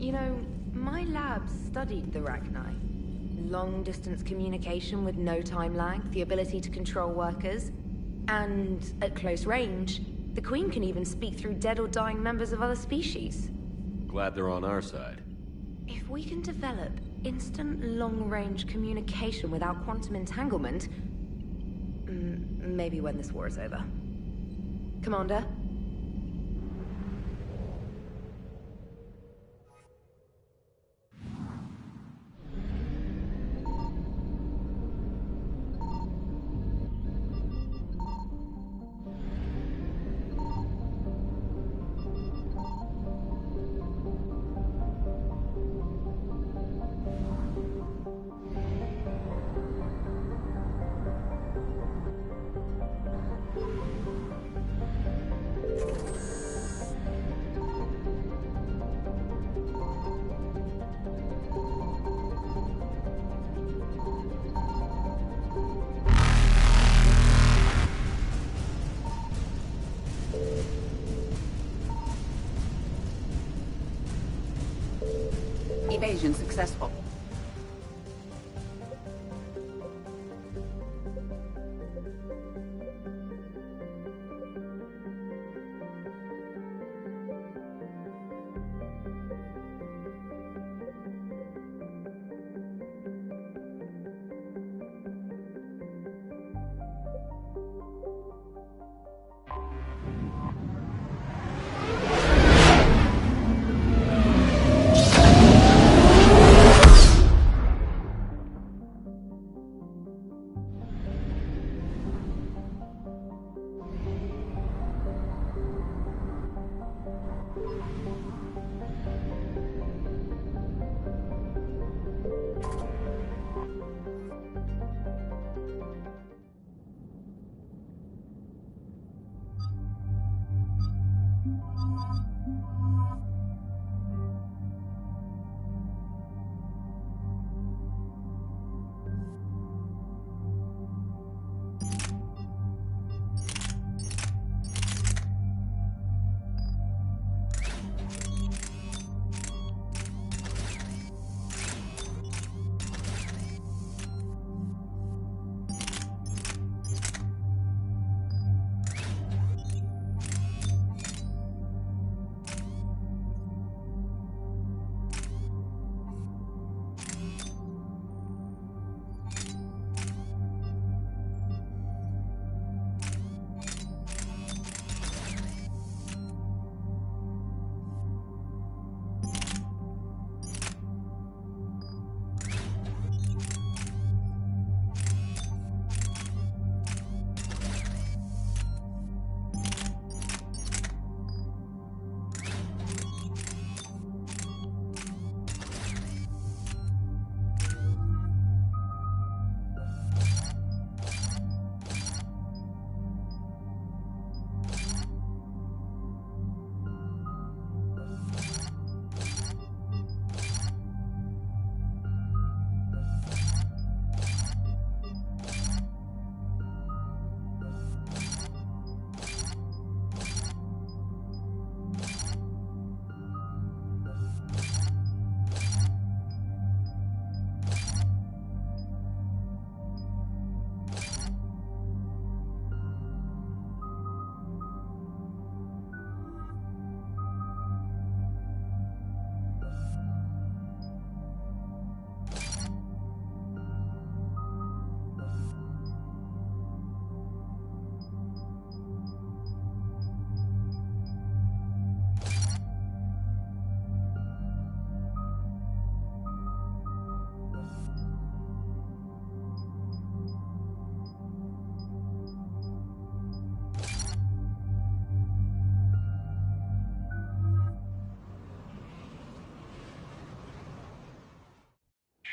You know, my lab studied the Rachni. Long-distance communication with no time lag, the ability to control workers, and at close range, the Queen can even speak through dead or dying members of other species. Glad they're on our side. If we can develop instant long-range communication without quantum entanglement, maybe when this war is over. Commander? Evasion successful.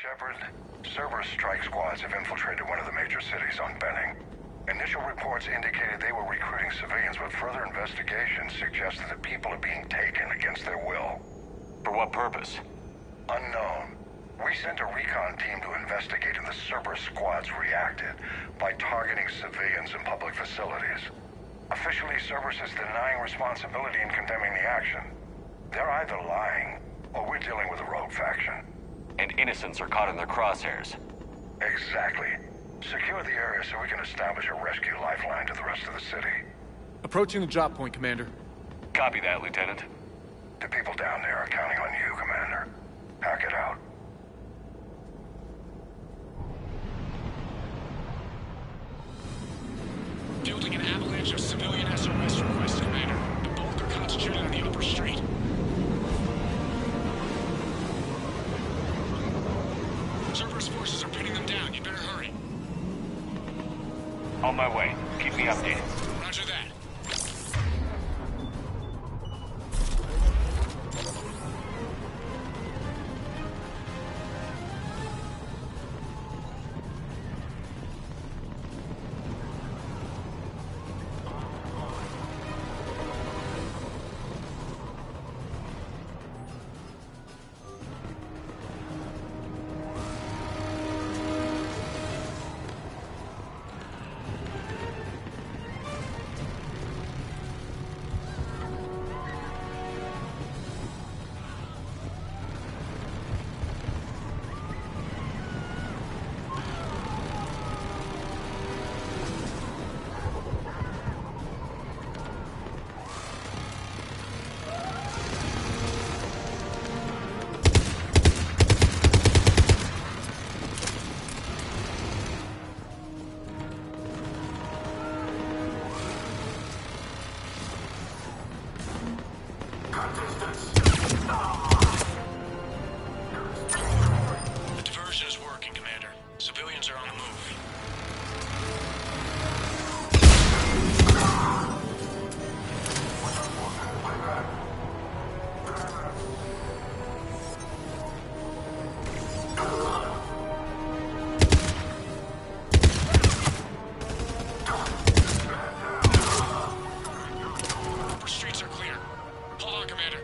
Shepard, Cerberus strike squads have infiltrated one of the major cities on Benning. Initial reports indicated they were recruiting civilians, but further investigation suggests that the people are being taken against their will. For what purpose? Unknown. We sent a recon team to investigate, and the Cerberus squads reacted by targeting civilians in public facilities. Officially, Cerberus is denying responsibility and condemning the action. They're either lying Well, we're dealing with a rogue faction. And innocents are caught in their crosshairs. Exactly. Secure the area so we can establish a rescue lifeline to the rest of the city. Approaching the drop point, Commander. Copy that, Lieutenant. The people down there are counting on you, Commander. Hack it out. Fielding an avalanche of civilian SOS requests, Commander. The bulk are concentrated on the upper street. Cerberus forces are pinning them down. You better hurry. On my way. Keep me updated. Roger that. The diversion is working, Commander. Civilians are on the move. Upper streets are clear. Hold on, Commander.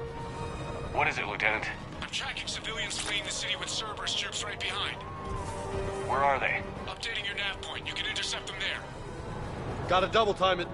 What is it, Lieutenant? I'm tracking civilians fleeing the city with Cerberus troops right behind. Where are they? Updating your nav point. You can intercept them there. Gotta double time it.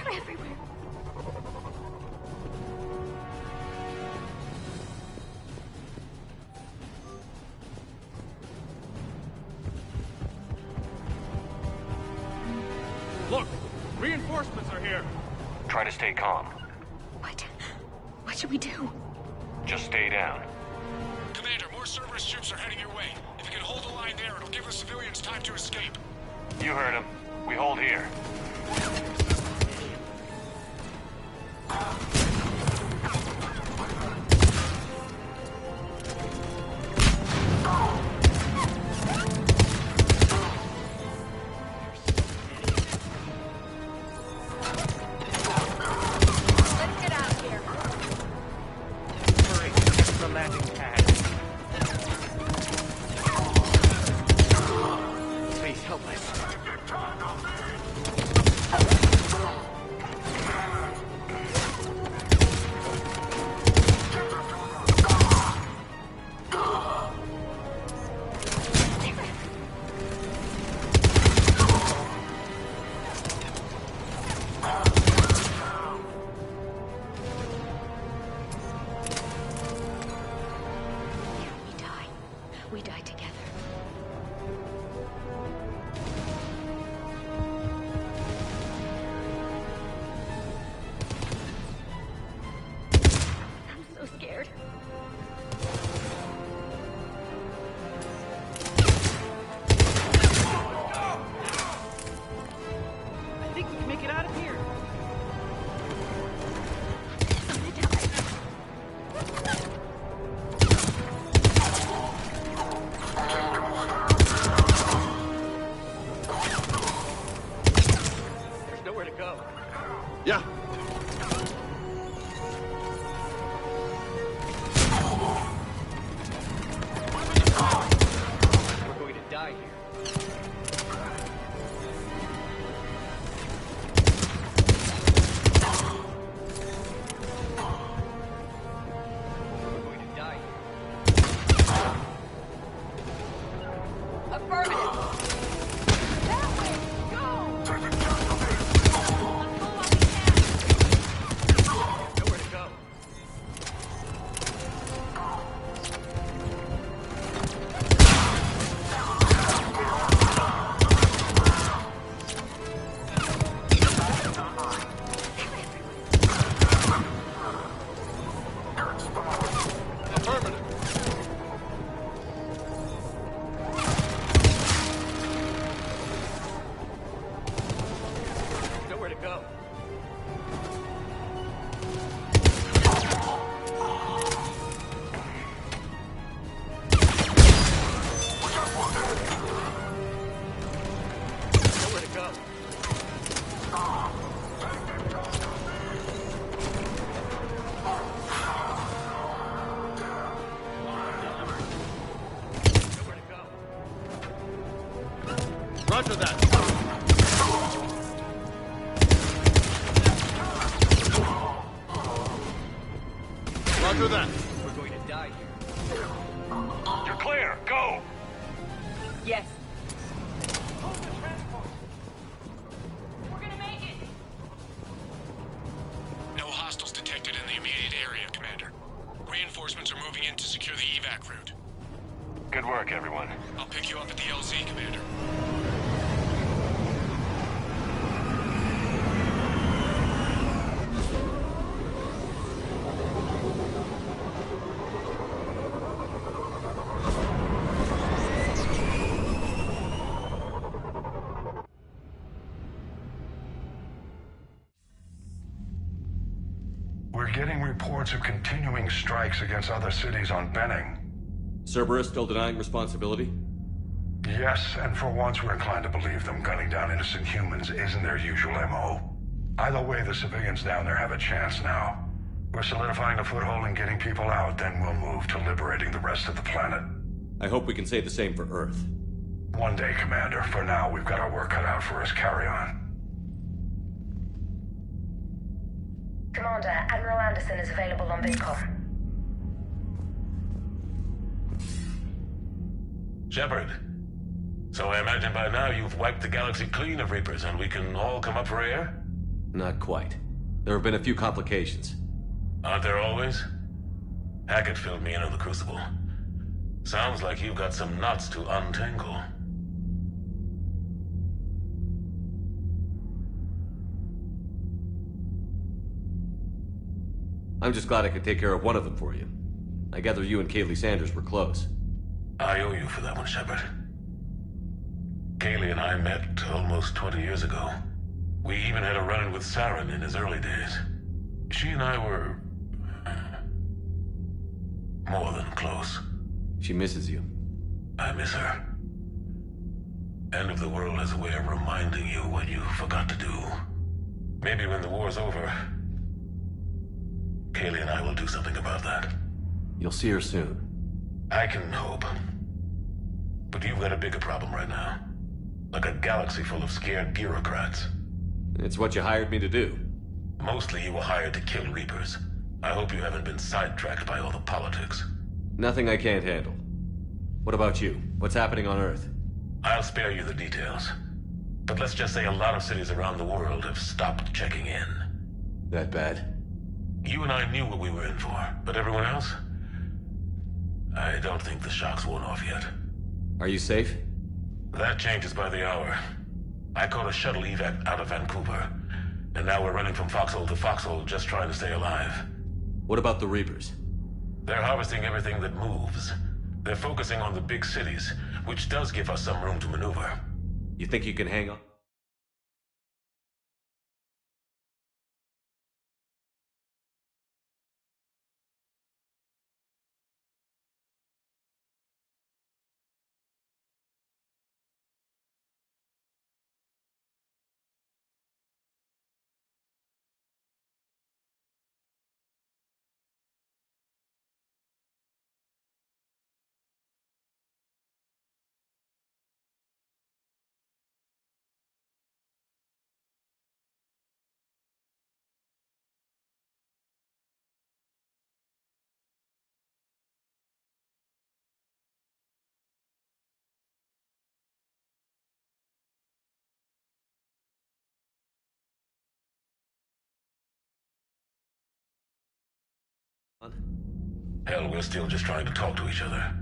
They're everywhere. Look! Reinforcements are here! Try to stay calm. What should we do? Just stay down. Commander, more Cerberus troops are heading your way. If you can hold the line there, it'll give the civilians time to escape. You heard him. We hold here. We die together. I'm so scared. I think we can make it out of here. Yeah. We're going to die here. We're going to die here. Affirmative. That way. Go. Nowhere to go. Affirmative. Nowhere to go. Nowhere to go. Nowhere to go. Roger that. Roger that. We're going to die here. You're clear. Go! Yes. No hostiles detected in the immediate area, Commander. Reinforcements are moving in to secure the evac route. Good work, everyone. I'll pick you up at the LZ, Commander. We're getting reports of continuing strikes against other cities on Benning. Cerberus still denying responsibility? Yes, and for once we're inclined to believe them. Gunning down innocent humans isn't their usual MO. Either way, the civilians down there have a chance now. We're solidifying a foothold and getting people out, then we'll move to liberating the rest of the planet. I hope we can say the same for Earth. One day, Commander. For now, we've got our work cut out for us. Carry on. Commander, Admiral Anderson is available on VidCom. Shepard. So I imagine by now you've wiped the galaxy clean of Reapers and we can all come up for air? Not quite. There have been a few complications. Aren't there always? Hackett filled me in on the Crucible. Sounds like you've got some knots to untangle. I'm just glad I could take care of one of them for you. I gather you and Kaylee Sanders were close. I owe you for that one, Shepard. Kaylee and I met almost 20 years ago. We even had a run-in with Saren in his early days. She and I were... more than close. She misses you. I miss her. End of the world has a way of reminding you what you forgot to do. Maybe when the war's over, Kaylee and I will do something about that. You'll see her soon. I can hope. But you've got a bigger problem right now. Like a galaxy full of scared bureaucrats. It's what you hired me to do. Mostly you were hired to kill Reapers. I hope you haven't been sidetracked by all the politics. Nothing I can't handle. What about you? What's happening on Earth? I'll spare you the details. But let's just say a lot of cities around the world have stopped checking in. That bad? You and I knew what we were in for, but everyone else? I don't think the shock's worn off yet. Are you safe? That changes by the hour. I caught a shuttle evac out of Vancouver, and now we're running from foxhole to foxhole just trying to stay alive. What about the Reapers? They're harvesting everything that moves. They're focusing on the big cities, which does give us some room to maneuver. You think you can hang on? Hell, we're still just trying to talk to each other.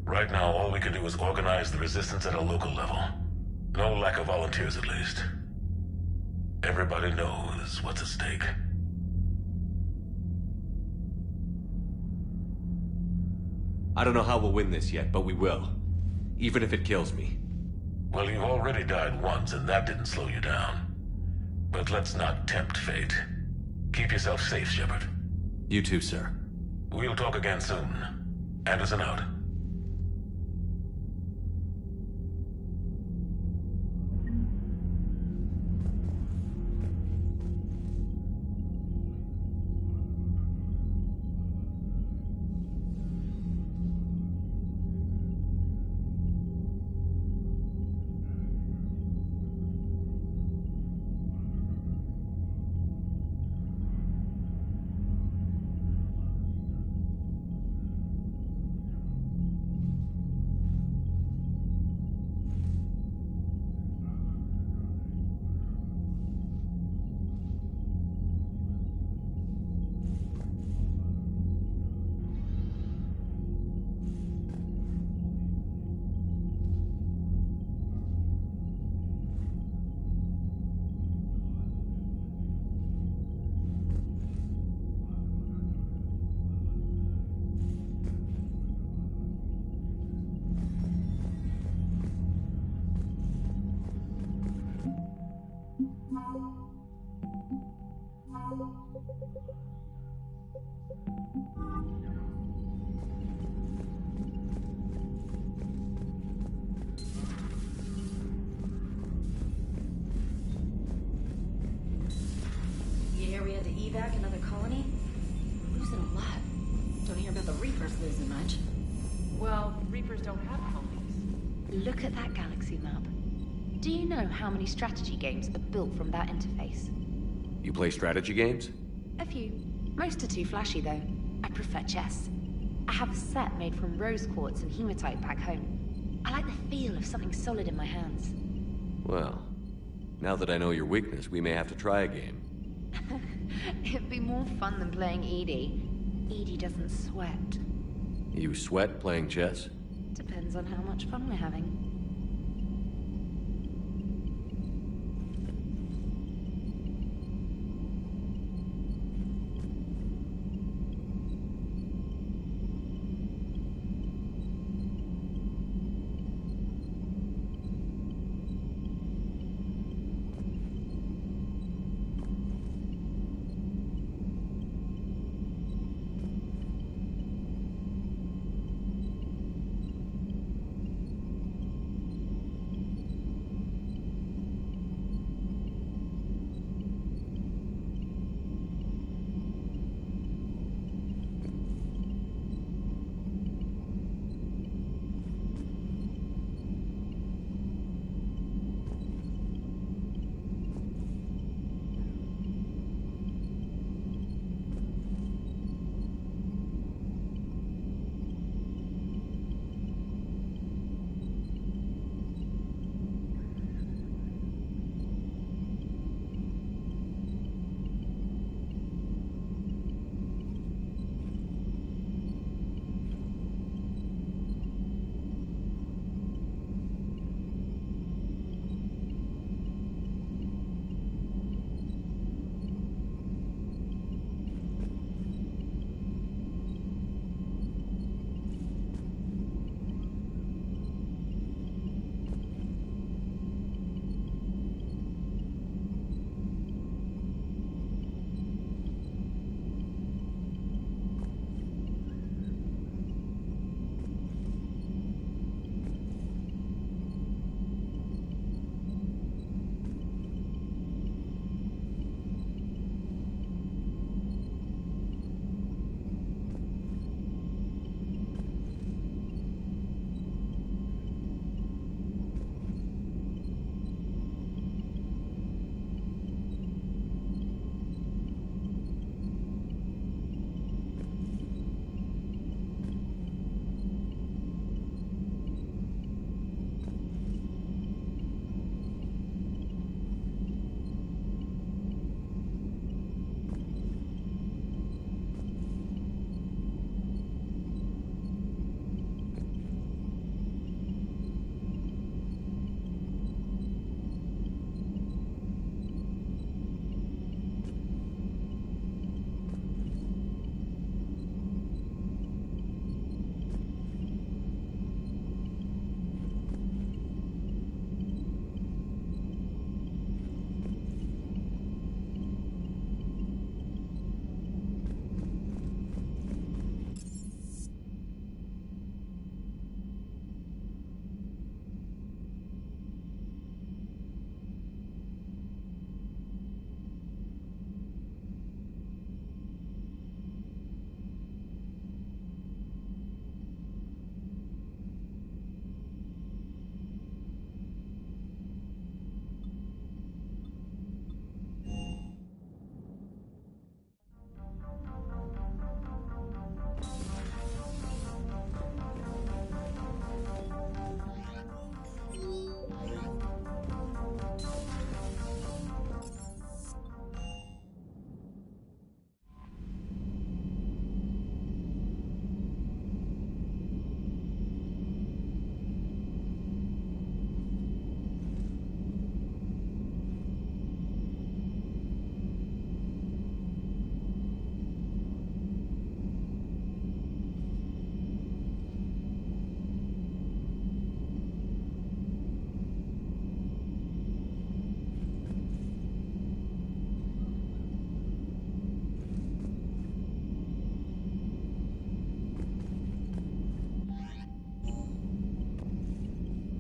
Right now, all we can do is organize the resistance at a local level. No lack of volunteers, at least. Everybody knows what's at stake. I don't know how we'll win this yet, but we will. Even if it kills me. Well, you've already died once, and that didn't slow you down. But let's not tempt fate. Keep yourself safe, Shepard. You too, sir. We'll talk again soon. Anderson out. You hear we had to evac another colony? Losing a lot. Don't hear about the Reapers losing much. Well, Reapers don't have colonies. Look at that galaxy map. Do you know how many strategy games are built from that interface? You play strategy games? A few. Most are too flashy, though. I prefer chess. I have a set made from rose quartz and hematite back home. I like the feel of something solid in my hands. Well, Now that I know your weakness, we may have to try a game. It'd be more fun than playing Edie. Edie doesn't sweat. You sweat playing chess? Depends on how much fun we're having.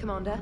Commander?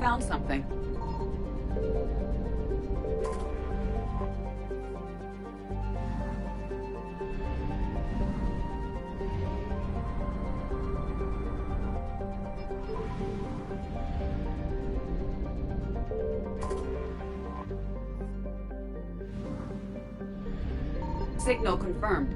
found something. Signal confirmed.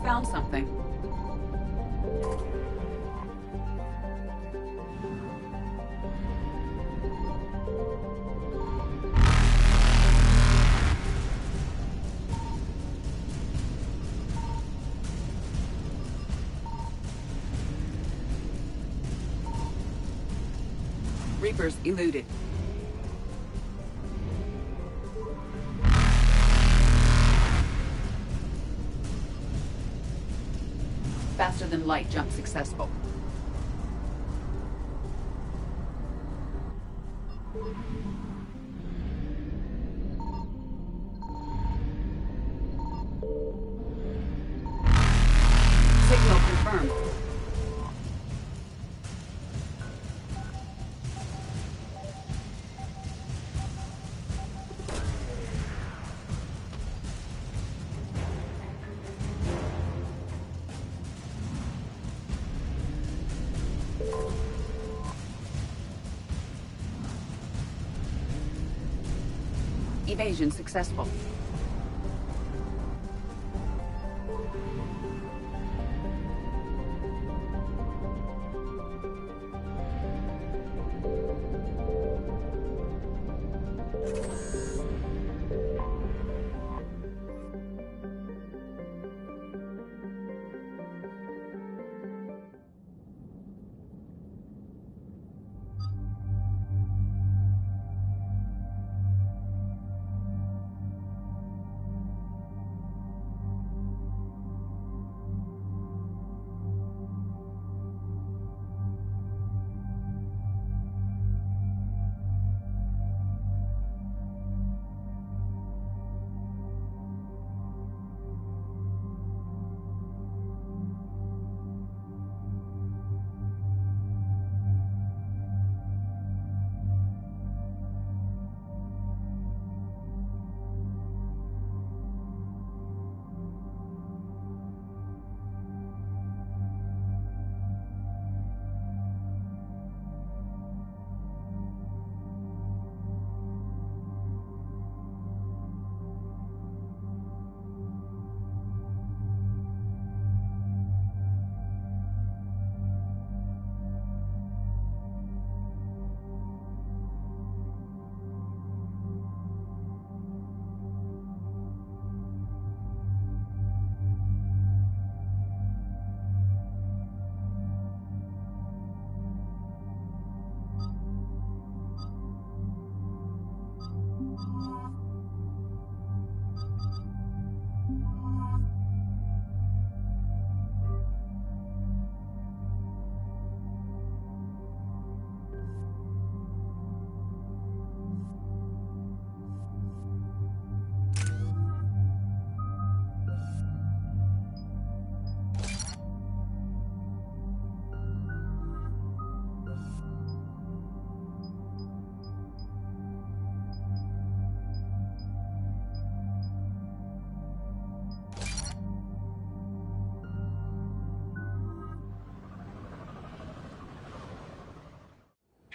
Found something. Reapers eluded. Faster than light jump successful. Signal confirmed. Evasion successful.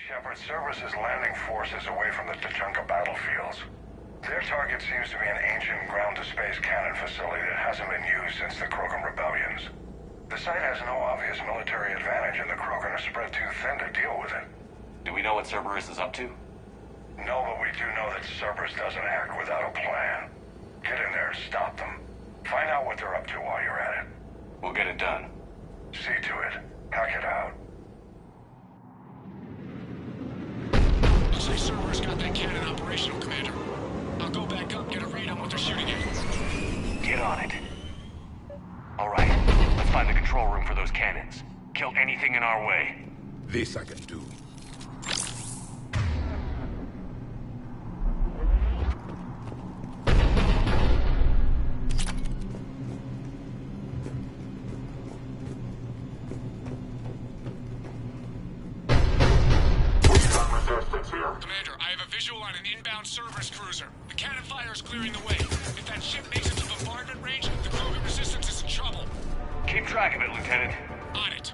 Shepard, Cerberus is landing forces away from the Tuchanka battlefields. Their target seems to be an ancient ground-to-space cannon facility that hasn't been used since the Krogan rebellions. The site has no obvious military advantage, and the Krogan are spread too thin to deal with it. Do we know what Cerberus is up to? No, but we do know that Cerberus doesn't act without a plan. Get in there, stop them. Find out what they're up to while you're at it. We'll get it done. See to it. Hack it out. Looks like Cerberus got that cannon operational, Commander. I'll go back up, get a read on what they're shooting at. Get on it. All right, let's find the control room for those cannons. Kill anything in our way. This I can do. Commander, I have a visual on an inbound Cerberus cruiser. The cannon fire is clearing the way. If that ship makes it to bombardment range, the Krogan resistance is in trouble. Keep track of it, Lieutenant. On it.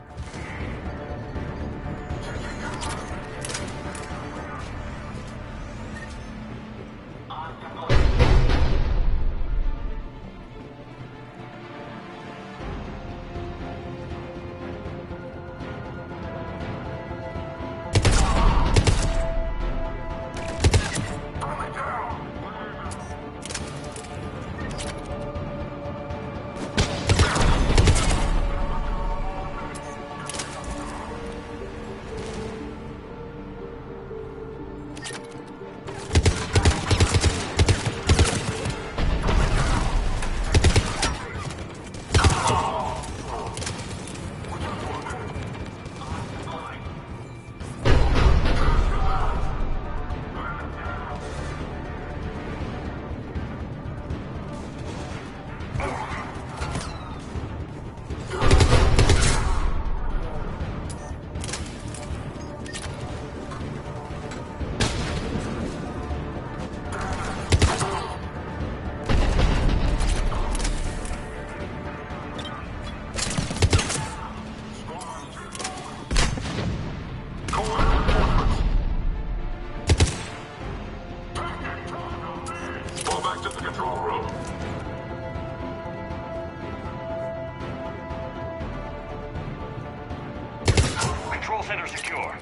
Control center secure.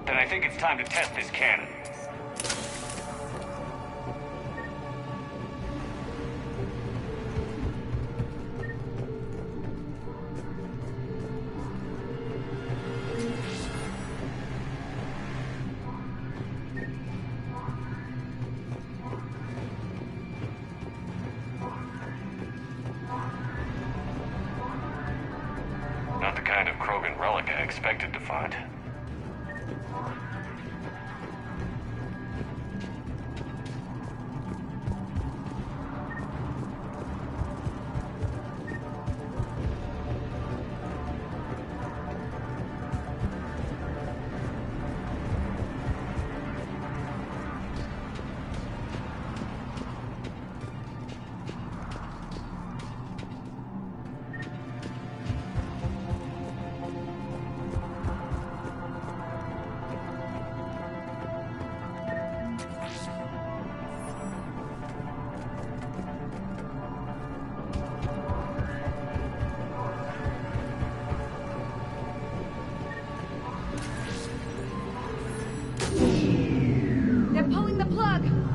Then I think it's time to test this cannon. Not the kind of Krogan relic I expected to find.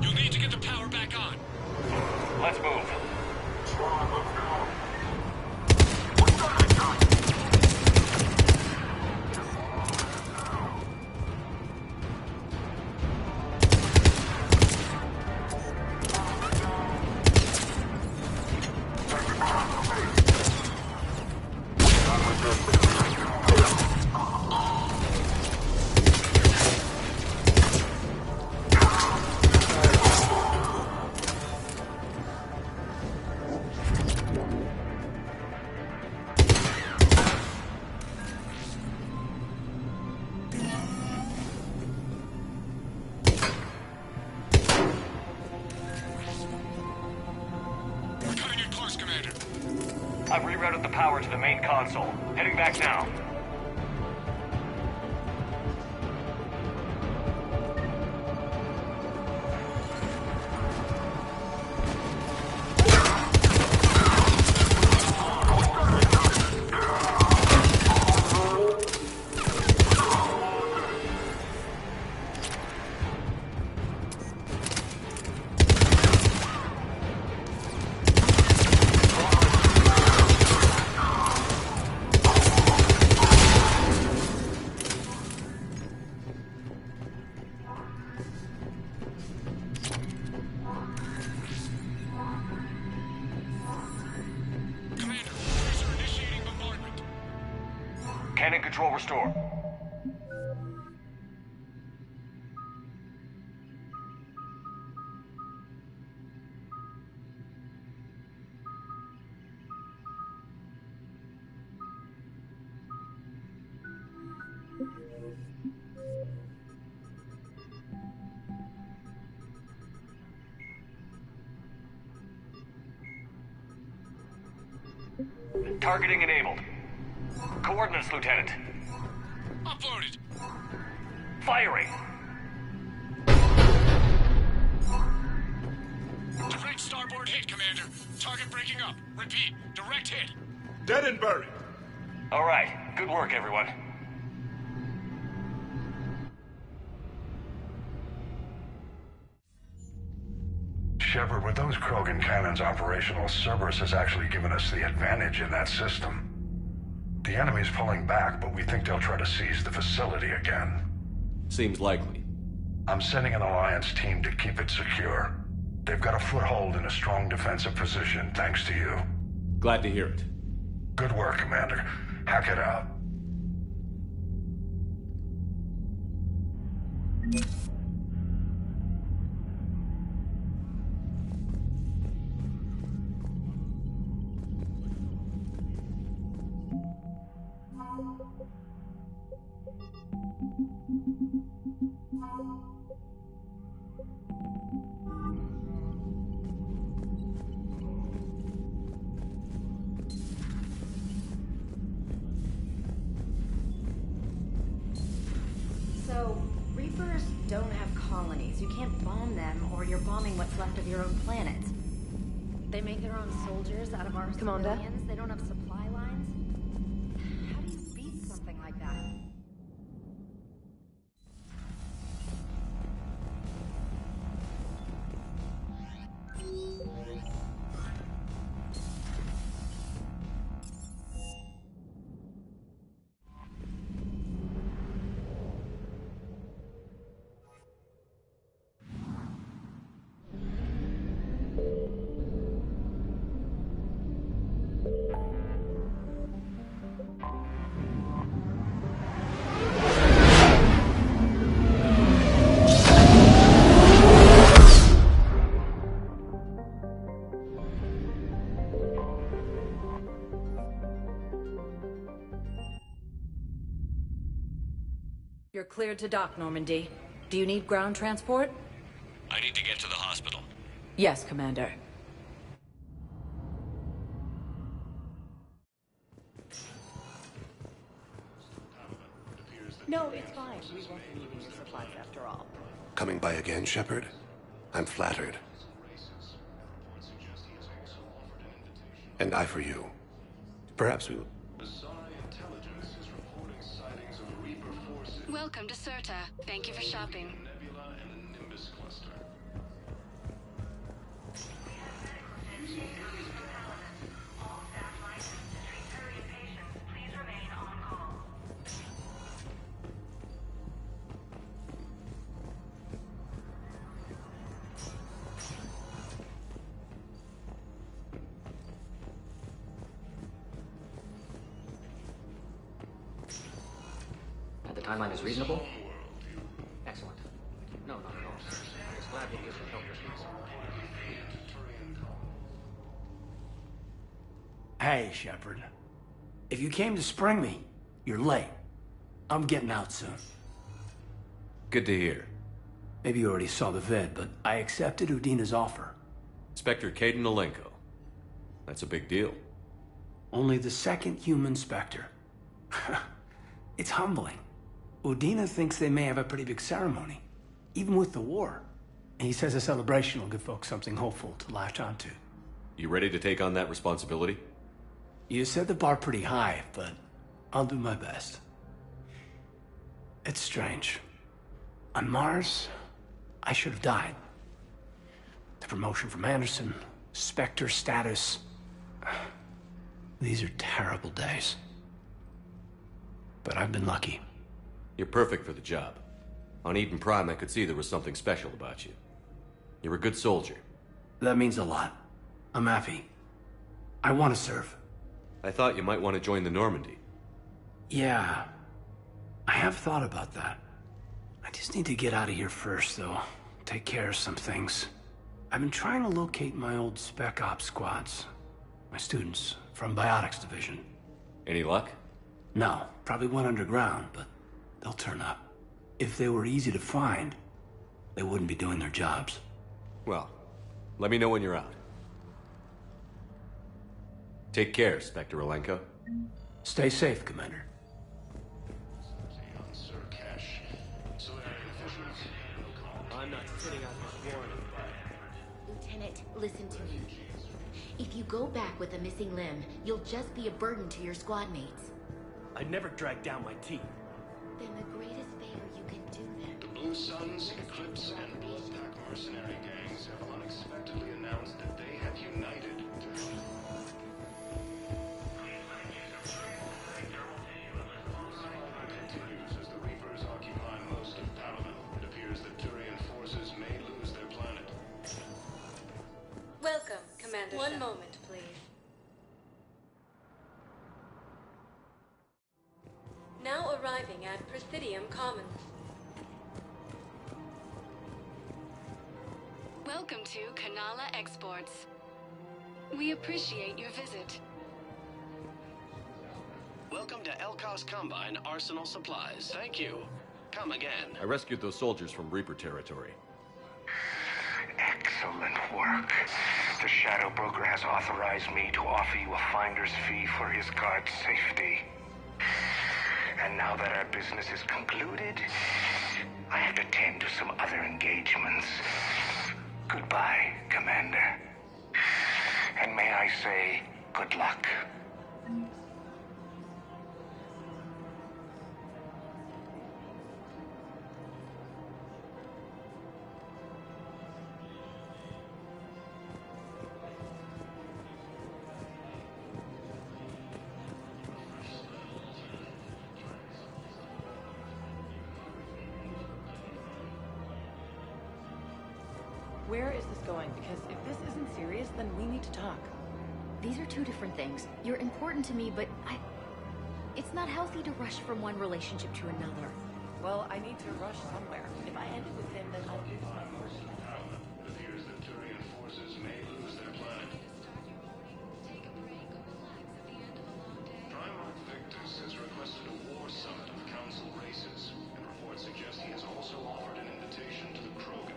You'll need to get the power back on. Let's move. I've rerouted the power to the main console. Heading back now. Cannon control restored. Targeting enabled. Coordinates, Lieutenant. Uploaded. Firing. Direct starboard hit, Commander. Target breaking up. Repeat, direct hit. Dead and buried. All right. Good work, everyone. Shepard, with those Krogan cannons operational, Cerberus has actually given us the advantage in that system. The enemy's pulling back, but we think they'll try to seize the facility again. Seems likely. I'm sending an Alliance team to keep it secure. They've got a foothold in a strong defensive position, thanks to you. Glad to hear it. Good work, Commander. Hack it out. So, Reapers don't have colonies. You can't bomb them, or you're bombing what's left of your own planet. They make their own soldiers out of our Commander? civilians. They don't have supply lines. How do you beat something like that? You're cleared to dock, Normandy. Do you need ground transport? I need to get to the hospital. Yes, Commander. No, it's fine. We won't be needing your supplies after all. Coming by again, Shepard? I'm flattered. And I for you. Perhaps we will... Welcome to Serta. Thank you for shopping. The timeline is reasonable? Excellent. No, not at all. I was glad to be able to help your people. Hey, Shepard. If you came to spring me, you're late. I'm getting out soon. Good to hear. Maybe you already saw the vid, but I accepted Udina's offer. Inspector Kaidan Alenko. That's a big deal. Only the second human Spectre. It's humbling. Udina thinks they may have a pretty big ceremony, even with the war. And he says a celebration will give folks something hopeful to latch onto. You ready to take on that responsibility? You set the bar pretty high, but I'll do my best. It's strange. On Mars, I should have died. The promotion from Anderson, Spectre status. These are terrible days. But I've been lucky. You're perfect for the job. On Eden Prime, I could see there was something special about you. You're a good soldier. That means a lot. I'm happy. I want to serve. I thought you might want to join the Normandy. Yeah, I have thought about that. I just need to get out of here first, though. Take care of some things. I've been trying to locate my old Spec Ops squads. My students from Biotics Division. Any luck? No, probably went underground, but they'll turn up. If they were easy to find, they wouldn't be doing their jobs. Well, let me know when you're out. Take care, Spectre Alenko. Stay safe, Commander. I'm not sitting out this warning. Lieutenant, listen to me. If you go back with a missing limb, you'll just be a burden to your squad mates. I never drag down my team. Then the greatest favor you can do them. The Blue Suns, Eclipse, and Bloodpack mercenary gangs have unexpectedly announced that they have united. Continues as the Reapers occupy most of Paramount. It appears that Turian forces may lose their planet. Welcome, Commander. One moment, please. Now arriving at Presidium Commons. Welcome to Kanala Exports. We appreciate your visit. Welcome to Elkos Combine Arsenal Supplies. Thank you. Come again. I rescued those soldiers from Reaper territory. Excellent work. The Shadow Broker has authorized me to offer you a finder's fee for his guard's safety. And now that our business is concluded, I have to tend to some other engagements. Goodbye, Commander. And may I say, good luck. Where is this going? Because if this isn't serious, then we need to talk. These are two different things. You're important to me, but it's not healthy to rush from one relationship to another. Well, I need to rush somewhere. If I end it with him, then I'll lose my fortune. It appears that Turian forces may lose their planet. Primarch Victus has requested a war summit of Council races, and reports suggest he has also offered an invitation to the Krogan.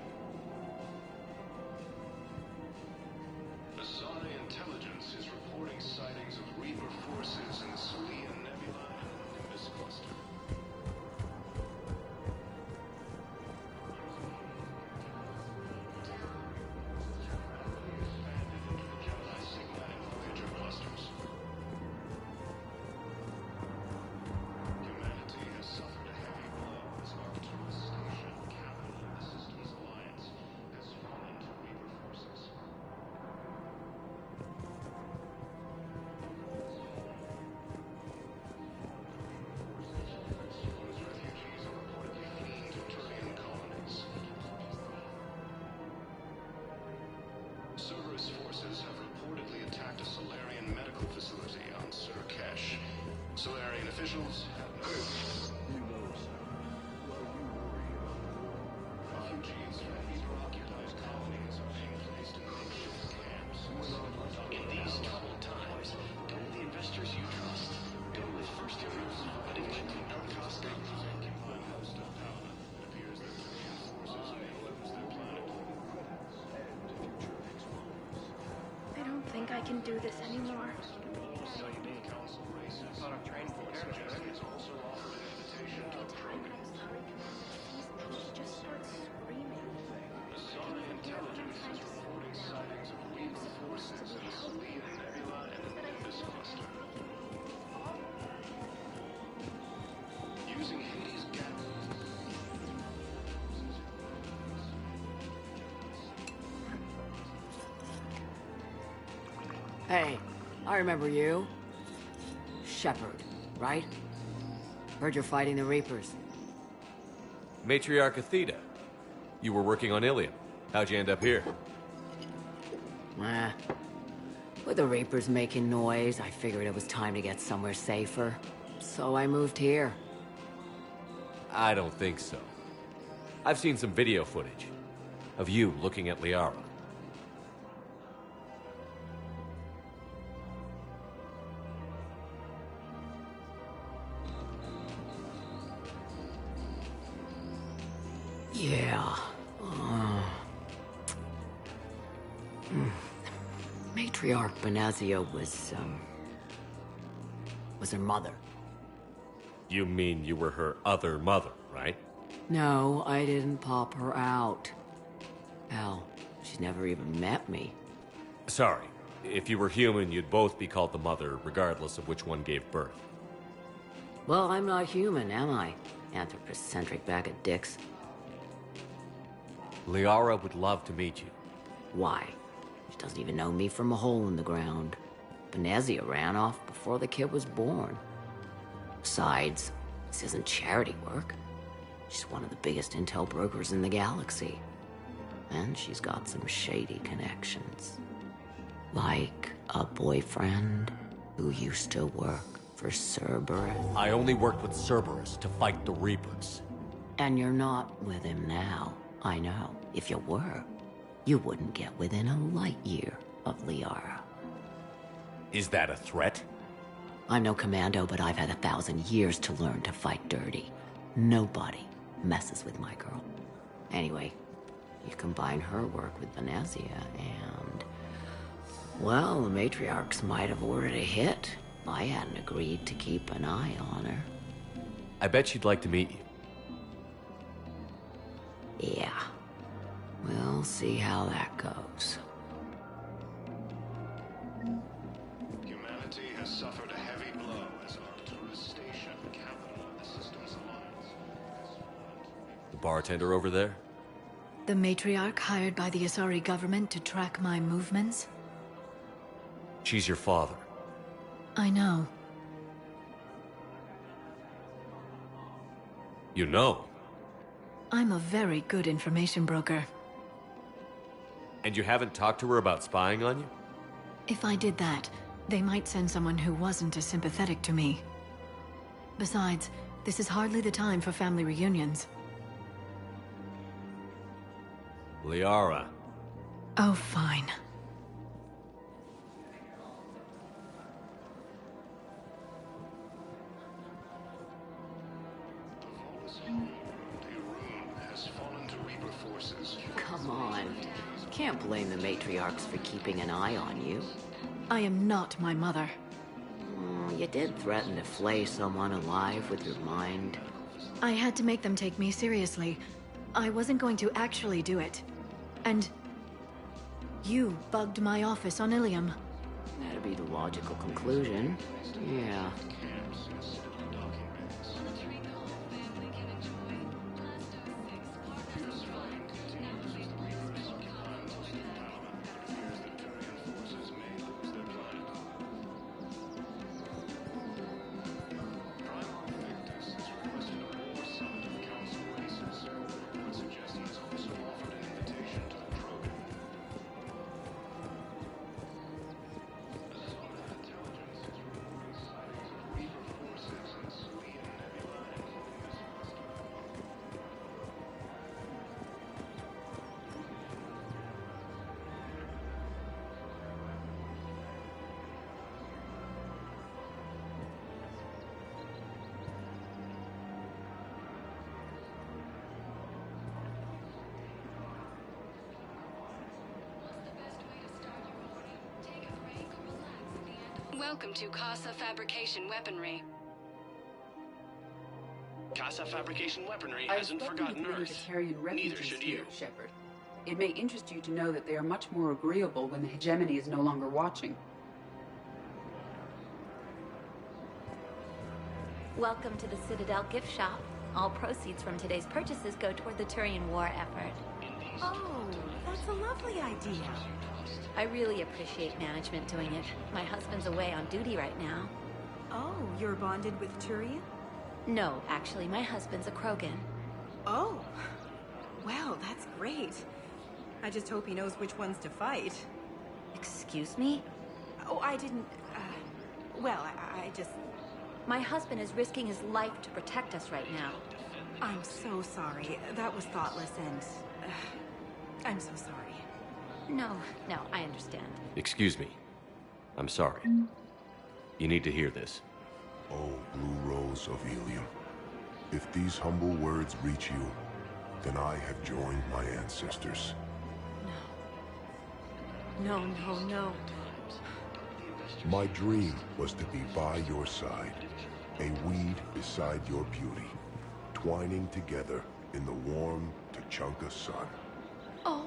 Asari intelligence is reporting sightings of Reaper forces in the Salian Nebula and Nimbus cluster. Cerberus forces have reportedly attacked a Solarian medical facility on Surkesh. Solarian officials have no... Refugees from Reaper-occupied colonies are being placed in makeshift camps. In these troubled times, go with the investors you trust. Go with First Years, Addiction, Elkos Combine. Most of Paladin. It appears that Turian forces may lose their planet. I don't think I can do this anymore. Just start screaming. Asari intelligence is reporting sightings of Reaper forces in the Salian Nebula and Nimbus cluster. Using Hades' gap. Hey, I remember you. Shepard, right? Heard you're fighting the Reapers. Matriarch Athena. You were working on Ilium. How'd you end up here? With the Reapers making noise, I figured it was time to get somewhere safer. So I moved here. I don't think so. I've seen some video footage of you looking at Liara. Yeah. Matriarch Benazia was her mother. You mean you were her other mother, right? No, I didn't pop her out. Hell, she's never even met me. Sorry. If you were human, you'd both be called the mother, regardless of which one gave birth. Well, I'm not human, am I? Anthropocentric bag of dicks. Liara would love to meet you. Why? She doesn't even know me from a hole in the ground. Benazia ran off before the kid was born. Besides, this isn't charity work. She's one of the biggest intel brokers in the galaxy. And she's got some shady connections. Like a boyfriend who used to work for Cerberus. I only worked with Cerberus to fight the Reapers. And you're not with him now. I know. If you were, you wouldn't get within a light year of Liara. Is that a threat? I'm no commando, but I've had 1,000 years to learn to fight dirty. Nobody messes with my girl. Anyway, you combine her work with Benazia and... well, the matriarchs might have ordered a hit. I hadn't agreed to keep an eye on her. I bet she'd like to meet you. Yeah. We'll see how that goes. Humanity has suffered a heavy blow as Arcturus Station, capital of the Systems Alliance. The bartender over there? The matriarch hired by the Asari government to track my movements? She's your father. I know. You know? I'm a very good information broker. And you haven't talked to her about spying on you? If I did that, they might send someone who wasn't as sympathetic to me. Besides, this is hardly the time for family reunions. Liara. Oh, fine. Come on. Can't blame the matriarchs for keeping an eye on you. I am not my mother. You did threaten to flay someone alive with your mind. I had to make them take me seriously. I wasn't going to actually do it. And... you bugged my office on Ilium. That'd be the logical conclusion. Yeah. Welcome to Casa Fabrication Weaponry. Casa Fabrication Weaponry I've hasn't spoken forgotten with Earth. Libertarian Neither refugees should here, you. Shepard. It may interest you to know that they are much more agreeable when the hegemony is no longer watching. Welcome to the Citadel gift shop. All proceeds from today's purchases go toward the Turian war effort. Oh, that's a lovely idea. I really appreciate management doing it. My husband's away on duty right now. Oh, you're bonded with Turian? No, actually, my husband's a Krogan. Oh, well, that's great. I just hope he knows which ones to fight. Excuse me? Oh, I didn't, well, I just... My husband is risking his life to protect us right now. I'm so sorry. That was thoughtless and... I'm so sorry. No, I understand. Excuse me. I'm sorry. You need to hear this. Oh, Blue Rose of Ilium. If these humble words reach you, then I have joined my ancestors. No. My dream was to be by your side, a weed beside your beauty, twining together in the warm Tuchanka sun. Oh,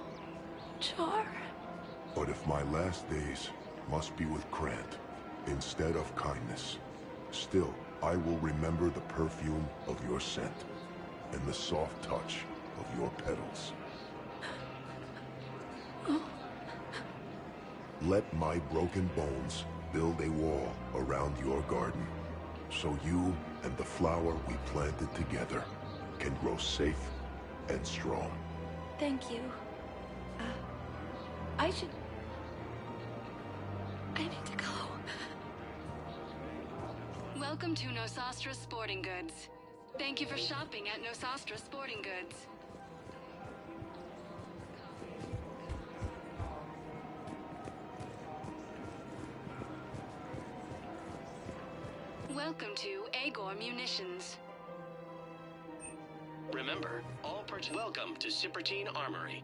Char. But if my last days must be with Krant instead of kindness, still I will remember the perfume of your scent and the soft touch of your petals. Let my broken bones build a wall around your garden, so you and the flower we planted together can grow safe and strong. Thank you. I need to go. Welcome to Nosastra Sporting Goods. Thank you for shopping at Nosastra Sporting Goods. Welcome to Agor Munitions. Remember, all welcome to Cipertine Armory.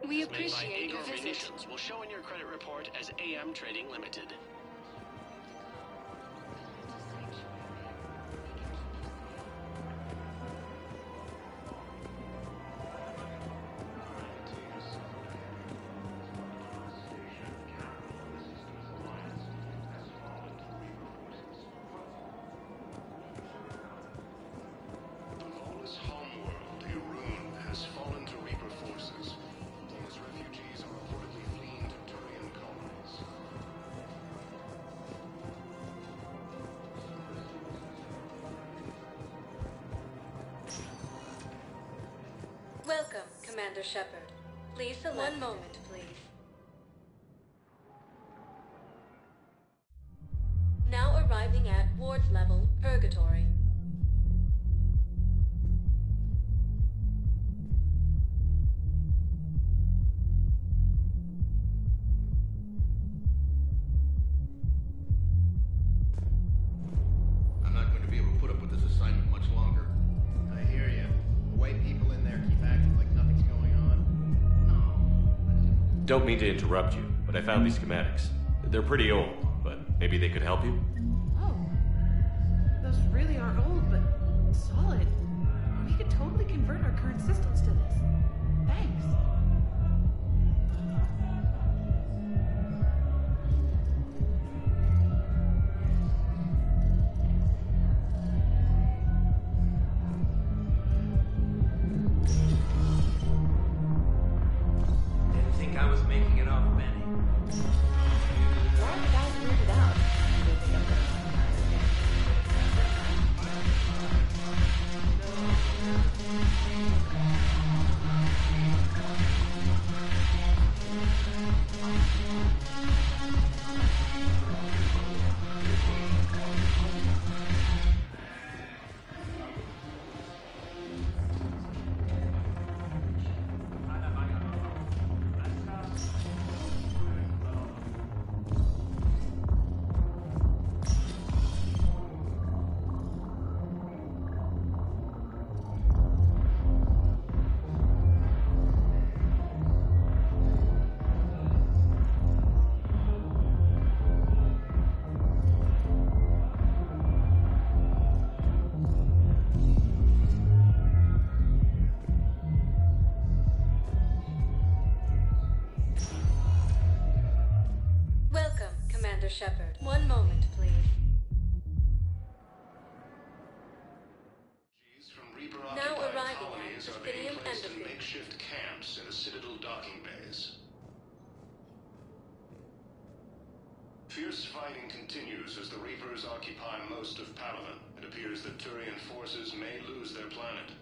We appreciate your Agor visit. Munitions will show in your credit report as AM Trading Limited. Welcome, Commander Shepard. Please select. One moment, please. Now arriving at Ward's level, Purgatory. I'm not going to be able to put up with this assignment much longer. I hear you. The way people in there keep acting like nothing's going on. Don't mean to interrupt you, but I found these schematics. They're pretty old, but maybe they could help you? Oh. Those really are old, but solid. We could totally convert our current systems to this. Thanks. Didn't think I was making it off, Benny. Why are the guys weirded out? Welcome, Commander Shepard. One moment, please. Now arriving at Presidium Embassy. Makeshift camps in the Citadel docking bays. Fierce fighting continues as the Reapers occupy most of Palaven. It appears that Turian forces may lose their planet.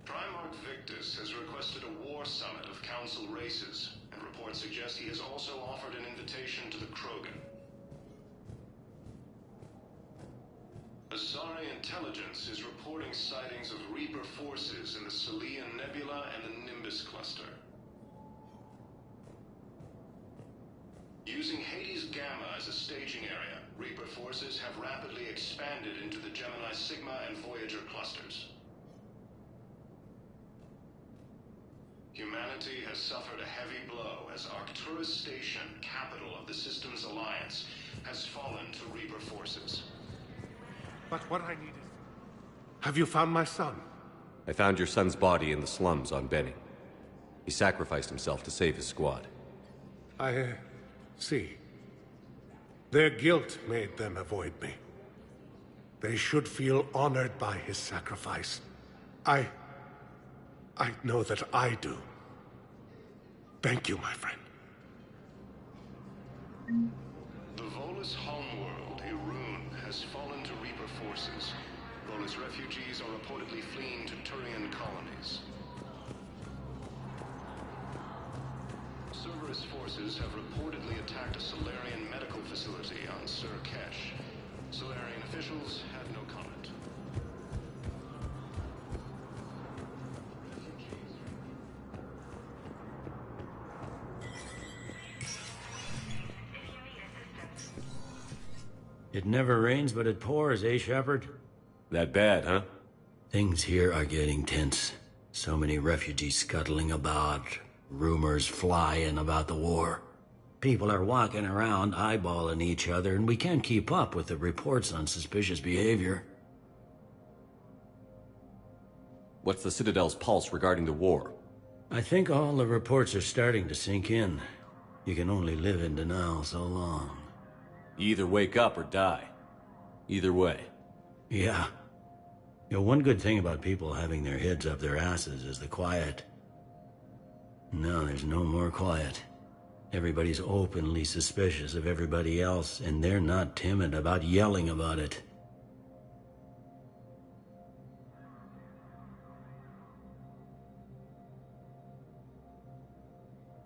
Primarch Victus has requested a war summit of Council races, and reports suggest he has also offered an invitation to the Krogan. Asari intelligence is reporting sightings of Reaper forces in the Salian Nebula and the Nimbus cluster. Using Hades Gamma as a staging area, Reaper forces have rapidly expanded into the Gemini Sigma and Voyager clusters. Humanity has suffered a heavy blow as Arcturus Station, capital of the Systems Alliance, has fallen to Reaper forces. But what I need is... Have you found my son? I found your son's body in the slums on Benning. He sacrificed himself to save his squad. I see. Their guilt made them avoid me. They should feel honored by his sacrifice. I know that I do. Thank you, my friend. The Volus homeworld, Irun, has fallen to Reaper forces. Volus refugees are reportedly fleeing to Turian colonies. Cerberus forces have reportedly attacked a Solarian medical facility on Sur Kesh. Solarian officials had no comment. It never rains, but it pours, eh, Shepard? That bad, huh? Things here are getting tense. So many refugees scuttling about, rumors flying about the war. People are walking around eyeballing each other, and we can't keep up with the reports on suspicious behavior. What's the Citadel's pulse regarding the war? I think all the reports are starting to sink in. You can only live in denial so long. You either wake up or die. Either way. Yeah. You know, one good thing about people having their heads up their asses is the quiet. No, there's no more quiet. Everybody's openly suspicious of everybody else, and they're not timid about yelling about it.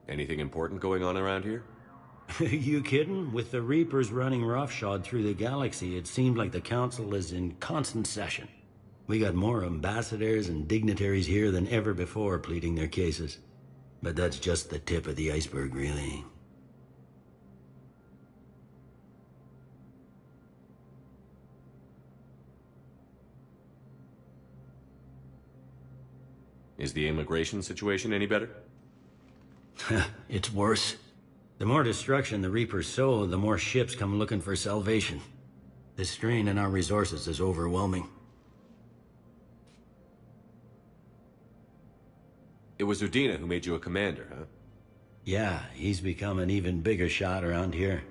Anything important going on around here? You kidding? With the Reapers running roughshod through the galaxy, it seemed like the Council is in constant session. We got more ambassadors and dignitaries here than ever before pleading their cases. But that's just the tip of the iceberg, really. Is the immigration situation any better? It's worse. The more destruction the Reapers sow, the more ships come looking for salvation. The strain on our resources is overwhelming. It was Udina who made you a commander, huh? Yeah, he's become an even bigger shot around here.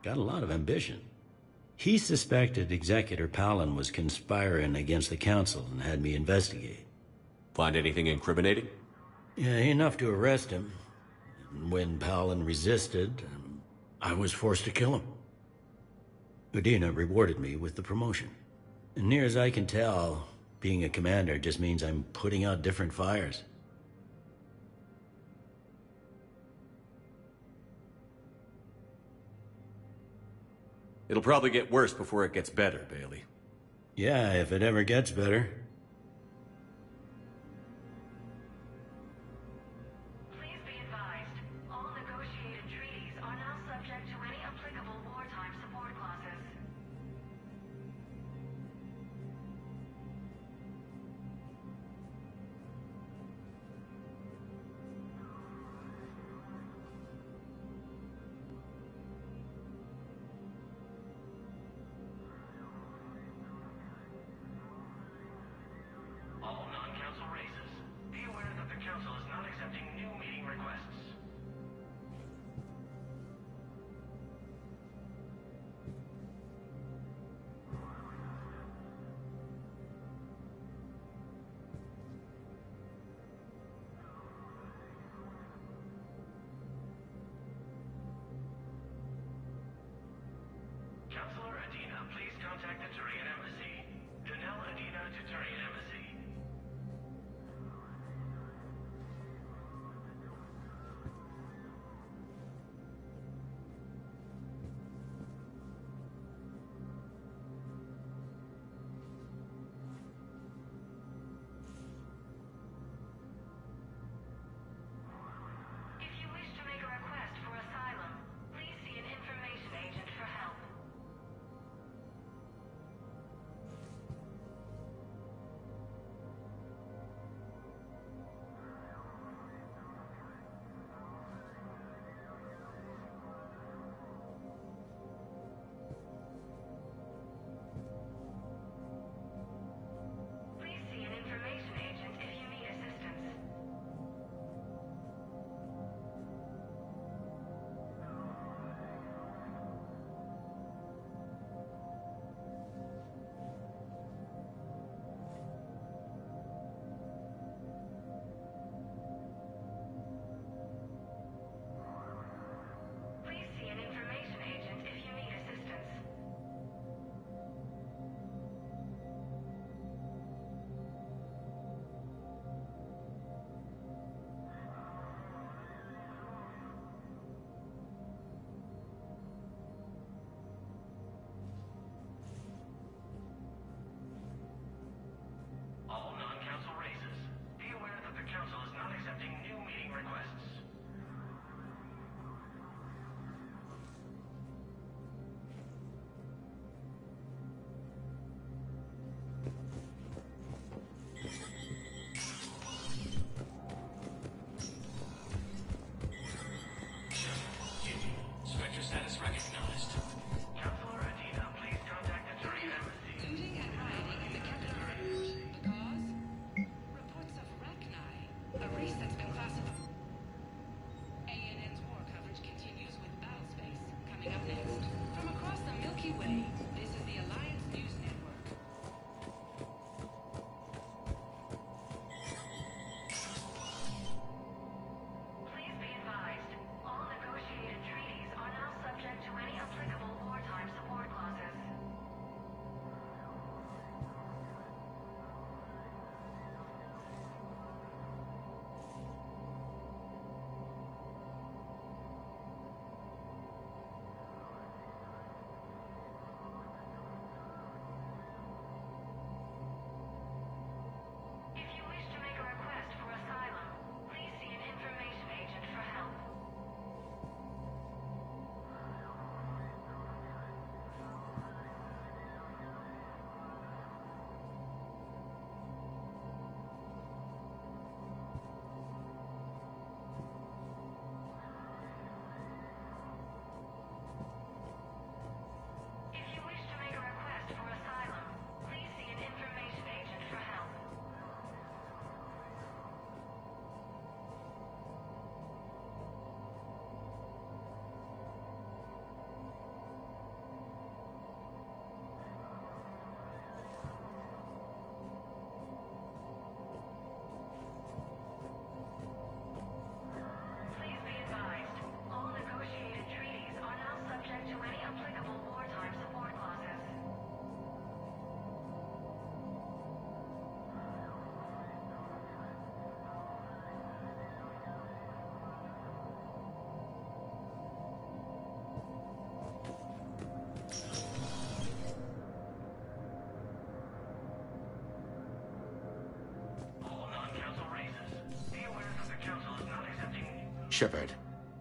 Got a lot of ambition. He suspected Executor Palin was conspiring against the Council and had me investigate. Find anything incriminating? Yeah, enough to arrest him. When Palin resisted, I was forced to kill him. Udina rewarded me with the promotion. And near as I can tell, being a commander just means I'm putting out different fires. It'll probably get worse before it gets better, Bailey. Yeah, if it ever gets better. Milky Way. This is the Alliance News Network. Please be advised, all negotiated treaties are now subject to any applicable wartime support clauses. If you wish to make a request for asylum, please see an information agent for help. If you wish to make a request for asylum, please see an information agent for help. Please be advised, all negotiated treaties are now subject to any applicable wartime support clauses. All non-council races. Be aware that the council is not accepting. Shepard,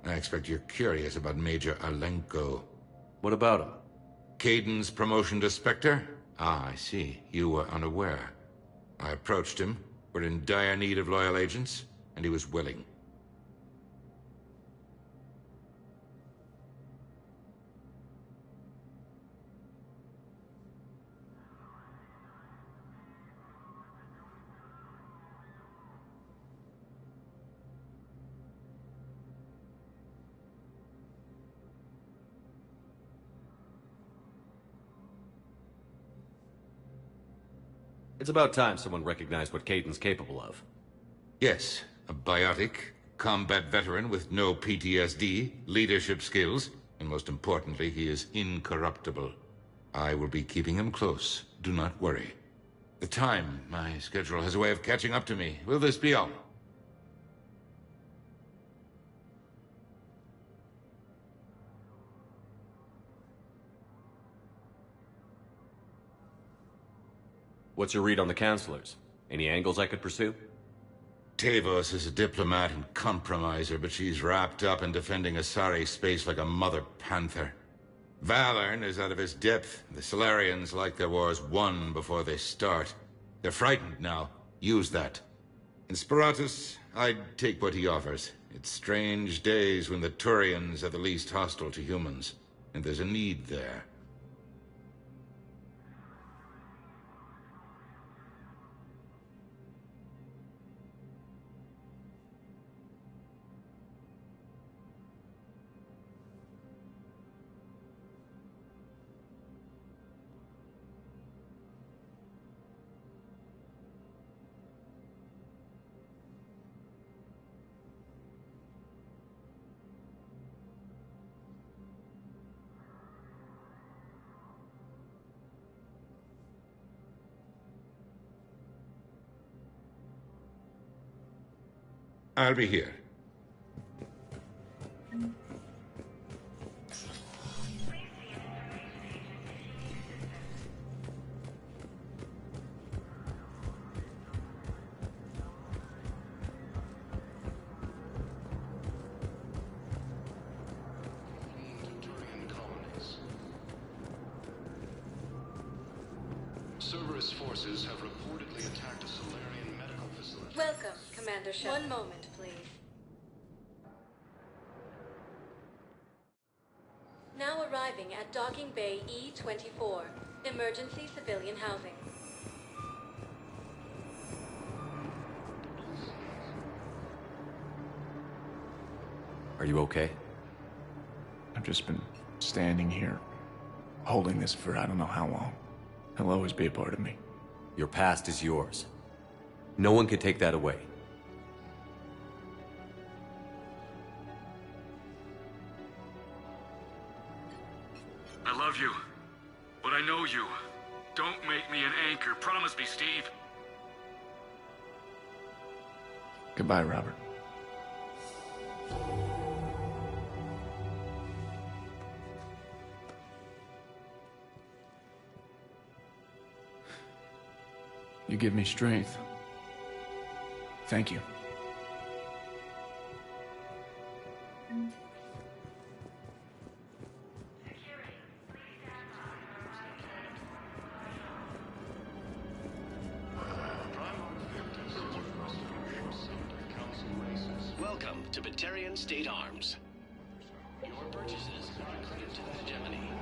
I expect you're curious about Major Alenko. What about him? Kaiden's promotion to Spectre? Ah, I see. You were unaware. I approached him. We're in dire need of loyal agents, and he was willing. It's about time someone recognized what Kaiden's capable of. Yes, a biotic, combat veteran with no PTSD, leadership skills, and most importantly, he is incorruptible. I will be keeping him close. Do not worry. The time, my schedule has a way of catching up to me. Will this be all? What's your read on the counselors? Any angles I could pursue? Tavos is a diplomat and compromiser, but she's wrapped up in defending Asari space like a mother panther. Valorn is out of his depth. The Solarians like their wars won before they start. They're frightened now. Use that. In Sparatus, I'd take what he offers. It's strange days when the Turians are the least hostile to humans, and there's a need there. I'll be here. Cerberus forces have reportedly attacked a Solarian medical facility. Welcome, Commander Shepard. One moment, please. Now arriving at Docking Bay E-24, emergency civilian housing. Are you okay? I've just been standing here, holding this for I don't know how long. He'll always be a part of me. Your past is yours. No one can take that away. I love you, but I know you. Don't make me an anchor. Promise me, Steve. Goodbye, Robert. You give me strength. Thank you. Welcome to Batarian State Arms. Your purchases are credit to the hegemony.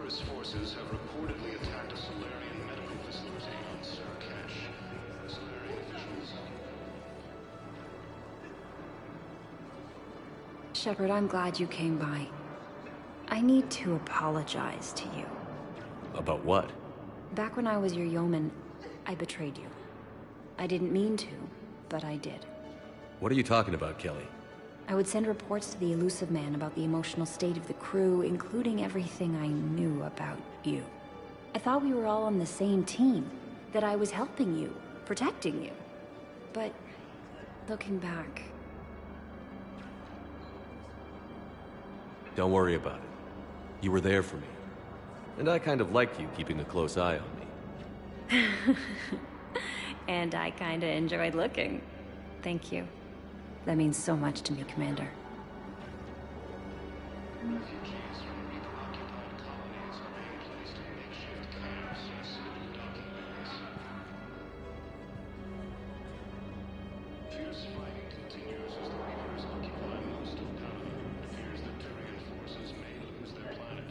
Cerberus forces have reportedly attacked a Solarian medical facility on Surcash. Solarian officials... Shepard, I'm glad you came by. I need to apologize to you. About what? Back when I was your yeoman, I betrayed you. I didn't mean to, but I did. What are you talking about, Kelly? I would send reports to the Elusive Man about the emotional state of the crew, including everything I knew about you. I thought we were all on the same team, that I was helping you, protecting you. But, looking back... Don't worry about it. You were there for me. And I kind of liked you keeping a close eye on me. And I kinda enjoyed looking. Thank you. That means so much to me, Commander. Refugees from Reaper-occupied colonies are being placed in makeshift camps in civilian docking bays. Fierce fighting continues as the Reapers occupy most of Palamon. It appears that Turian forces may lose their planet.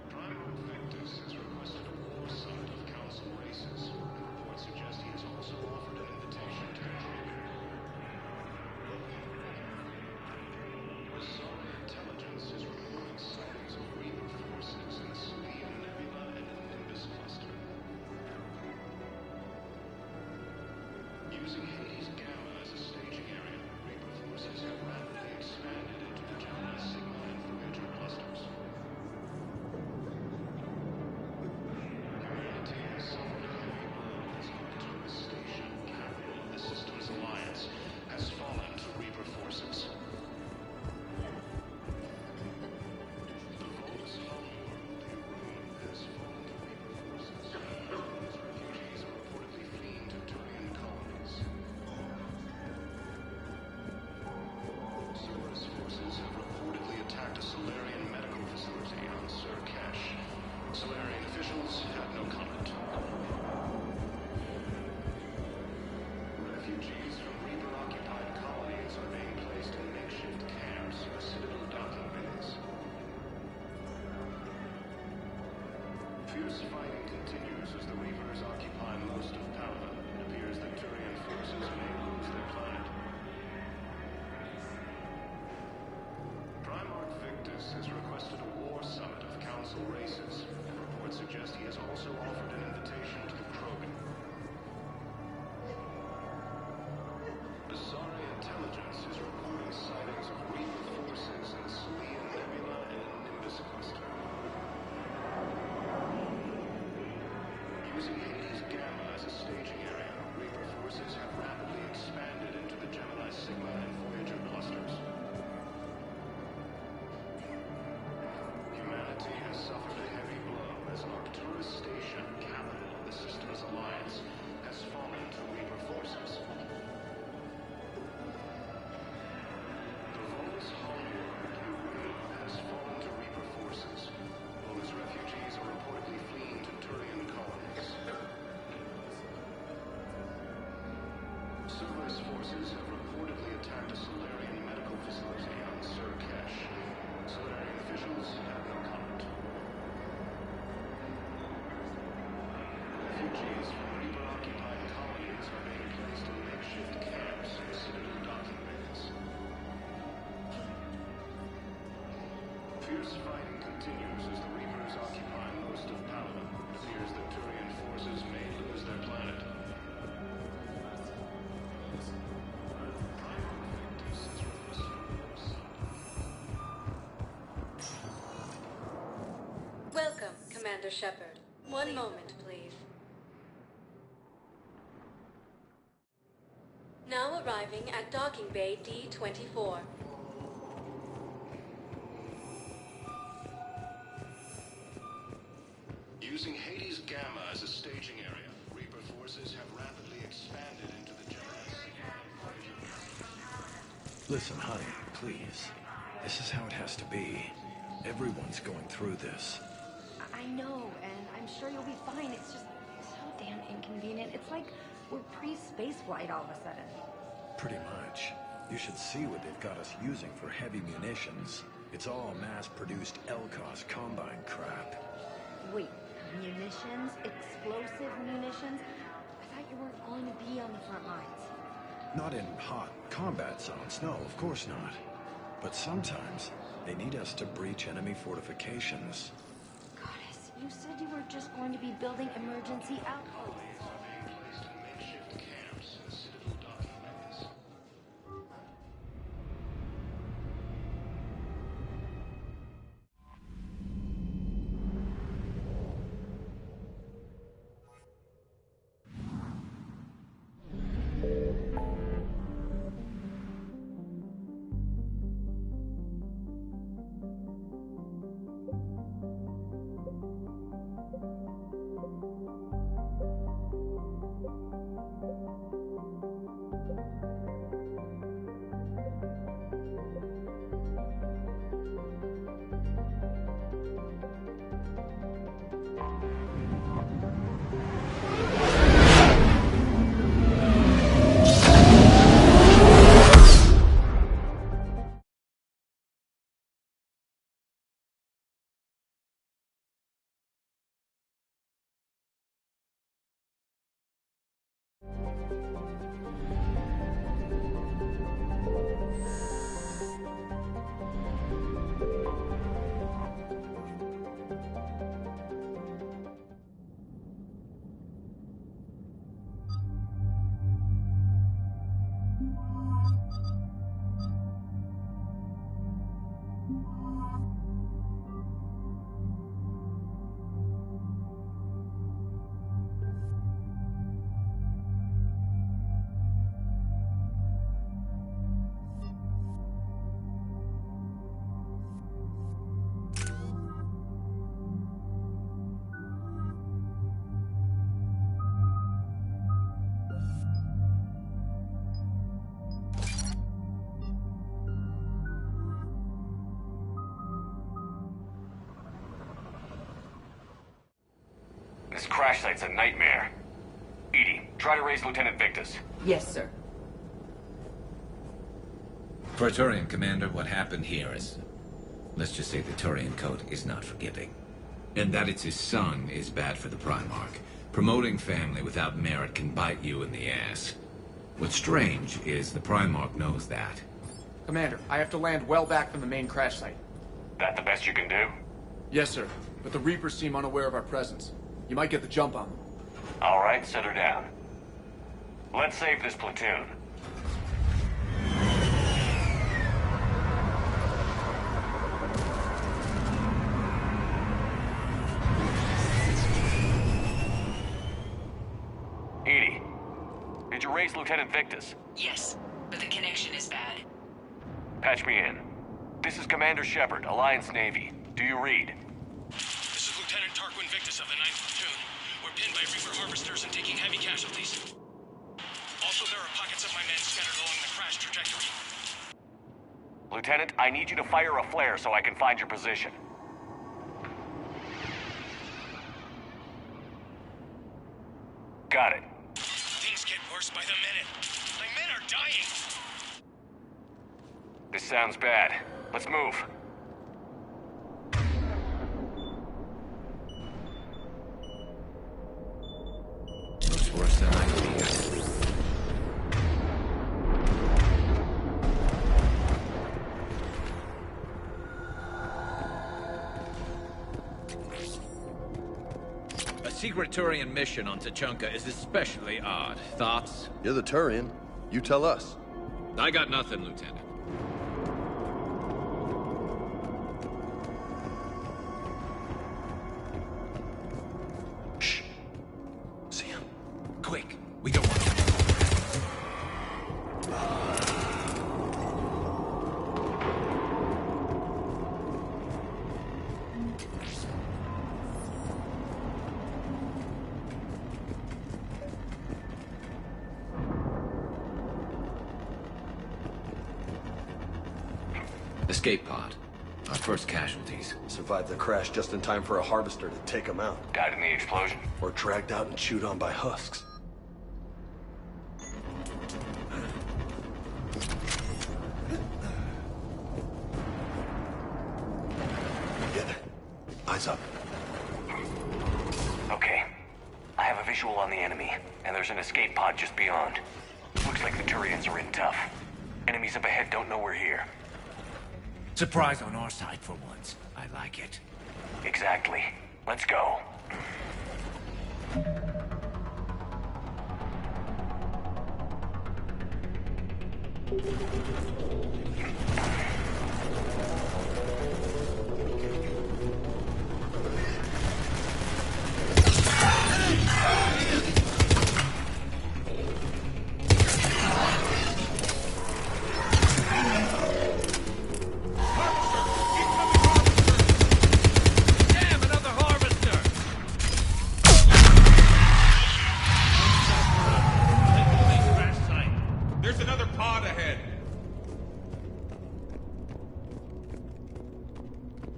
Primarch Victus has requested a war summit of Council races. Reports suggest he has also offered an invitation to the Krogan. Asari intelligence is reporting sightings of Reaper forces in the Selenium Nebula and the Nimbus cluster. Using Hades Gamma as a staging area, Reaper forces have rapidly expanded into the Gemini Sigma and Voyager clusters. Humanity has suffered a heavy blow as Arcturus Station, capital of the Systems Alliance, has fallen to Reaper forces. The Volus homeworld, Irun, has fallen to Reaper forces. Its refugees are reportedly fleeing to Turian colonies. Cerberus forces have reportedly attacked a Solarian medical facility on Surcash. Solarian officials have no comment. Refugees from Reaper-occupied colonies are being placed in makeshift camps in Citadel docking bays. Fierce fighting continues as the Reapers occupy most of Palamon. It appears that Turian forces may lose their planet. Primarch Victus has requested a war summit of Council races, and reports suggest he has also offered an invitation to the Krogan. Asari intelligence is reporting sightings of Reaper forces in the Selenium Nebula and the Nimbus cluster. Using Hades Gamma as a staging area, Reaper forces have rapidly expanded into the Gemini Sigma and Voyager clusters. Humanity has suffered a heavy blow as Arcturus Station, capital of the Systems Alliance, has fallen to Reaper forces. The Volus homeworld, Irun, has fallen to Reaper forces. Volus refugees are reportedly fleeing to Turian colonies. Cerberus forces have reportedly attacked a Solarian medical facility on Surcash. Solarian officials have no comment. Refugees from Reaper-occupied colonies are being placed in makeshift camps in Citadel docking bays. Fierce fighting continues as the Reapers occupy most of Palamon. It appears that Turian forces may lose their planet. Welcome, Commander Shepard. One moment, please. Now arriving at Docking Bay D-24. Using Hades Gamma as a staging area, Reaper forces have rapidly expanded into the Gemini Sigma and Voyager clusters. Listen, honey, please. This is how it has to be. Everyone's going through this. I know, and I'm sure you'll be fine. It's just so damn inconvenient. It's like we're pre-space flight all of a sudden. Pretty much. You should see what they've got us using for heavy munitions. It's all mass-produced LCOS Combine crap. Wait, munitions? Explosive munitions? I thought you weren't going to be on the front lines. Not in hot combat zones, no, of course not. But sometimes, they need us to breach enemy fortifications. Goddess, you said you were just going to be building emergency outposts. This crash site's a nightmare. EDI, try to raise Lieutenant Victus. Yes, sir. Praetorian Commander, what happened here is... Let's just say the Turian Code is not forgiving. And that it's his son is bad for the Primarch. Promoting family without merit can bite you in the ass. What's strange is the Primarch knows that. Commander, I have to land well back from the main crash site. That the best you can do? Yes, sir. But the Reapers seem unaware of our presence. You might get the jump on them. All right, set her down. Let's save this platoon. EDI, did you raise Lieutenant Victus? Yes, but the connection is bad. Patch me in. This is Commander Shepard, Alliance Navy. Do you read? This is Lieutenant Tarquin Victus of the 9th Platoon. We're pinned by Reaper harvesters and taking heavy casualties. Also, there are pockets of my men scattered along the crash trajectory. Lieutenant, I need you to fire a flare so I can find your position. Got it. Things get worse by the minute. My men are dying. This sounds bad. Let's move. Looks worse than I feared. A secret Turian mission on Tuchanka is especially odd. Thoughts? You're the Turian. You tell us. I got nothing, Lieutenant. Shh. See him? Quick. We don't want him. Escape pod. Our first casualties. Survived the crash just in time for a harvester to take them out. Died in the explosion? Or dragged out and chewed on by husks. There's an escape pod just beyond. Looks like the Turians are in tough. Enemies up ahead don't know we're here. Surprise on our side for once. I like it. Exactly. Let's go. Damn, another harvester! There's another pod ahead.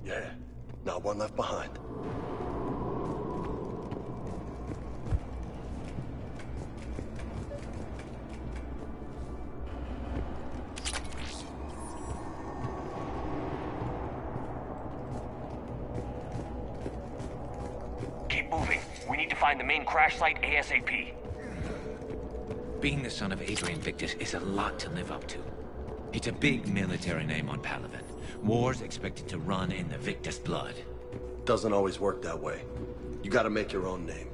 Yeah, not one left behind. Keep moving. We need to find the main crash site ASAP. Being the son of Adrian Victus is a lot to live up to. It's a big military name on Palaven. War's expected to run in the Victus blood. Doesn't always work that way. You gotta make your own name.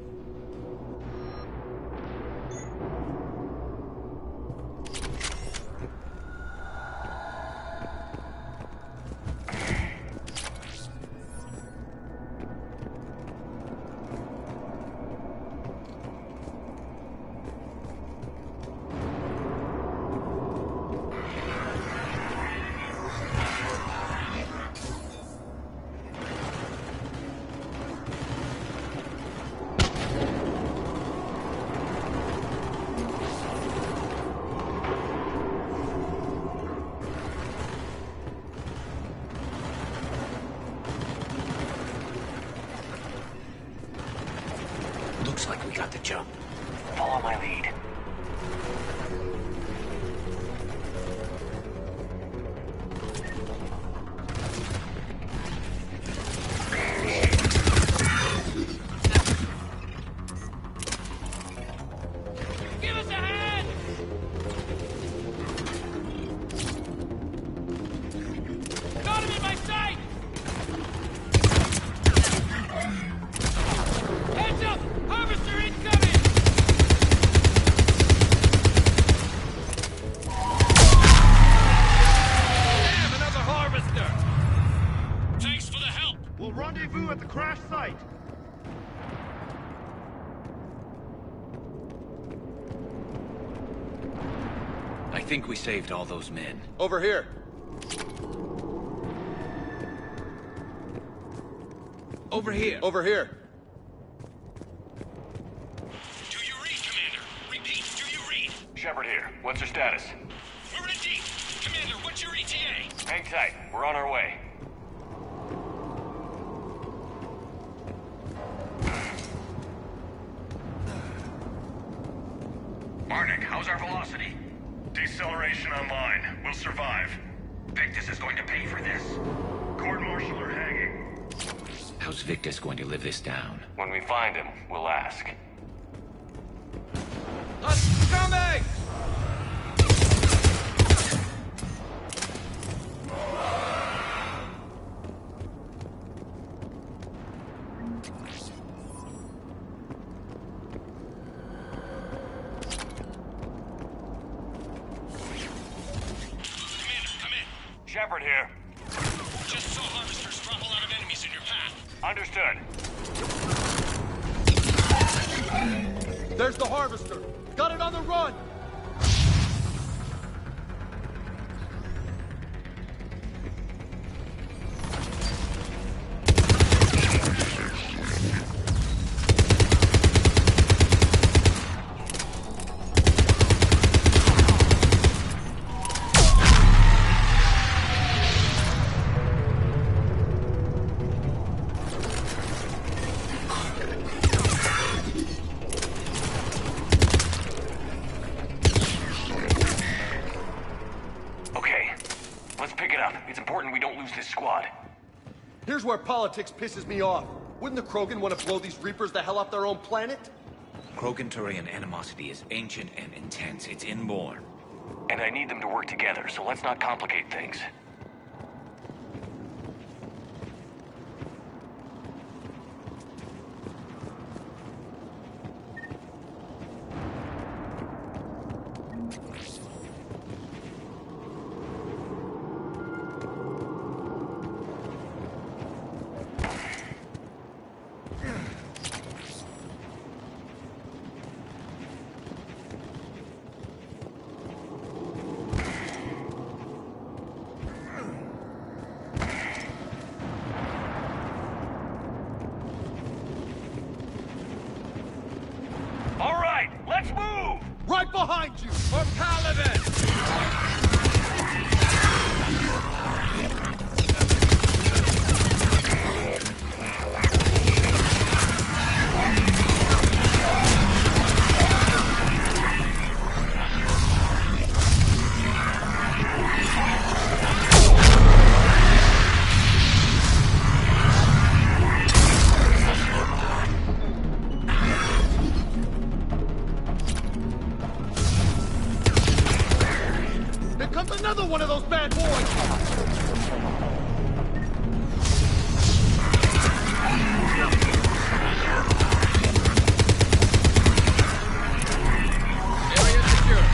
Looks like we got the jump. Follow my lead. Give us a hand! Got him in my sight! Heads up! Harvester incoming! Damn, another harvester! Thanks for the help. We'll rendezvous at the crash site. I think we saved all those men. Over here. Over here. Over here. Do you read, Commander? Repeat, do you read? Shepard here. What's your status? We're in deep. Commander, what's your ETA? Hang tight. We're on our way. Marnik, how's our velocity? Deceleration online. We'll survive. Victus is going to pay for this. Court-martial or hanging? How's Victus going to live this down? When we find him, we'll ask. Coming! Shepard here. Just saw harvesters drop a lot of enemies in your path. Understood. There's the harvester. Got it on the run. Here's where politics pisses me off. Wouldn't the Krogan want to blow these Reapers the hell off their own planet? Krogan-Turian animosity is ancient and intense. It's inborn. And I need them to work together, so let's not complicate things. Right behind you! For Paladin! Another one of those bad boys! Area secure.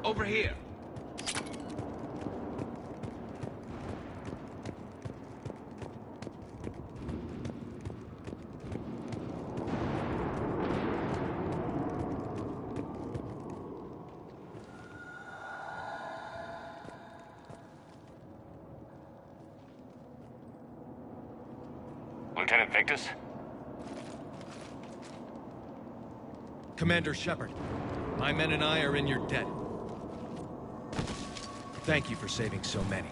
Over here. Lieutenant Victus? Commander Shepard, my men and I are in your debt. Thank you for saving so many.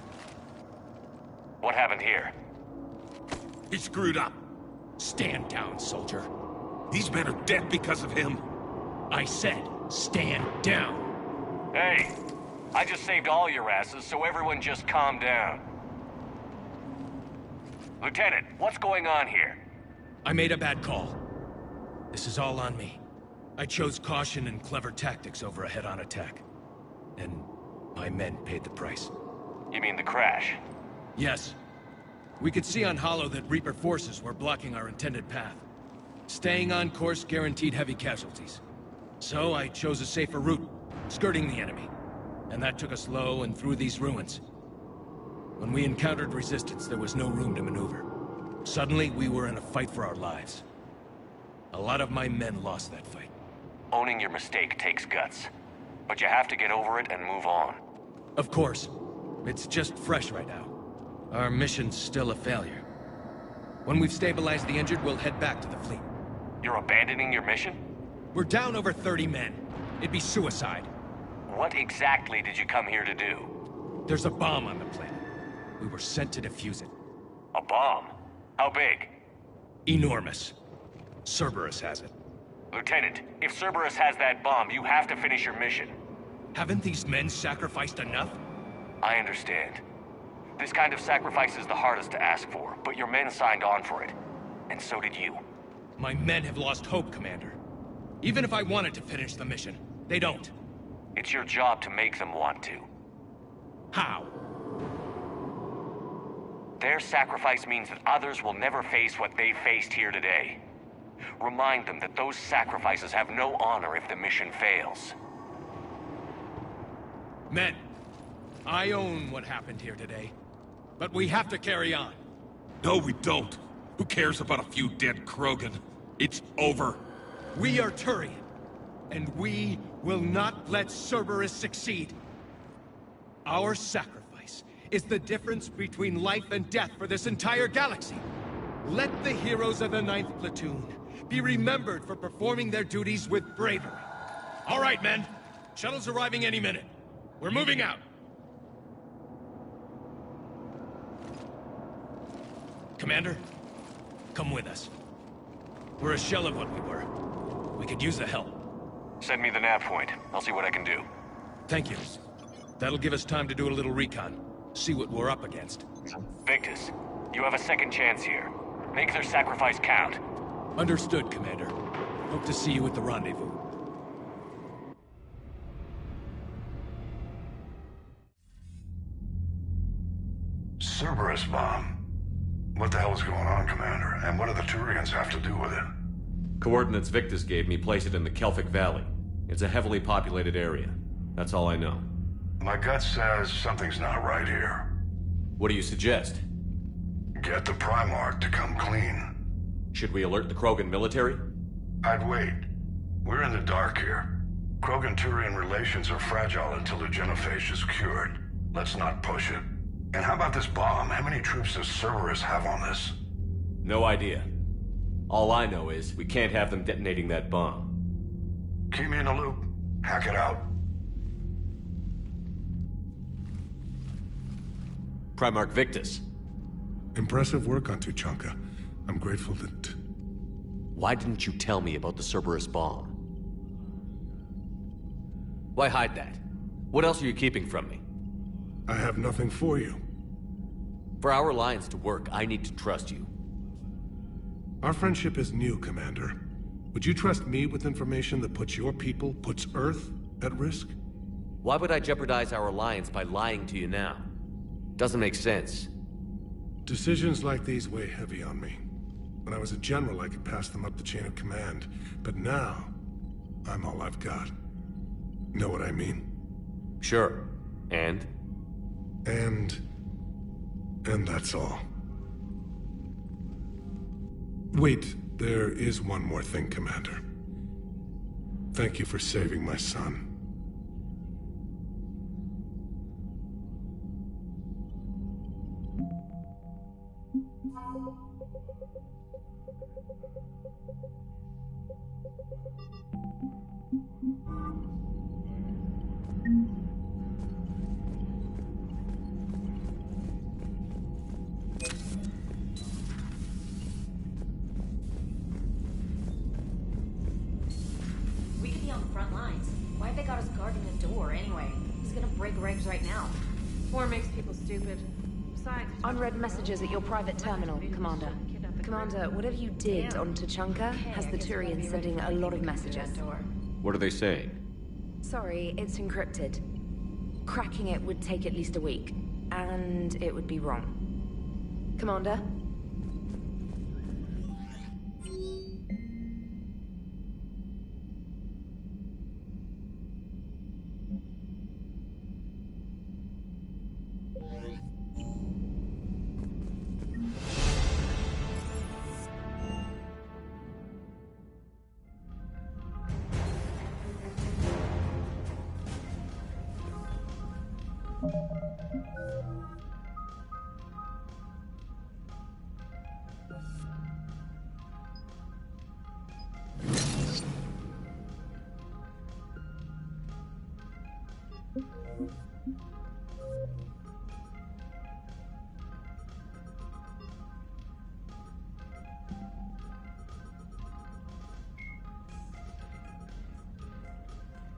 What happened here? He screwed up. Stand down, soldier. These men are dead because of him. I said, stand down. Hey, I just saved all your asses, so everyone just calm down. Lieutenant, what's going on here? I made a bad call. This is all on me. I chose caution and clever tactics over a head-on attack. And my men paid the price. You mean the crash? Yes. We could see on Hollow that Reaper forces were blocking our intended path. Staying on course guaranteed heavy casualties. So I chose a safer route, skirting the enemy. And that took us low and through these ruins. When we encountered resistance, there was no room to maneuver. Suddenly, we were in a fight for our lives. A lot of my men lost that fight. Owning your mistake takes guts. But you have to get over it and move on. Of course. It's just fresh right now. Our mission's still a failure. When we've stabilized the injured, we'll head back to the fleet. You're abandoning your mission? We're down over 30 men. It'd be suicide. What exactly did you come here to do? There's a bomb on the planet. We were sent to defuse it. A bomb? How big? Enormous. Cerberus has it. Lieutenant, if Cerberus has that bomb, you have to finish your mission. Haven't these men sacrificed enough? I understand. This kind of sacrifice is the hardest to ask for, but your men signed on for it. And so did you. My men have lost hope, Commander. Even if I wanted to finish the mission, they don't. It's your job to make them want to. How? Their sacrifice means that others will never face what they faced here today. Remind them that those sacrifices have no honor if the mission fails. Men, I own what happened here today. But we have to carry on. No, we don't. Who cares about a few dead Krogan? It's over. We are Turian, and we will not let Cerberus succeed. Our sacrifice is the difference between life and death for this entire galaxy. Let the heroes of the 9th Platoon be remembered for performing their duties with bravery. All right, men. Shuttle's arriving any minute. We're moving out. Commander, come with us. We're a shell of what we were. We could use the help. Send me the nav point. I'll see what I can do. Thank you. That'll give us time to do a little recon. See what we're up against. Victus, you have a second chance here. Make their sacrifice count. Understood, Commander. Hope to see you at the rendezvous. Cerberus bomb. What the hell is going on, Commander? And what do the Turians have to do with it? Coordinates Victus gave me place it in the Kelphic Valley. It's a heavily populated area. That's all I know. My gut says something's not right here. What do you suggest? Get the Primarch to come clean. Should we alert the Krogan military? I'd wait. We're in the dark here. Krogan-Turian relations are fragile until the genophage is cured. Let's not push it. And how about this bomb? How many troops does Cerberus have on this? No idea. All I know is we can't have them detonating that bomb. Keep me in the loop. Hack it out. Primarch Victus. Impressive work on Tuchanka. I'm grateful that... Why didn't you tell me about the Cerberus bomb? Why hide that? What else are you keeping from me? I have nothing for you. For our alliance to work, I need to trust you. Our friendship is new, Commander. Would you trust me with information that puts your people, puts Earth, at risk? Why would I jeopardize our alliance by lying to you now? Doesn't make sense. Decisions like these weigh heavy on me. When I was a general, I could pass them up the chain of command. But now, I'm all I've got. Know what I mean? Sure. And that's all. Wait, there is one more thing, Commander. Thank you for saving my son. We could be on the front lines. Why have they got us guarding the door anyway? He's gonna break regs right now. War makes people stupid. Besides, Unread messages at your private terminal, Commander. Commander, whatever you did on Tuchanka has the Turians sending a lot of messages. what are they saying? Sorry, it's encrypted. Cracking it would take at least a week. And it would be wrong. Commander?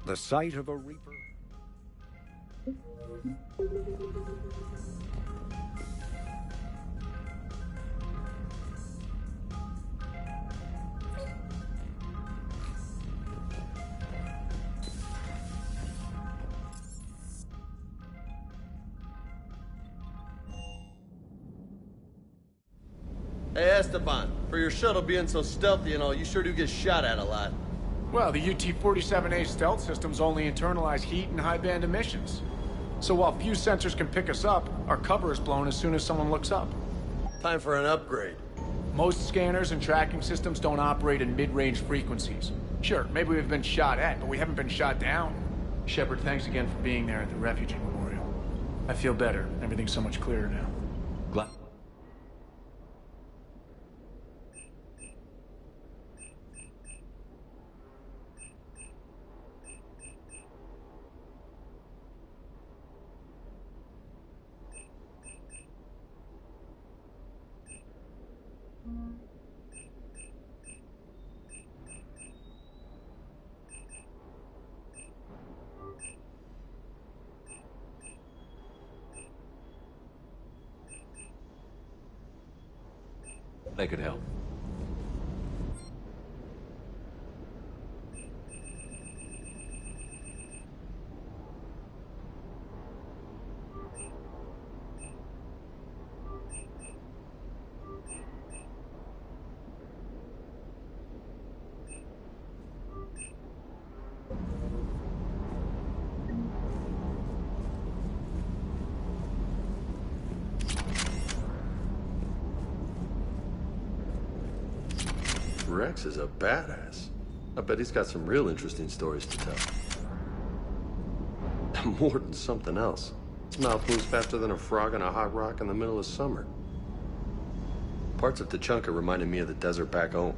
The sight of a Reaper. Hey, Esteban, for your shuttle being so stealthy and all, you sure do get shot at a lot. Well, the UT-47A stealth systems only internalize heat and high-band emissions. So while few sensors can pick us up, our cover is blown as soon as someone looks up. Time for an upgrade. Most scanners and tracking systems don't operate in mid-range frequencies. Sure, maybe we've been shot at, but we haven't been shot down. Shepard, thanks again for being there at the Refugee Memorial. I feel better. Everything's so much clearer now. Glad. They could help. Rex is a badass. I bet he's got some real interesting stories to tell. More than something else. His mouth moves faster than a frog on a hot rock in the middle of summer. Parts of Tuchanka reminded me of the desert back home.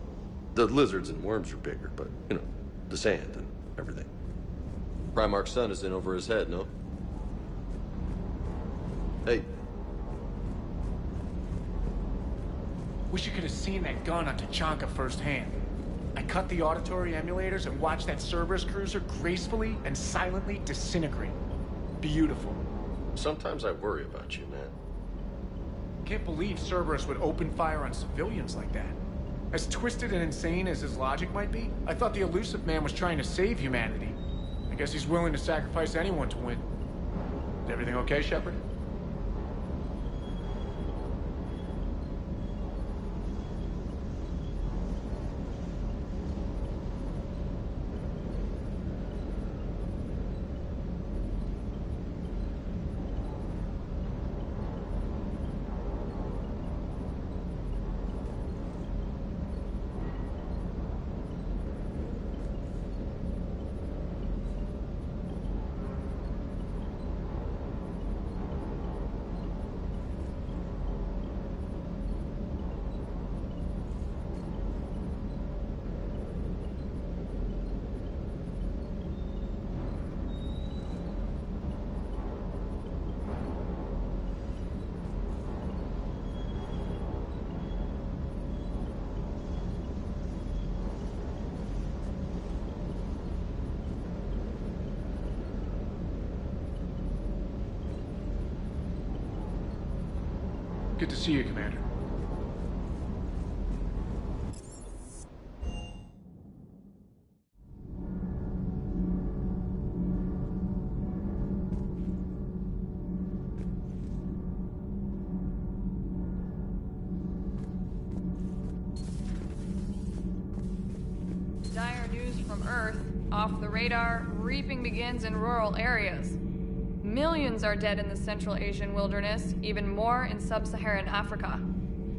The lizards and worms are bigger, but, you know, the sand and everything. Primarch's sun is in over his head, no? Hey. Wish you could have seen that gun on Tuchanka firsthand. I cut the auditory emulators and watched that Cerberus cruiser gracefully and silently disintegrate. Beautiful. Sometimes I worry about you, man. Can't believe Cerberus would open fire on civilians like that. As twisted and insane as his logic might be, I thought the Illusive Man was trying to save humanity. I guess he's willing to sacrifice anyone to win. Is everything okay, Shepard? Good to see you, Commander. Dire news from Earth. Off the radar, reaping begins in rural areas. Millions are dead in the Central Asian wilderness, even more in sub-Saharan Africa.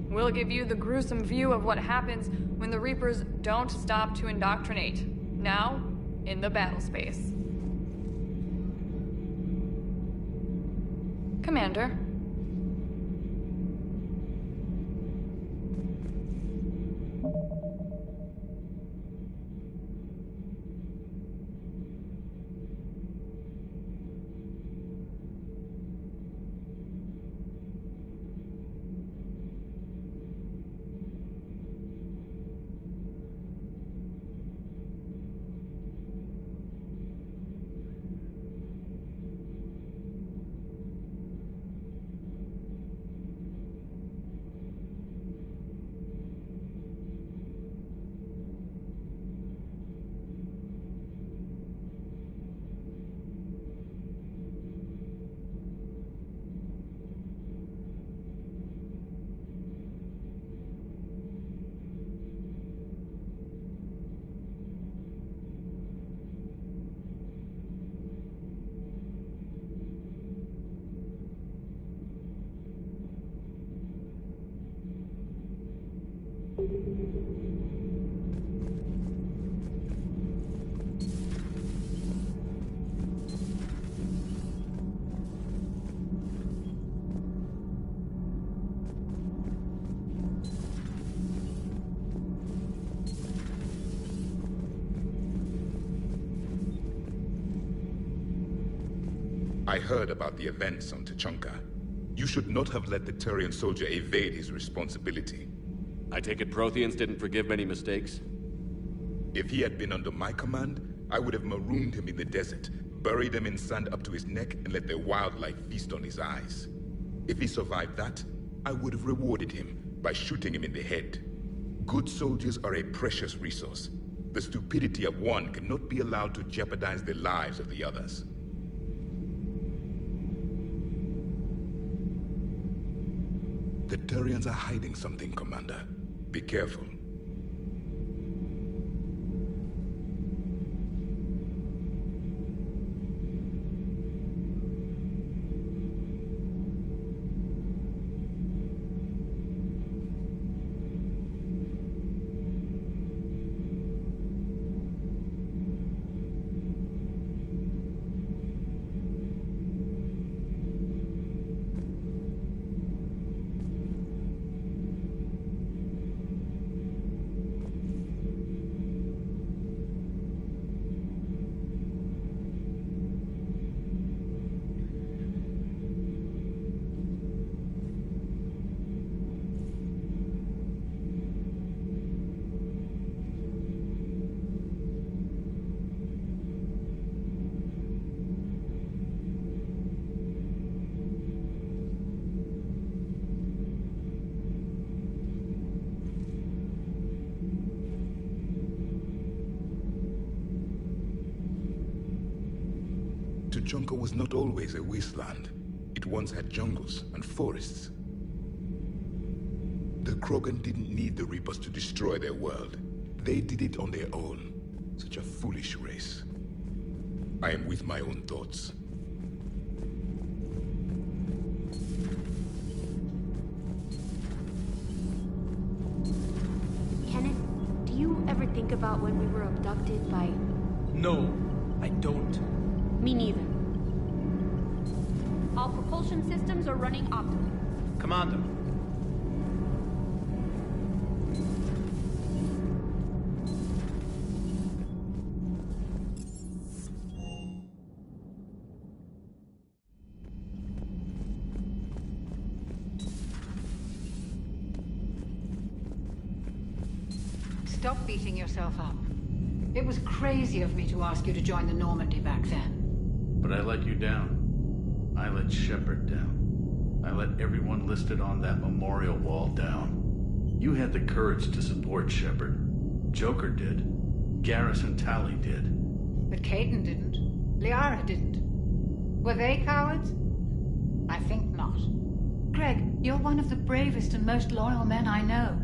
We'll give you the gruesome view of what happens when the Reapers don't stop to indoctrinate. Now, in the battle space. Commander. I heard about the events on Tuchanka. You should not have let the Turian soldier evade his responsibility. I take it Protheans didn't forgive many mistakes? If he had been under my command, I would have marooned him in the desert, buried him in sand up to his neck, and let the wildlife feast on his eyes. If he survived that, I would have rewarded him by shooting him in the head. Good soldiers are a precious resource. The stupidity of one cannot be allowed to jeopardize the lives of the others. The Turians are hiding something, Commander. Be careful. Tuchanka was not always a wasteland. It once had jungles and forests. The Krogan didn't need the Reapers to destroy their world. They did it on their own. Such a foolish race. I am with my own thoughts. Kenneth, do you ever think about when we were abducted by... No, I don't. Me neither. All propulsion systems are running optimally. Commander. Stop beating yourself up. It was crazy of me to ask you to join the Normandy back then. But I let you down. I let Shepard down. I let everyone listed on that memorial wall down. You had the courage to support Shepard. Joker did. Garrison Tally did. But Caden didn't. Liara didn't. Were they cowards? I think not. Greg, you're one of the bravest and most loyal men I know.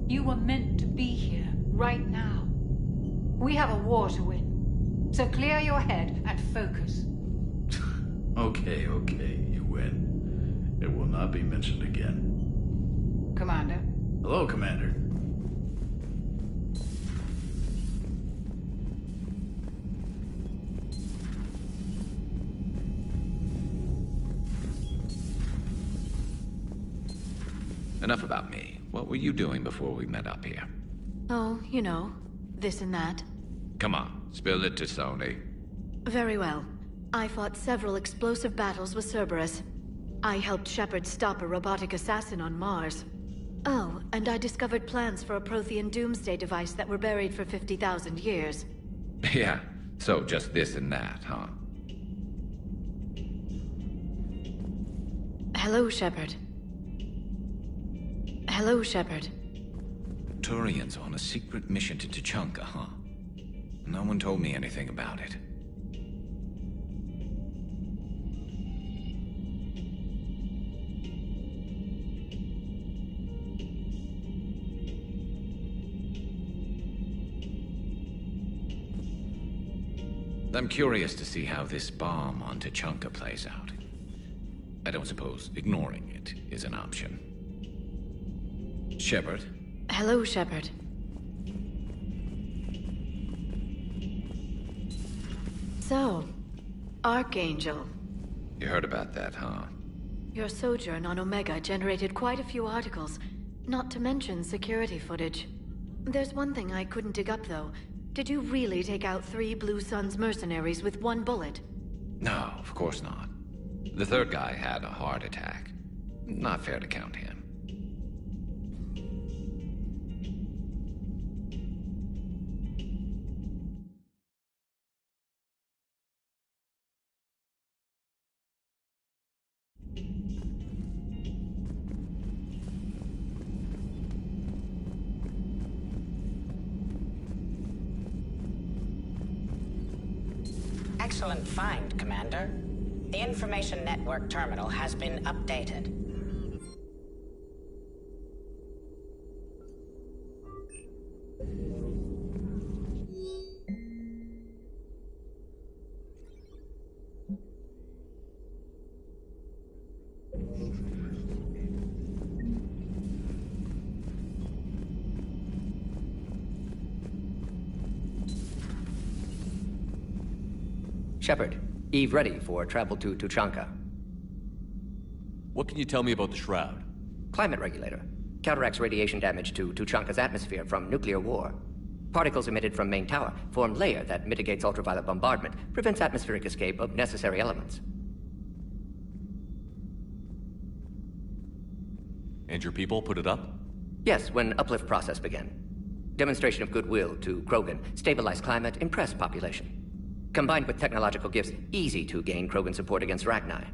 You were meant to be here, right now. We have a war to win. So clear your head and focus. Okay, you win. It will not be mentioned again. Commander. Hello, Commander. Enough about me. What were you doing before we met up here? Oh, you know, this and that. Come on, spill it to Sony. Very well. I fought several explosive battles with Cerberus. I helped Shepard stop a robotic assassin on Mars. Oh, and I discovered plans for a Prothean doomsday device that were buried for 50,000 years. Yeah, so just this and that, huh? Hello, Shepard. Hello, Shepard. Turians on a secret mission to Tuchanka, huh? No one told me anything about it. I'm curious to see how this bomb on Tuchanka plays out. I don't suppose ignoring it is an option. Shepard? Hello, Shepard. So, Archangel. You heard about that, huh? Your sojourn on Omega generated quite a few articles, not to mention security footage. There's one thing I couldn't dig up, though. Did you really take out 3 Blue Suns mercenaries with 1 bullet? No, of course not. The third guy had a heart attack. Not fair to count him. excellent find, Commander. The information network terminal has been updated. Shepard, Eve ready for travel to Tuchanka. What can you tell me about the Shroud? Climate regulator. Counteracts radiation damage to Tuchanka's atmosphere from nuclear war. Particles emitted from main tower form layer that mitigates ultraviolet bombardment, prevents atmospheric escape of necessary elements. And your people put it up? Yes, when uplift process began. Demonstration of goodwill to Krogan, stabilize climate, impress population. Combined with technological gifts, easy to gain Krogan support against Rachni.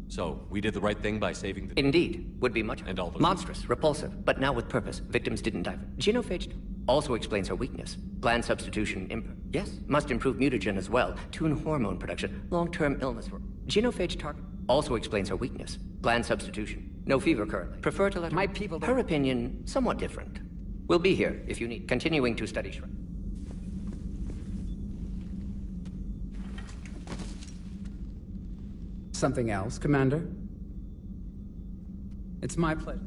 So, we did the right thing by saving the... Indeed. Would be much... And all those... Monstrous, repulsive, but now with purpose. Victims didn't die. Genophage also explains her weakness. Gland substitution yes, must improve mutagen as well. Tune hormone production. Long-term illness for... Genophage target also explains her weakness. Gland substitution. No fever currently. Prefer to let my people... Her opinion, somewhat different. We'll be here if you need. Continuing to study Shroud. Something else, Commander? It's my pleasure.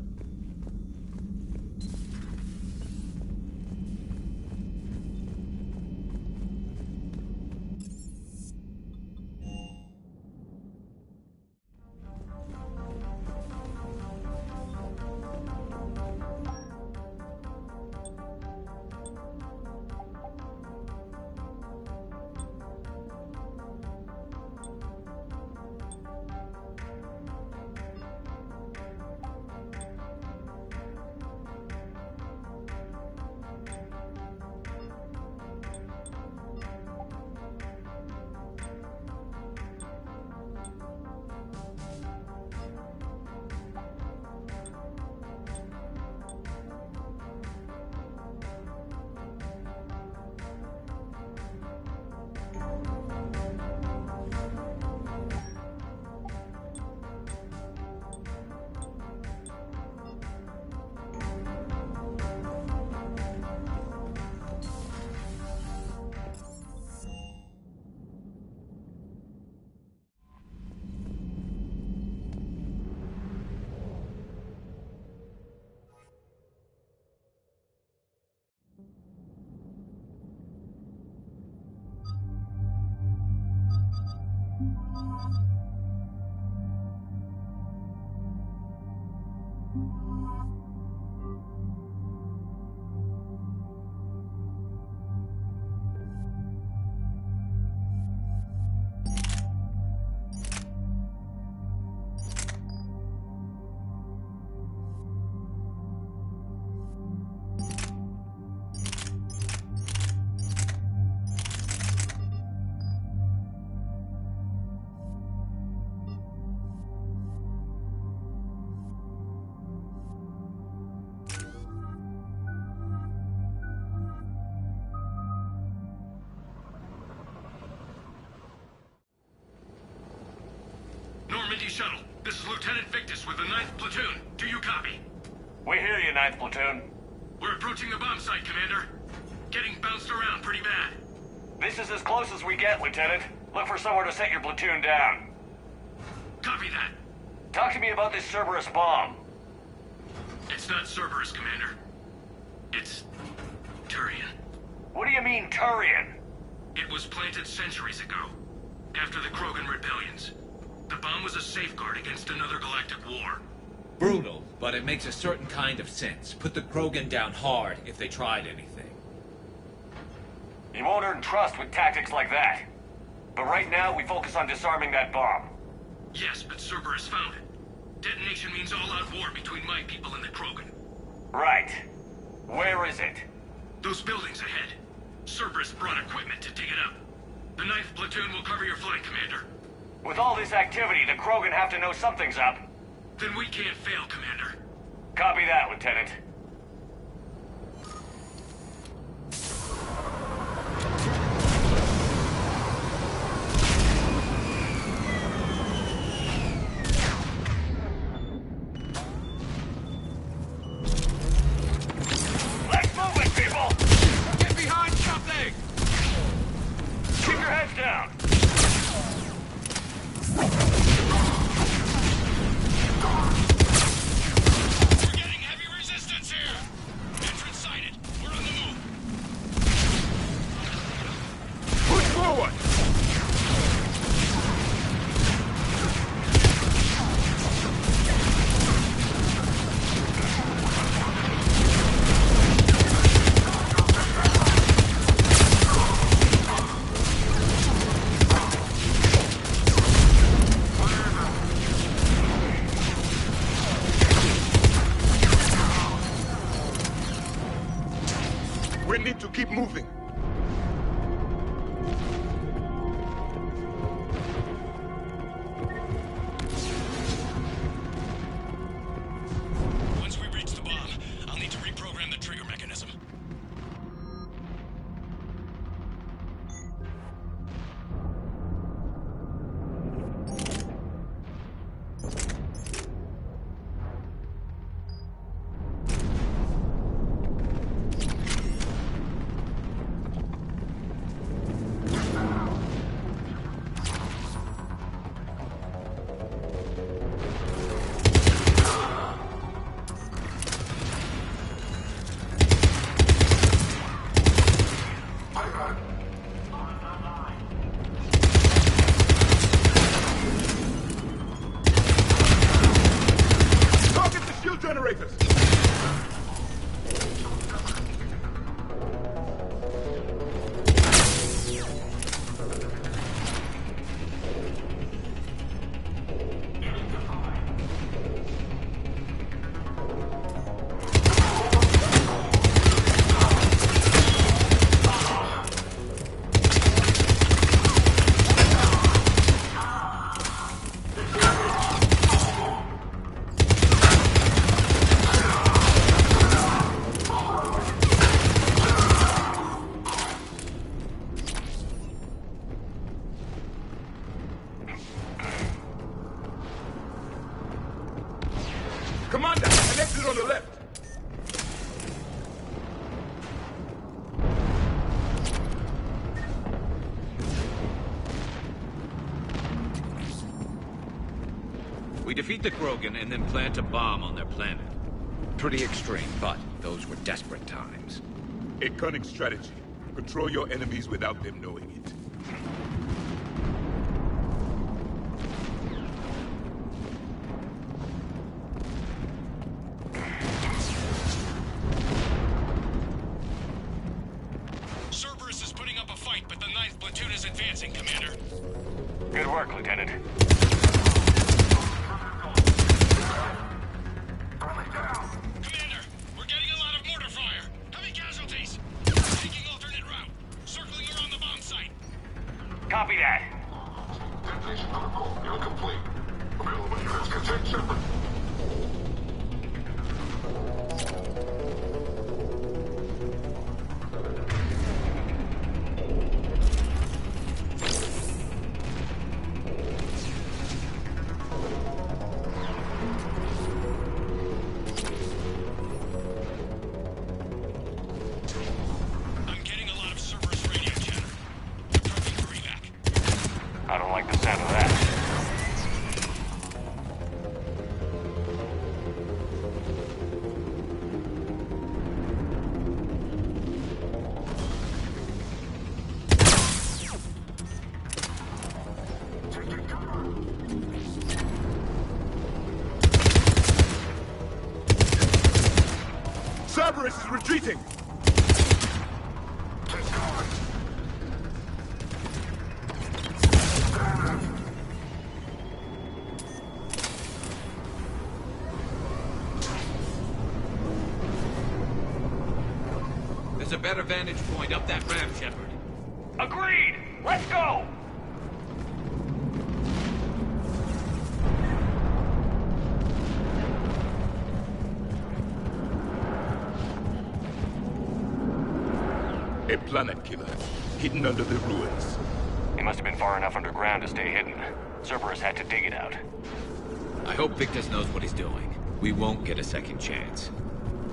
Normandy Shuttle, this is Lieutenant Victus with the 9th Platoon. Do you copy? We hear you, 9th Platoon. We're approaching the bomb site, Commander. Getting bounced around pretty bad. This is as close as we get, Lieutenant. Look for somewhere to set your platoon down. Copy that. Talk to me about this Cerberus bomb. It's not Cerberus, Commander. It's... Turian. What do you mean, Turian? It was planted centuries ago, after the Krogan rebellions. The bomb was a safeguard against another galactic war. Brutal, but it makes a certain kind of sense. Put the Krogan down hard if they tried anything. You won't earn trust with tactics like that. But right now, we focus on disarming that bomb. Yes, but Cerberus found it. Detonation means all-out war between my people and the Krogan. Right. Where is it? Those buildings ahead. Cerberus brought equipment to dig it up. The 9th Platoon will cover your flank, Commander. With all this activity, the Krogan have to know something's up. Then we can't fail, Commander. Copy that, Lieutenant. Let's move it, people! Get behind something! Keep your heads down! We're getting heavy resistance here! Entrance sighted. We're on the move. Push forward! We need to keep moving. Once we reach the bomb, I'll need to reprogram the trigger mechanism. Target the shield generators! Commander, an exit on the left! We defeat the Krogan and then plant a bomb on their planet. Pretty extreme, but those were desperate times. A cunning strategy. Control your enemies without them knowing it. Cerberus is putting up a fight, but the 9th platoon is advancing, Commander. Good work, Lieutenant. Commander, we're getting a lot of mortar fire. Heavy casualties. Taking alternate route. Circling around the bomb site. Copy that. Detonation protocol incomplete. Available units contain Shepard. I'm getting a lot of Cerberus radio chatter. Targeting for evac. I don't like the sound of that. Cerberus is retreating! There's a better vantage point up that ramp, Shepard. Agreed! Let's go! A planet killer, hidden under the ruins. He must have been far enough underground to stay hidden. Cerberus had to dig it out. I hope Victus knows what he's doing. We won't get a second chance.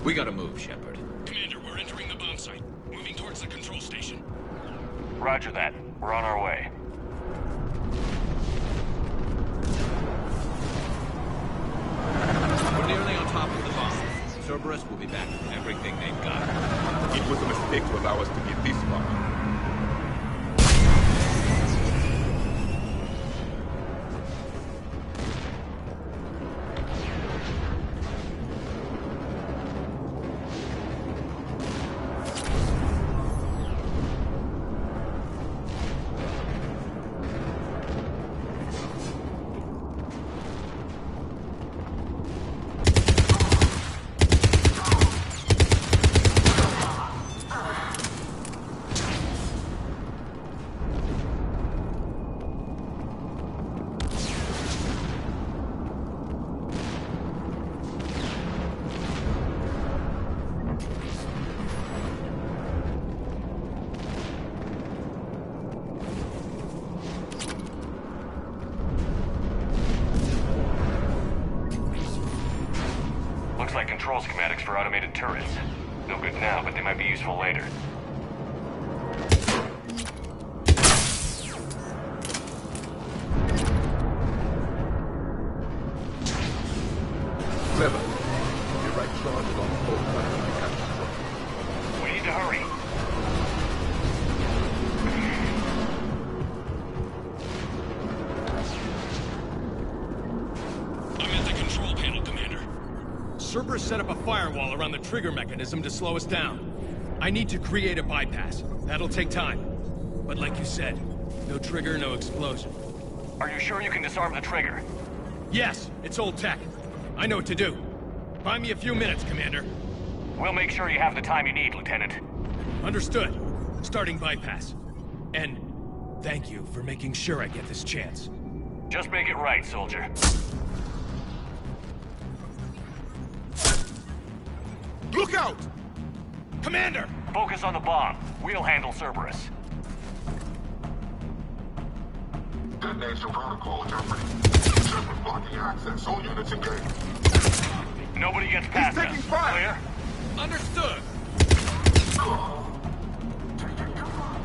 We gotta move, Shepard. Commander, we're entering the bomb site. Moving towards the control station. Roger that. We're on our way. We're nearly on top of the bomb. Cerberus will be back with everything they've got. It was a mistake to allow us to get this far. Looks like control schematics for automated turrets. No good now, but they might be useful later. Clever. The right charge along both sides of the capture. We need to hurry. I'm at the control panel, Commander. Cerberus set up a firewall around the trigger mechanism to slow us down. I need to create a bypass. That'll take time. But like you said, no trigger, no explosion. Are you sure you can disarm the trigger? Yes, it's old tech. I know what to do. Buy me a few minutes, Commander. We'll make sure you have the time you need, Lieutenant. Understood. Starting bypass. And thank you for making sure I get this chance. Just make it right, soldier. Look out! Commander! Focus on the bomb. We'll handle Cerberus. Detonation protocol interpreted. Shepard blocking access. All units engaged. Nobody gets past us. He's taking fire! Clear? Understood!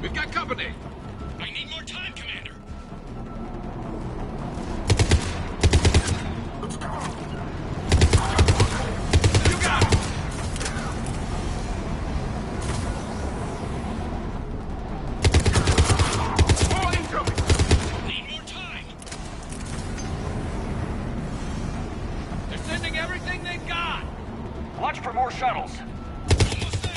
We've got company! I need more time, Commander. Let's go. You got it! All incoming! Need more time. They're sending everything they've got! Watch for more shuttles. Almost there.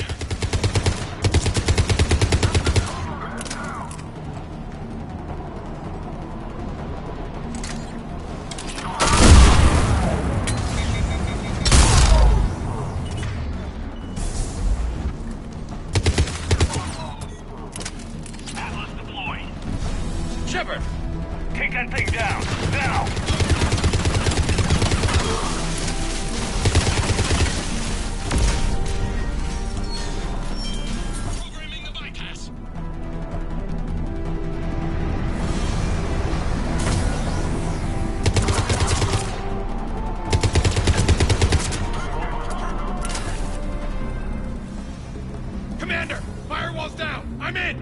Atlas deployed. Shepard! Take that thing down. Now! Programming the bypass. Commander! Firewall's down! I'm in!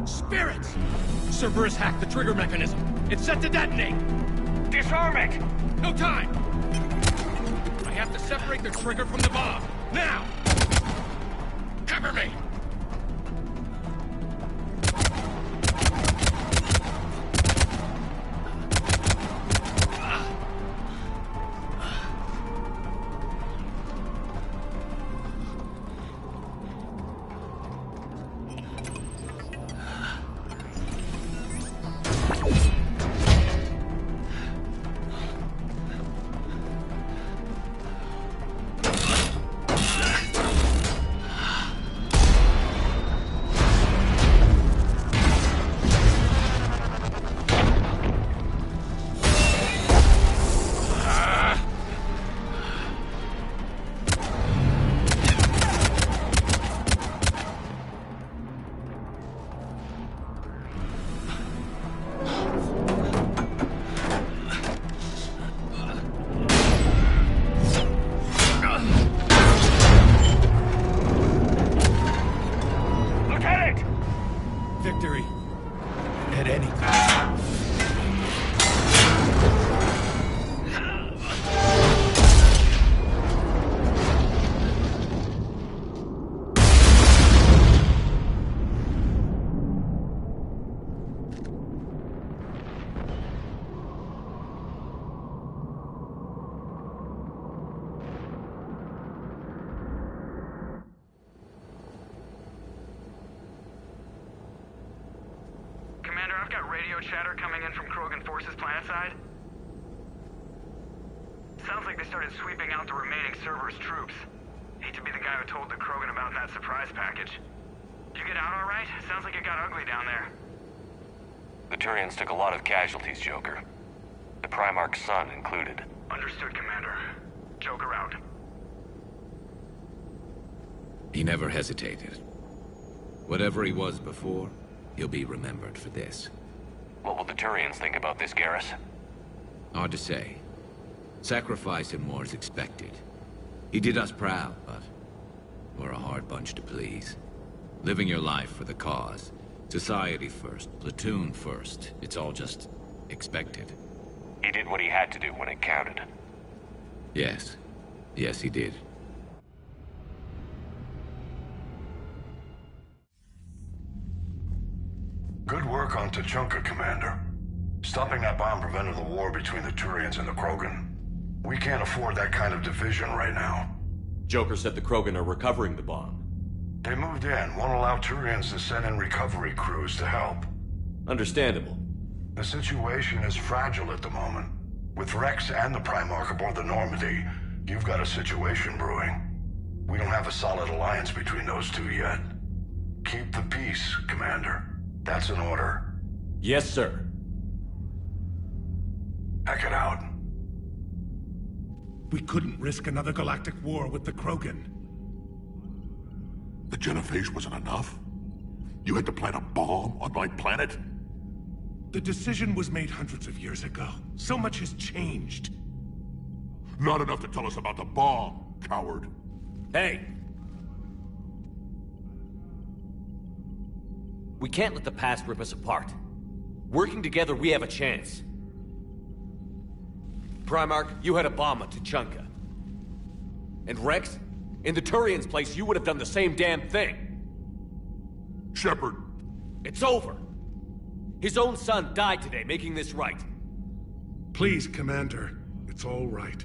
Spirits! Cerberus hacked the trigger mechanism. It's set to detonate! Disarm it! No time! I have to separate the trigger from the bomb. Now! Cover me! victory. At any cost. Commander, I've got radio chatter coming in from Krogan forces planetside. Sounds like they started sweeping out the remaining Cerberus troops. Hate to be the guy who told the Krogan about that surprise package. Did you get out all right? Sounds like it got ugly down there. The Turians took a lot of casualties, Joker. The Primarch's son included. Understood, Commander. Joker out. He never hesitated. Whatever he was before, he'll be remembered for this. What will the Turians think about this, Garrus? Hard to say. Sacrifice and more is expected. He did us proud, but we're a hard bunch to please. Living your life for the cause. Society first, platoon first. It's all just expected. He did what he had to do when it counted. Yes. Yes, he did. Good work on Tuchanka, Commander. Stopping that bomb prevented the war between the Turians and the Krogan. We can't afford that kind of division right now. Joker said the Krogan are recovering the bomb. They moved in, won't allow Turians to send in recovery crews to help. Understandable. The situation is fragile at the moment. With Rex and the Primarch aboard the Normandy, you've got a situation brewing. We don't have a solid alliance between those two yet. Keep the peace, Commander. That's an order. Yes, sir. Heck it out. We couldn't risk another galactic war with the Krogan. The Genophage wasn't enough? You had to plant a bomb on my planet? The decision was made hundreds of years ago. So much has changed. Not enough to tell us about the bomb, coward. Hey! We can't let the past rip us apart. Working together, we have a chance. Primarch, you had a bomb on Tuchanka. And Rex, in the Turians' place, you would have done the same damn thing. Shepard. It's over. His own son died today, making this right. Please, Commander. It's all right.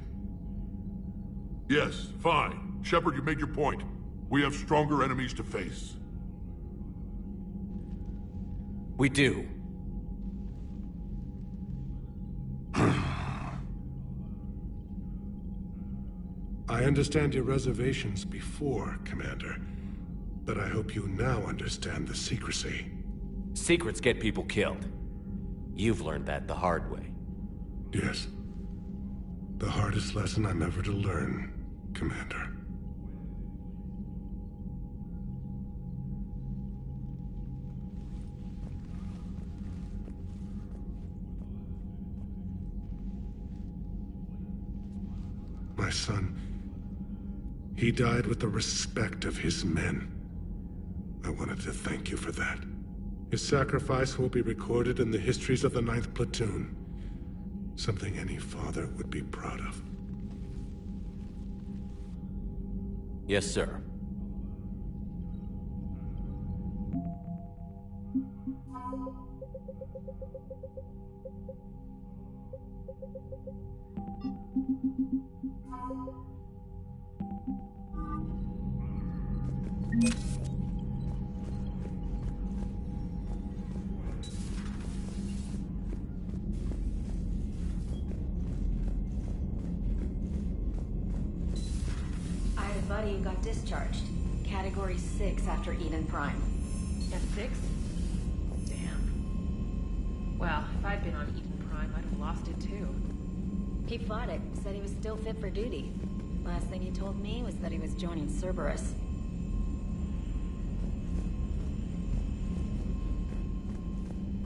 Yes, fine. Shepard, you made your point. We have stronger enemies to face. We do. I understand your reservations before, Commander. But I hope you now understand the secrecy. Secrets get people killed. You've learned that the hard way. Yes. The hardest lesson I'm ever to learn, Commander. My son, he died with the respect of his men. I wanted to thank you for that. His sacrifice will be recorded in the histories of the 9th Platoon. Something any father would be proud of. Yes, sir. I had a buddy who got discharged. Category 6 after Eden Prime. F6? Damn. Well, if I'd been on Eden Prime, I'd have lost it too. He fought it, said he was still fit for duty. Last thing he told me was that he was joining Cerberus.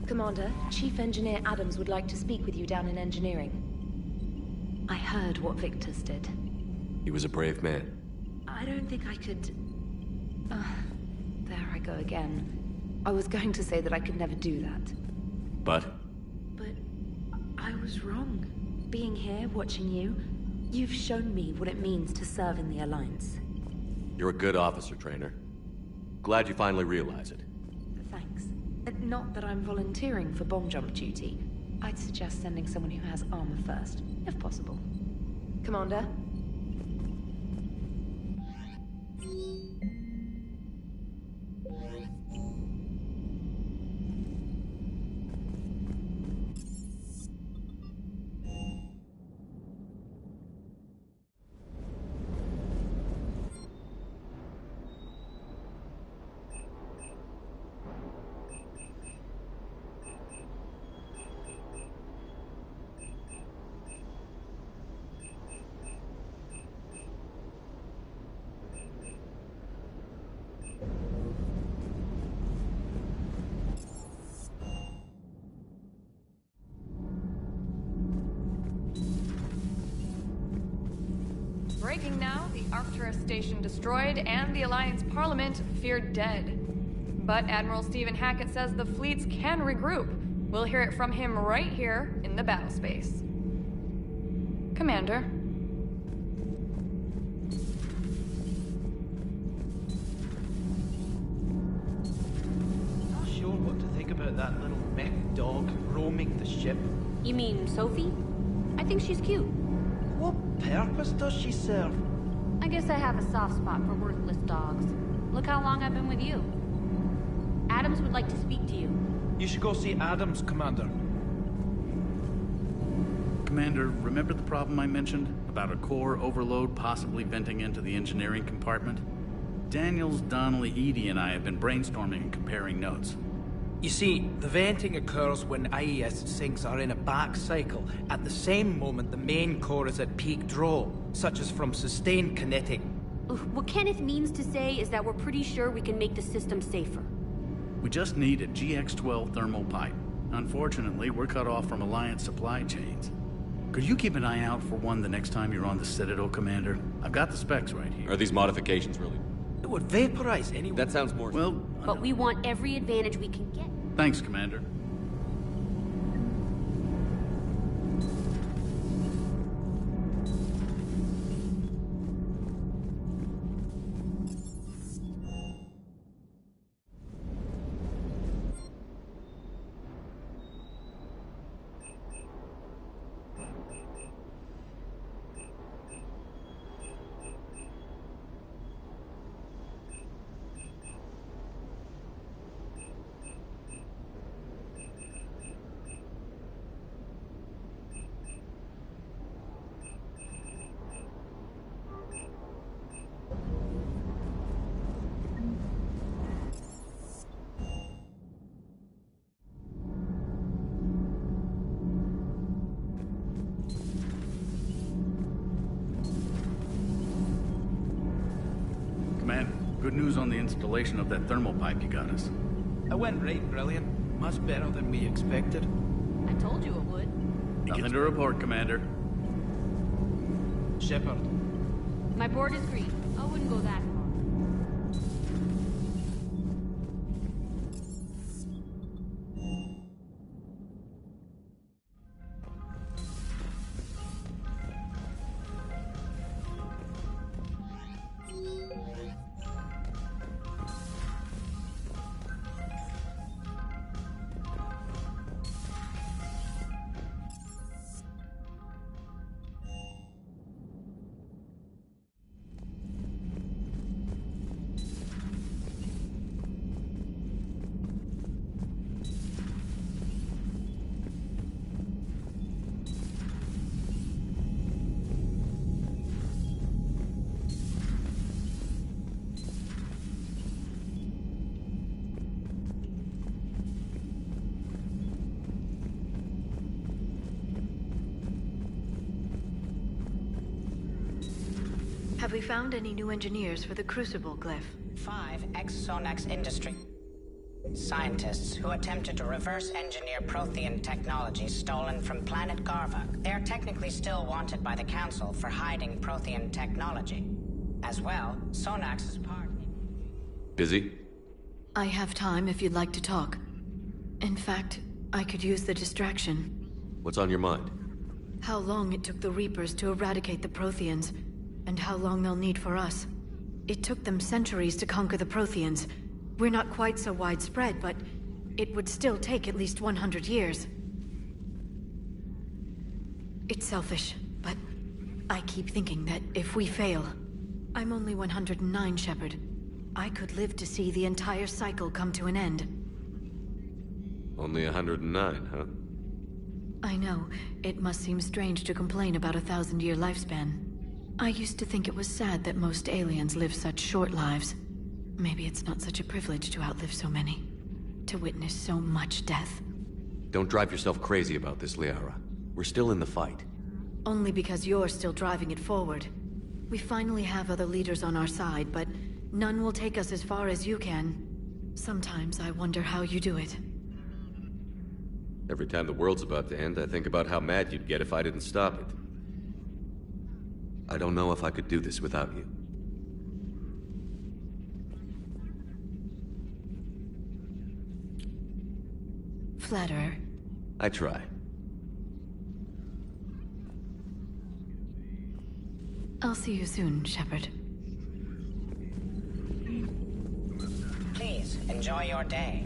Commander, Chief Engineer Adams would like to speak with you down in engineering. I heard what Victor's did. He was a brave man. I don't think I could... There I go again. I was going to say that I could never do that. But? But I was wrong. Being here, watching you, you've shown me what it means to serve in the Alliance. You're a good officer, Trainer. Glad you finally realize it. Thanks. Not that I'm volunteering for bomb jump duty. I'd suggest sending someone who has armor first, if possible. Commander? Breaking now, the Arcturus station destroyed and the Alliance Parliament feared dead. But Admiral Stephen Hackett says the fleets can regroup. We'll hear it from him right here in the battle space. Commander. Not sure what to think about that little mech dog roaming the ship. You mean Sophie? I think she's cute. What purpose does she serve? I guess I have a soft spot for worthless dogs. Look how long I've been with you. Adams would like to speak to you. You should go see Adams, Commander. Commander, remember the problem I mentioned? About a core overload possibly venting into the engineering compartment? Daniels, Donnelly, Edie, and I have been brainstorming and comparing notes. You see, the venting occurs when IES sinks are in a back cycle, at the same moment the main core is at peak draw, such as from sustained kinetic. What Kenneth means to say is that we're pretty sure we can make the system safer. We just need a GX-12 thermal pipe. Unfortunately, we're cut off from Alliance supply chains. Could you keep an eye out for one the next time you're on the Citadel, Commander? I've got the specs right here. Are these modifications really? It would vaporize anyone. That sounds more... Well... But we want every advantage we can get. Thanks, Commander. Good news on the installation of that thermal pipe you got us. It went right brilliant. Much better than we expected. I told you it would. Nothing to report, Commander. Shepard. My board is green. I wouldn't go that far. Have we found any new engineers for the Crucible glyph? 5 ex-Sonax Industry scientists who attempted to reverse engineer Prothean technology stolen from planet Garvok. They are technically still wanted by the Council for hiding Prothean technology. As well, Sonax is part... Busy? I have time if you'd like to talk. In fact, I could use the distraction. What's on your mind? How long it took the Reapers to eradicate the Protheans, and how long they'll need for us. It took them centuries to conquer the Protheans. We're not quite so widespread, but it would still take at least 100 years. It's selfish, but I keep thinking that if we fail... I'm only 109, Shepard. I could live to see the entire cycle come to an end. Only 109, huh? I know. It must seem strange to complain about a 1,000-year lifespan. I used to think it was sad that most aliens live such short lives. Maybe it's not such a privilege to outlive so many. To witness so much death. Don't drive yourself crazy about this, Liara. We're still in the fight. Only because you're still driving it forward. We finally have other leaders on our side, but none will take us as far as you can. Sometimes I wonder how you do it. Every time the world's about to end, I think about how mad you'd get if I didn't stop it. I don't know if I could do this without you. Flatterer. I try. I'll see you soon, Shepard. Please, enjoy your day.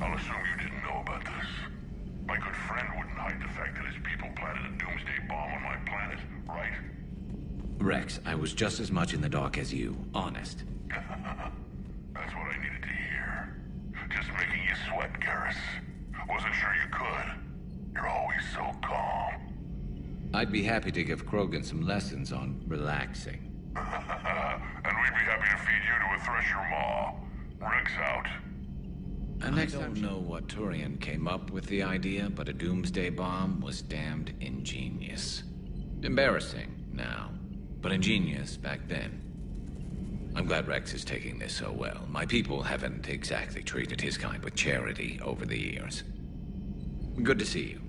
I'll assume you didn't know about this. My good friend wouldn't hide the fact that his people planted a doomsday bomb on my planet, right? Rex, I was just as much in the dark as you, honest. That's what I needed to hear. Just making you sweat, Garrus. Wasn't sure you could. You're always so calm. I'd be happy to give Krogan some lessons on relaxing. And we'd be happy to feed you to a Thresher maw. Rex out. And I don't know what Turian came up with the idea, but a doomsday bomb was damned ingenious. Embarrassing now, but ingenious back then. I'm glad Rex is taking this so well. My people haven't exactly treated his kind with charity over the years. Good to see you.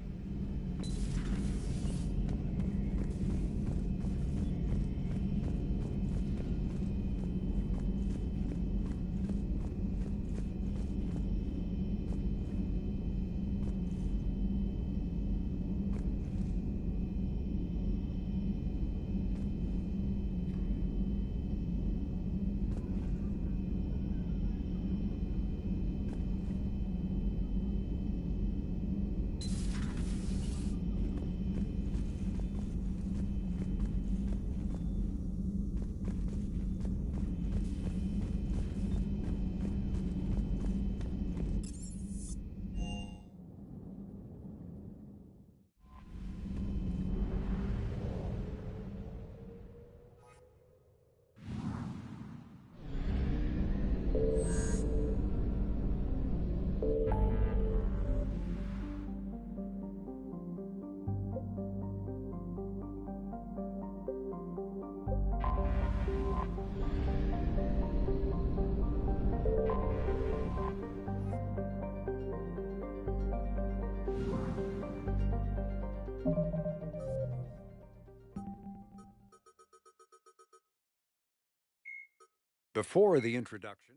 Before the introduction...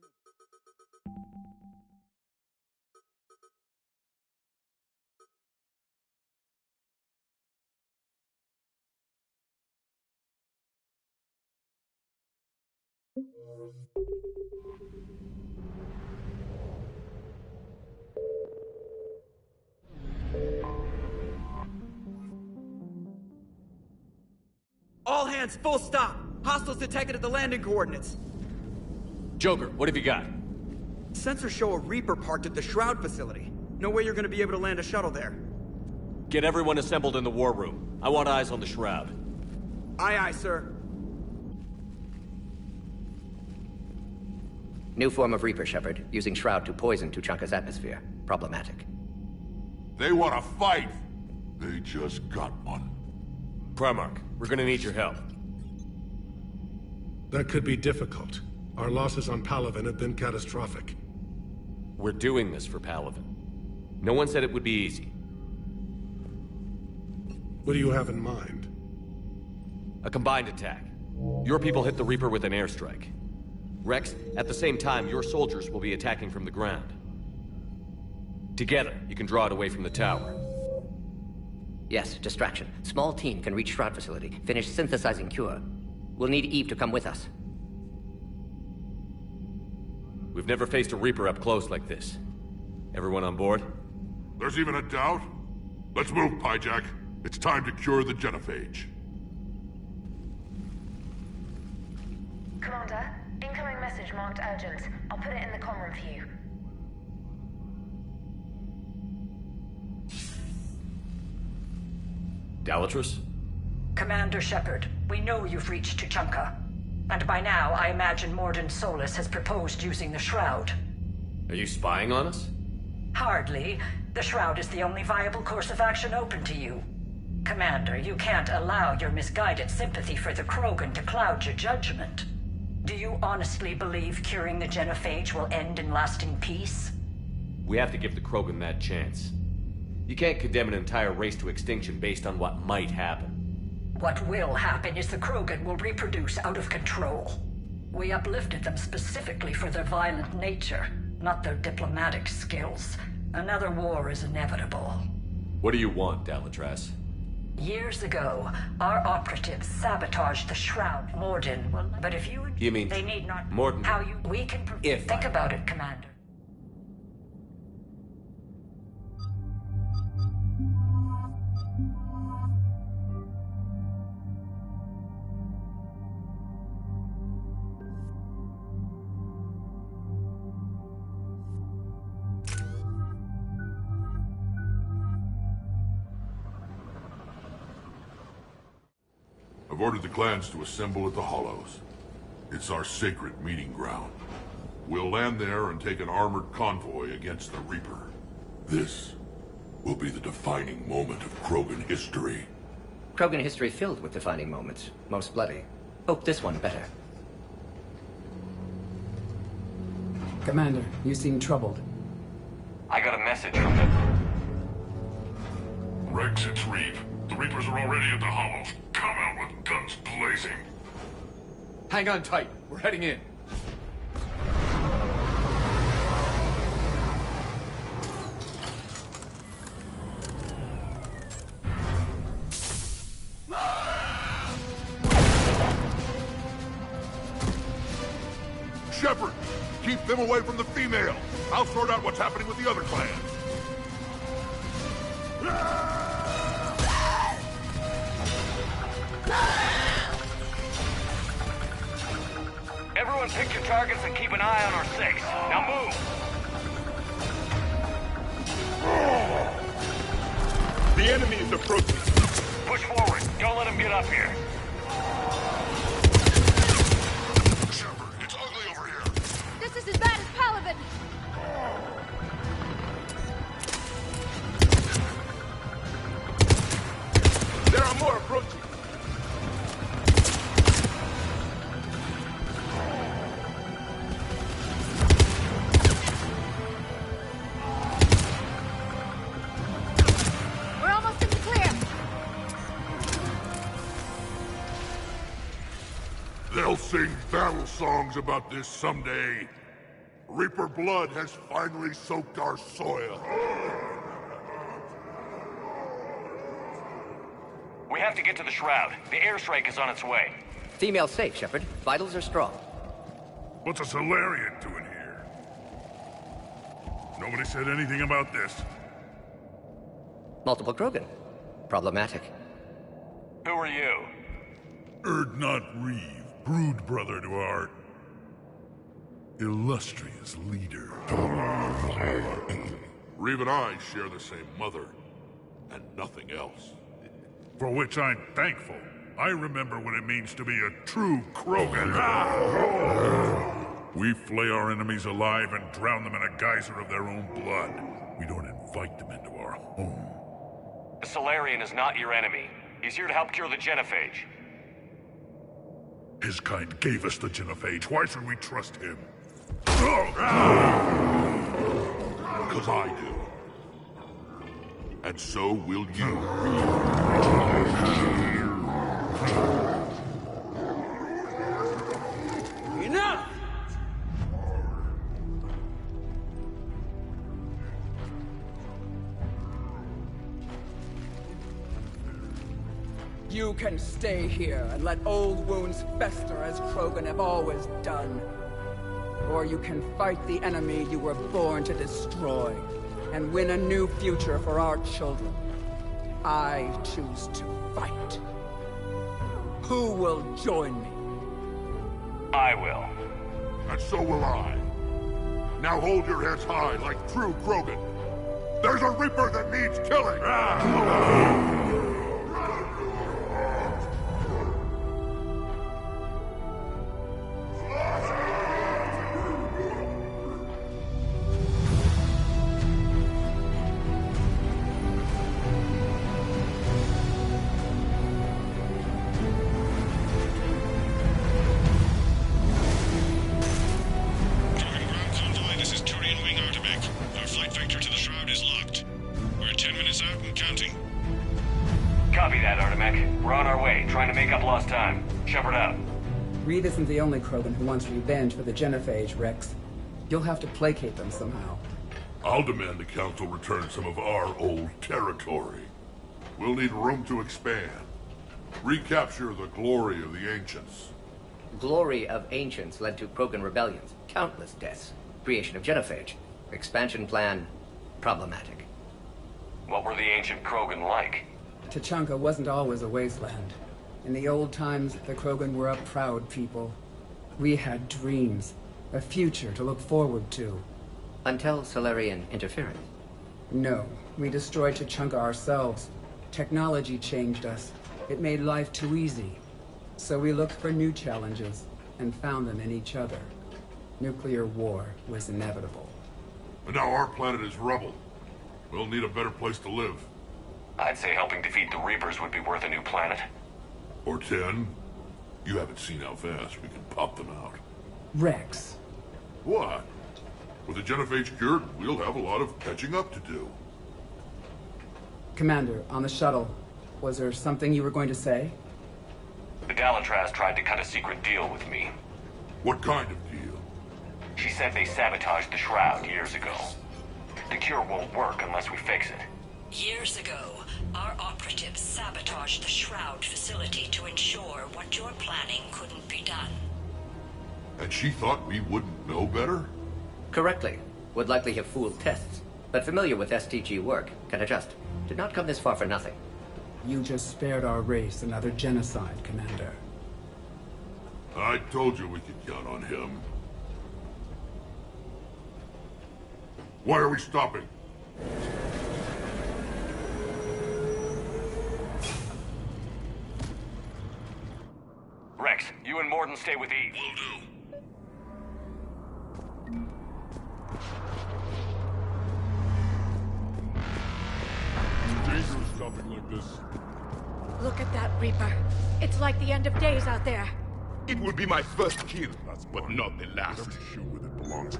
All hands, full stop! Hostiles detected at the landing coordinates. Joker, what have you got? Sensors show a Reaper parked at the Shroud facility. No way you're gonna be able to land a shuttle there. Get everyone assembled in the war room. I want eyes on the Shroud. Aye, aye, sir. New form of Reaper, Shepard, using Shroud to poison Tuchanka's atmosphere. Problematic. They want to fight! They just got one. Primarch, we're gonna need your help. That could be difficult. Our losses on Palaven have been catastrophic. We're doing this for Palaven. No one said it would be easy. What do you have in mind? A combined attack. Your people hit the Reaper with an airstrike. Rex, at the same time, your soldiers will be attacking from the ground. Together, you can draw it away from the tower. Yes, distraction. Small team can reach Shroud facility. Finish synthesizing cure. We'll need Eve to come with us. We've never faced a Reaper up close like this. Everyone on board? There's even a doubt? Let's move, Pyjak. It's time to cure the genophage. Commander, incoming message marked urgent. I'll put it in the comm room for you. Dalatrus? Commander Shepard, we know you've reached Tuchanka. And by now, I imagine Mordin Solus has proposed using the Shroud. Are you spying on us? Hardly. The Shroud is the only viable course of action open to you. Commander, you can't allow your misguided sympathy for the Krogan to cloud your judgment. Do you honestly believe curing the genophage will end in lasting peace? We have to give the Krogan that chance. You can't condemn an entire race to extinction based on what might happen. What will happen is the Krogan will reproduce out of control. We uplifted them specifically for their violent nature, not their diplomatic skills. Another war is inevitable. What do you want, Dalatrus? Years ago, our operatives sabotaged the Shroud. Mordin will... But if you... You mean... They need not... Mordin... How you... We can... Think about it, Commander. I've ordered the clans to assemble at the Hollows. It's our sacred meeting ground. We'll land there and take an armored convoy against the Reaper. This will be the defining moment of Krogan history. Krogan history filled with defining moments. Most bloody. Hope this one better. Commander, you seem troubled. I got a message from them. Rex, it's Reeve. The Reapers are already at the Hollows. Come out with guns blazing. Hang on tight. We're heading in. Shepard, keep them away from the female. I'll sort out what's happening with the other clans. Everyone pick your targets and keep an eye on our 6. Now move! The enemy is approaching. Push forward. Don't let him get up here. Shepard, it's ugly over here. This is as bad as Palaven! There are more approaching. We're almost in the clear! They'll sing battle songs about this someday. Reaper blood has finally soaked our soil. We have to get to the Shroud. The airstrike is on its way. Female safe, Shepard. Vitals are strong. What's a Solarian doing here? Nobody said anything about this. Multiple Krogan. Problematic. Who are you? Urdnot Reeve, brood brother to our illustrious leader. Reeve and I share the same mother, and nothing else. For which I'm thankful. I remember what it means to be a true Krogan. We flay our enemies alive and drown them in a geyser of their own blood. We don't invite them into our home. The Solarian is not your enemy. He's here to help cure the genophage. His kind gave us the genophage. Why should we trust him? Because I do. And so will you. Enough! You can stay here and let old wounds fester as Krogan have always done. Or you can fight the enemy you were born to destroy, and win a new future for our children. I choose to fight. Who will join me? I will. And so will I. Now hold your heads high like true Krogan. There's a Reaper that needs killing! Reed isn't the only Krogan who wants revenge for the Genophage, Rex. You'll have to placate them somehow. I'll demand the Council return some of our old territory. We'll need room to expand. Recapture the glory of the Ancients. Glory of Ancients led to Krogan rebellions, countless deaths, creation of Genophage. Expansion plan, problematic. What were the ancient Krogan like? Tuchanka wasn't always a wasteland. In the old times, the Krogan were a proud people. We had dreams, a future to look forward to. Until Salarian interference? No, we destroyed Tuchanka ourselves. Technology changed us. It made life too easy. So we looked for new challenges, and found them in each other. Nuclear war was inevitable. And now our planet is rubble. We'll need a better place to live. I'd say helping defeat the Reapers would be worth a new planet. Or 10. You haven't seen how fast we can pop them out. Rex. What? With the Genophage cured, we'll have a lot of catching up to do. Commander, on the shuttle, was there something you were going to say? The Dalatrass tried to cut a secret deal with me. What kind of deal? She said they sabotaged the Shroud years ago. The cure won't work unless we fix it. Years ago, our operatives sabotaged the Shroud facility to ensure what you're planning couldn't be done. And she thought we wouldn't know better? Correctly. Would likely have fooled tests. But familiar with STG work, can adjust. Did not come this far for nothing. You just spared our race another genocide, Commander. I told you we could count on him. Why are we stopping? Rex, you and Mordin stay with Eve. Will do. It's dangerous stopping like this. Look at that Reaper. It's like the end of days out there. It will be my first kill, but not the last. Whatever you shoot with it belongs.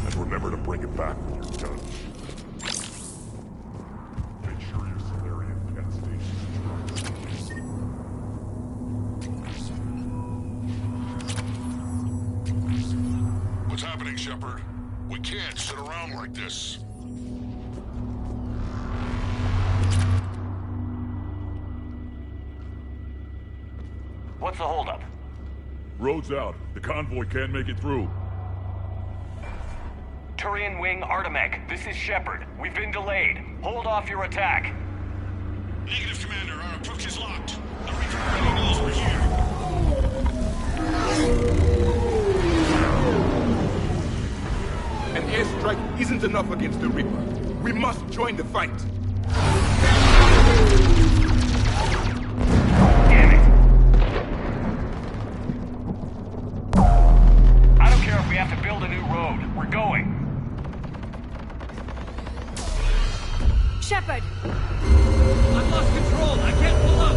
And remember to bring it back when you're done. Make sure your Salarian cat station. What's happening, Shepard? We can't sit around like this. What's the holdup? Road's out. The convoy can't make it through. Turian Wing Artemech, this is Shepard. We've been delayed. Hold off your attack. Negative, Commander. Our approach is locked. The Reaper already knows we're here. An airstrike isn't enough against the Reaper. We must join the fight. Damn it. I don't care if we have to build a new road. We're going. Shepard! I've lost control. I can't pull up.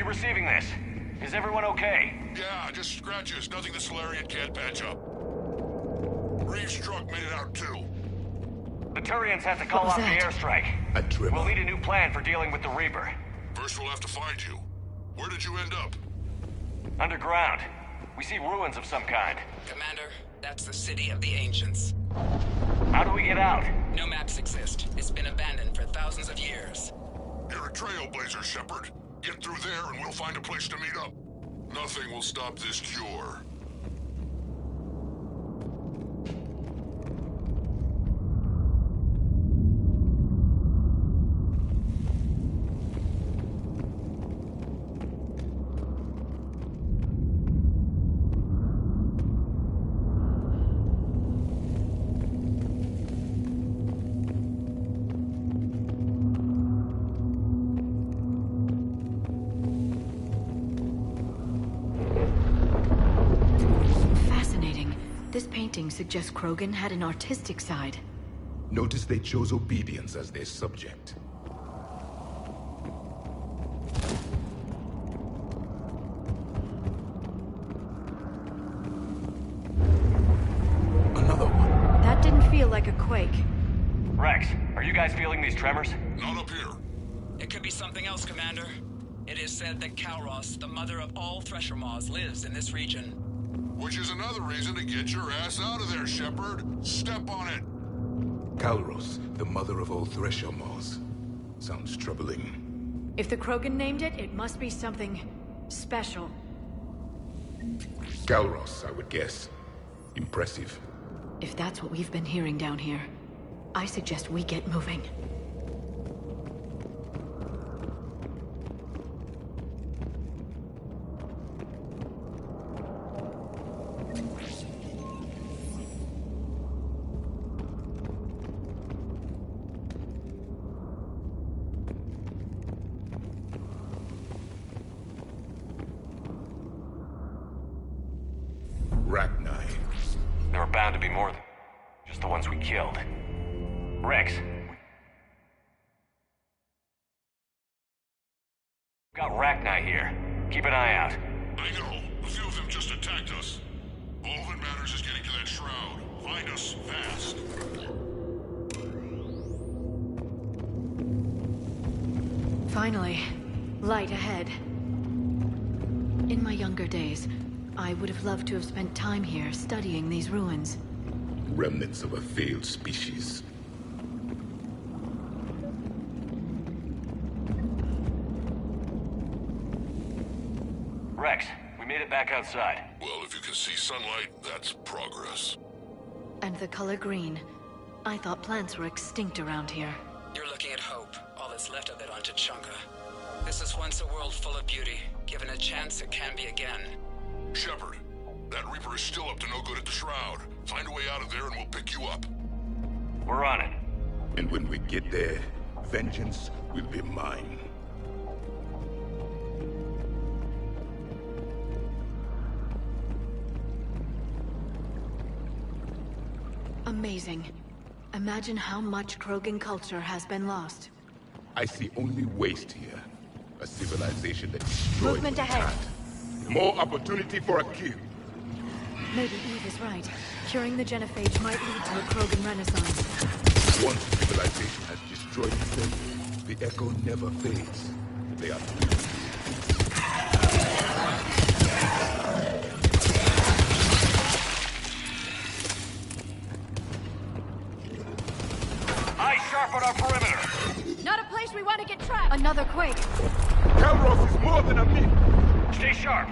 receiving this? Is everyone okay? Yeah, just scratches. Nothing the Solarian can't patch up. Reeves' truck made it out too. The Turians had to call off the airstrike. A Tremor. We'll need a new plan for dealing with the Reaper. First we'll have to find you. Where did you end up? Underground. We see ruins of some kind. Commander, that's the City of the Ancients. How do we get out? No maps exist. It's been abandoned for thousands of years. You're a trailblazer, Shepard. Get through there and we'll find a place to meet up. Nothing will stop this cure. This painting suggests Krogan had an artistic side. Notice they chose obedience as their subject. Another one. That didn't feel like a quake. Rex, are you guys feeling these tremors? Not up here. It could be something else, Commander. It is said that Kalros, the mother of all Thresher Maws, lives in this region. Which is another reason to get your ass out of there, Shepard. Step on it. Kalros, the mother of all Thresher Maws. Sounds troubling. If the Krogan named it, it must be something special. Kalros, I would guess. Impressive. If that's what we've been hearing down here, I suggest we get moving. Rachni. There are bound to be more than just the ones we killed. Rex. Got Rachni here. Keep an eye out. I know. A few of them just attacked us. All that matters is getting to that shroud. Find us fast. Finally, light ahead. In my younger days, I would have loved to have spent time here studying these ruins. Remnants of a failed species. Rex, we made it back outside. Well, if you can see sunlight, that's progress. And the color green. I thought plants were extinct around here. You're looking at hope, all that's left of it on Tuchanka. This is once a world full of beauty. Given a chance, it can be again. Shepard, that Reaper is still up to no good at the Shroud. Find a way out of there and we'll pick you up. We're on it. And when we get there, vengeance will be mine. Amazing. Imagine how much Krogan culture has been lost. I see only waste here. A civilization that destroyed Movement the ahead. Tat. More opportunity for a kill. Maybe Eve is right. Curing the genophage might lead to a Krogan renaissance. Once civilization has destroyed itself, the echo never fades. They are Eyes sharp on our perimeter. Not a place we want to get trapped. Another quake. Kalros is more than a myth. Stay sharp.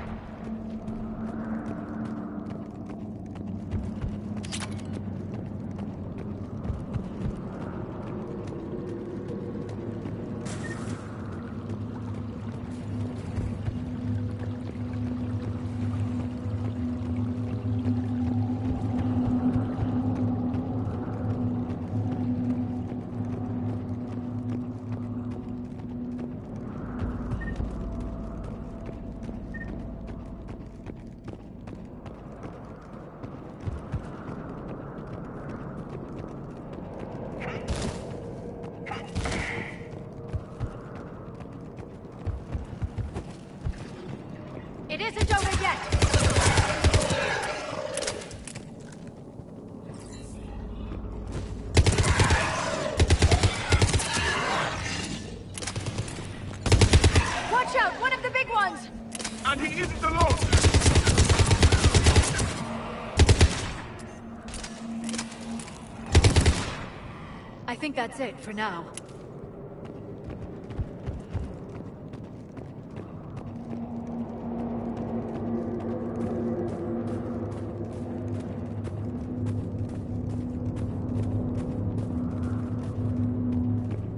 think that's it for now.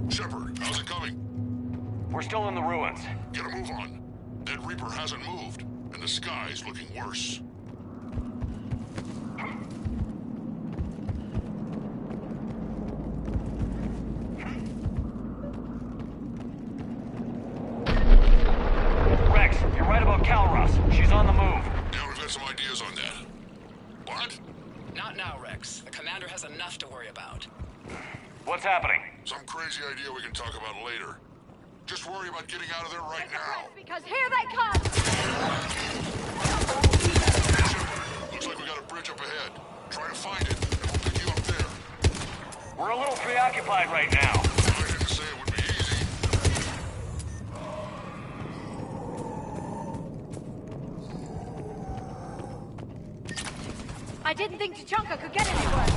Shepard, how's it coming? We're still in the ruins. Get a move on. That Reaper hasn't moved, and the sky's looking worse. Rex, you're right about Calros. She's on the move. Yeah, we've got some ideas on that. What? Not now, Rex. The commander has enough to worry about. What's happening? Some crazy idea we can talk about later. Just worry about getting out of there right now. Because here they come! Looks like we got a bridge up ahead. Try to find it, and we'll pick you up there. We're a little preoccupied right now. I didn't say it would be easy. I didn't think Tuchanka could get anywhere.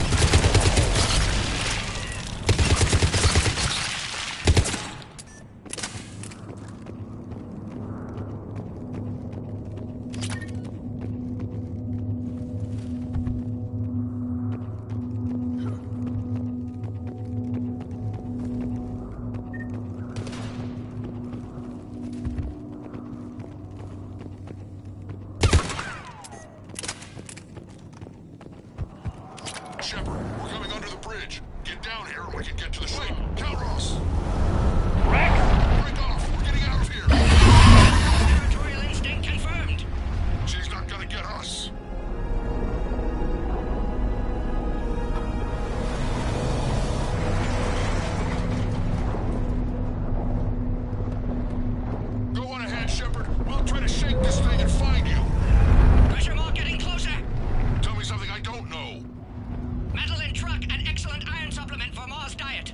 Shepard, we're coming under the bridge. Get down here and we can get to the ship. Calros! Rex! Break off! We're getting out of here! Territorial instinct confirmed. She's not gonna get us. Go on ahead, Shepard. We'll try to shake this thing and find you. Pressure mark getting closer. Tell me something I don't know. Metal in truck, an excellent iron supplement for Mars diet.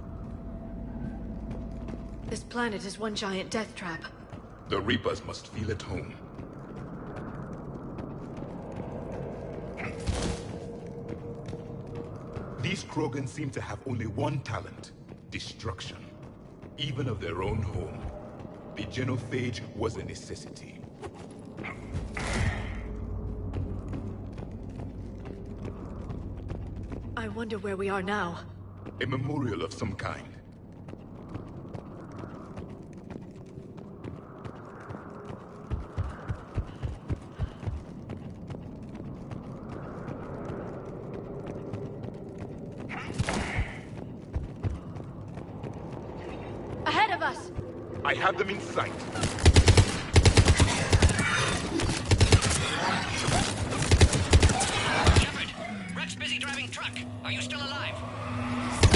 This planet is one giant death trap. The Reapers must feel at home. These Krogan seem to have only one talent: destruction. Even of their own home. The genophage was a necessity. I wonder where we are now. A memorial of some kind. Ahead of us! I have them in sight. Shepard, Rex busy driving truck. Are you still alive?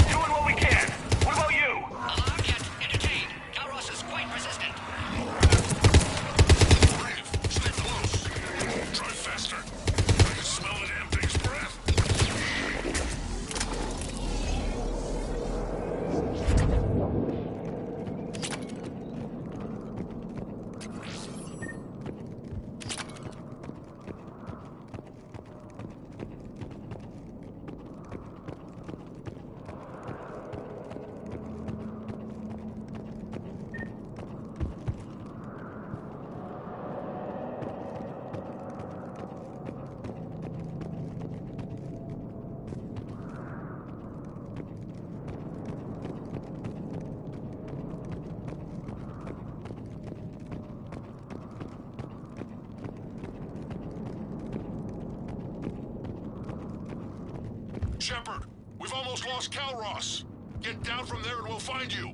Doing what we can. What about you? Alarm yet entertained. Calros is quite resistant. Brave, stay close. Drive faster. I can smell the damn thing's breath. Shepard, we've almost lost Calros. Get down from there and we'll find you.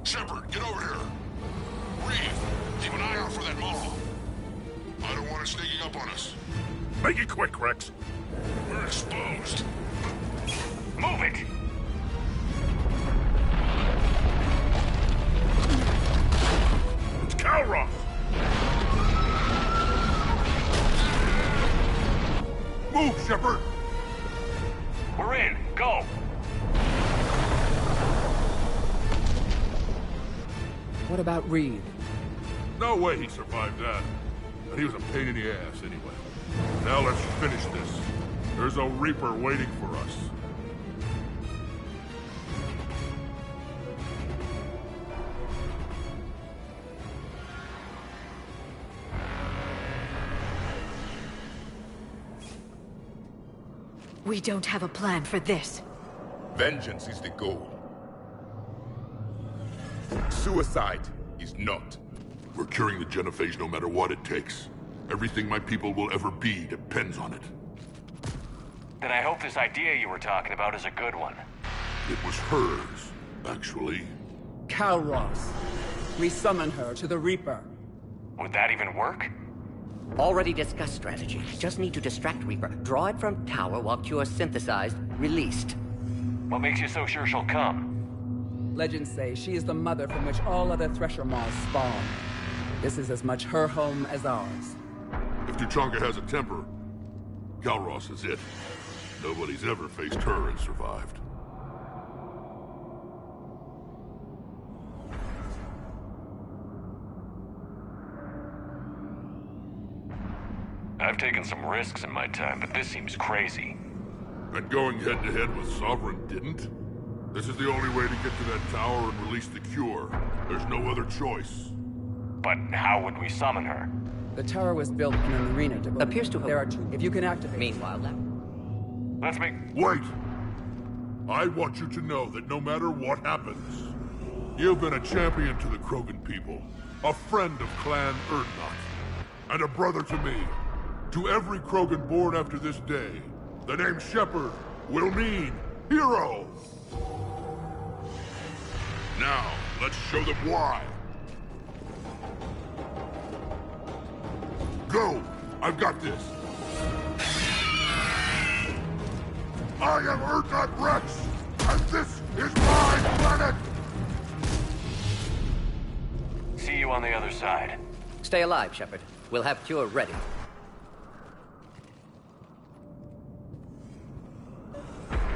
Shepard, get over here. Reeve, keep an eye out for that model. I don't want it sneaking up on us. Make it quick, Rex. We're exposed. Move it! It's Calros! What about Reed? No way he survived that. And he was a pain in the ass anyway. Now let's finish this. There's a Reaper waiting for us. We don't have a plan for this. Vengeance is the goal. Suicide is not. We're curing the genophage no matter what it takes. Everything my people will ever be depends on it. Then I hope this idea you were talking about is a good one. It was hers, actually. Calros. We summon her to the Reaper. Would that even work? Already discussed strategy. Just need to distract Reaper. Draw it from tower while Cure synthesized, released. What makes you so sure she'll come? Legends say she is the mother from which all other Thresher Maws spawn. This is as much her home as ours. If Tuchanka has a temper, Calros is it. Nobody's ever faced her and survived. I've taken some risks in my time, but this seems crazy. And going head-to-head with Sovereign didn't? This is the only way to get to that tower and release the Cure. There's no other choice. But how would we summon her? The tower was built in an arena to... Appears to have... There are two... If you can activate... Meanwhile, let's make... Wait! I want you to know that no matter what happens, you've been a champion to the Krogan people, a friend of Clan Urdnot, and a brother to me. To every Krogan born after this day, the name Shepard will mean hero! Now, let's show them why. Go! I've got this! I am Urdnot Rex, and this is my planet! See you on the other side. Stay alive, Shepard. We'll have Cure ready.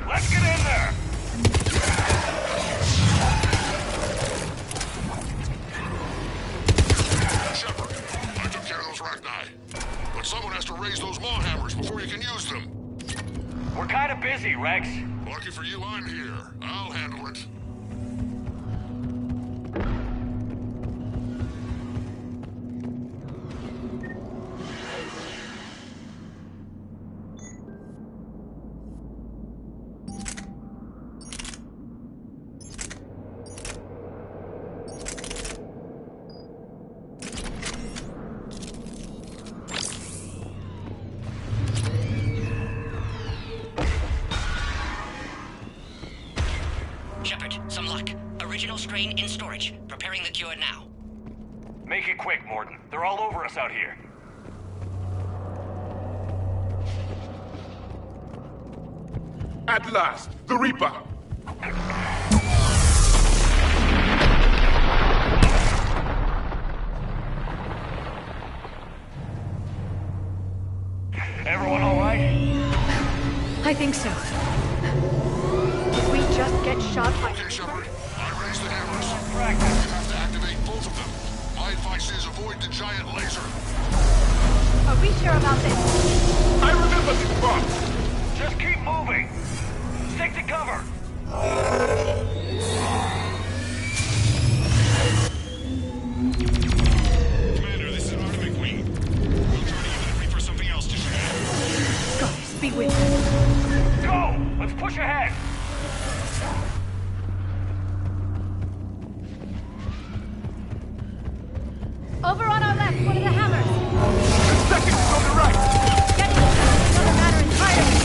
Let's get in there! Shepard, I took care of those Rachni. But someone has to raise those maw hammers before you can use them. We're kind of busy, Rex. Lucky for you, I'm here. I'll handle it. Strain in storage. Preparing the Cure now. Make it quick, Mordin. They're all over us out here. At last, the Reaper! Everyone all right? I think so. Did we just get shot by... Okay, Shepard. I raised the hammers. You have to activate both of them. My advice is avoid the giant laser. Are we sure about this? I remember this box. Just keep moving. Stick to cover. Commander, this is Artem McQueen. We'll try to use the Reaper something else to shoot. Goddess, be with us. Go! Let's push ahead. Over on our left, one of the hammers. The second is on the right. Getting another matter entirely.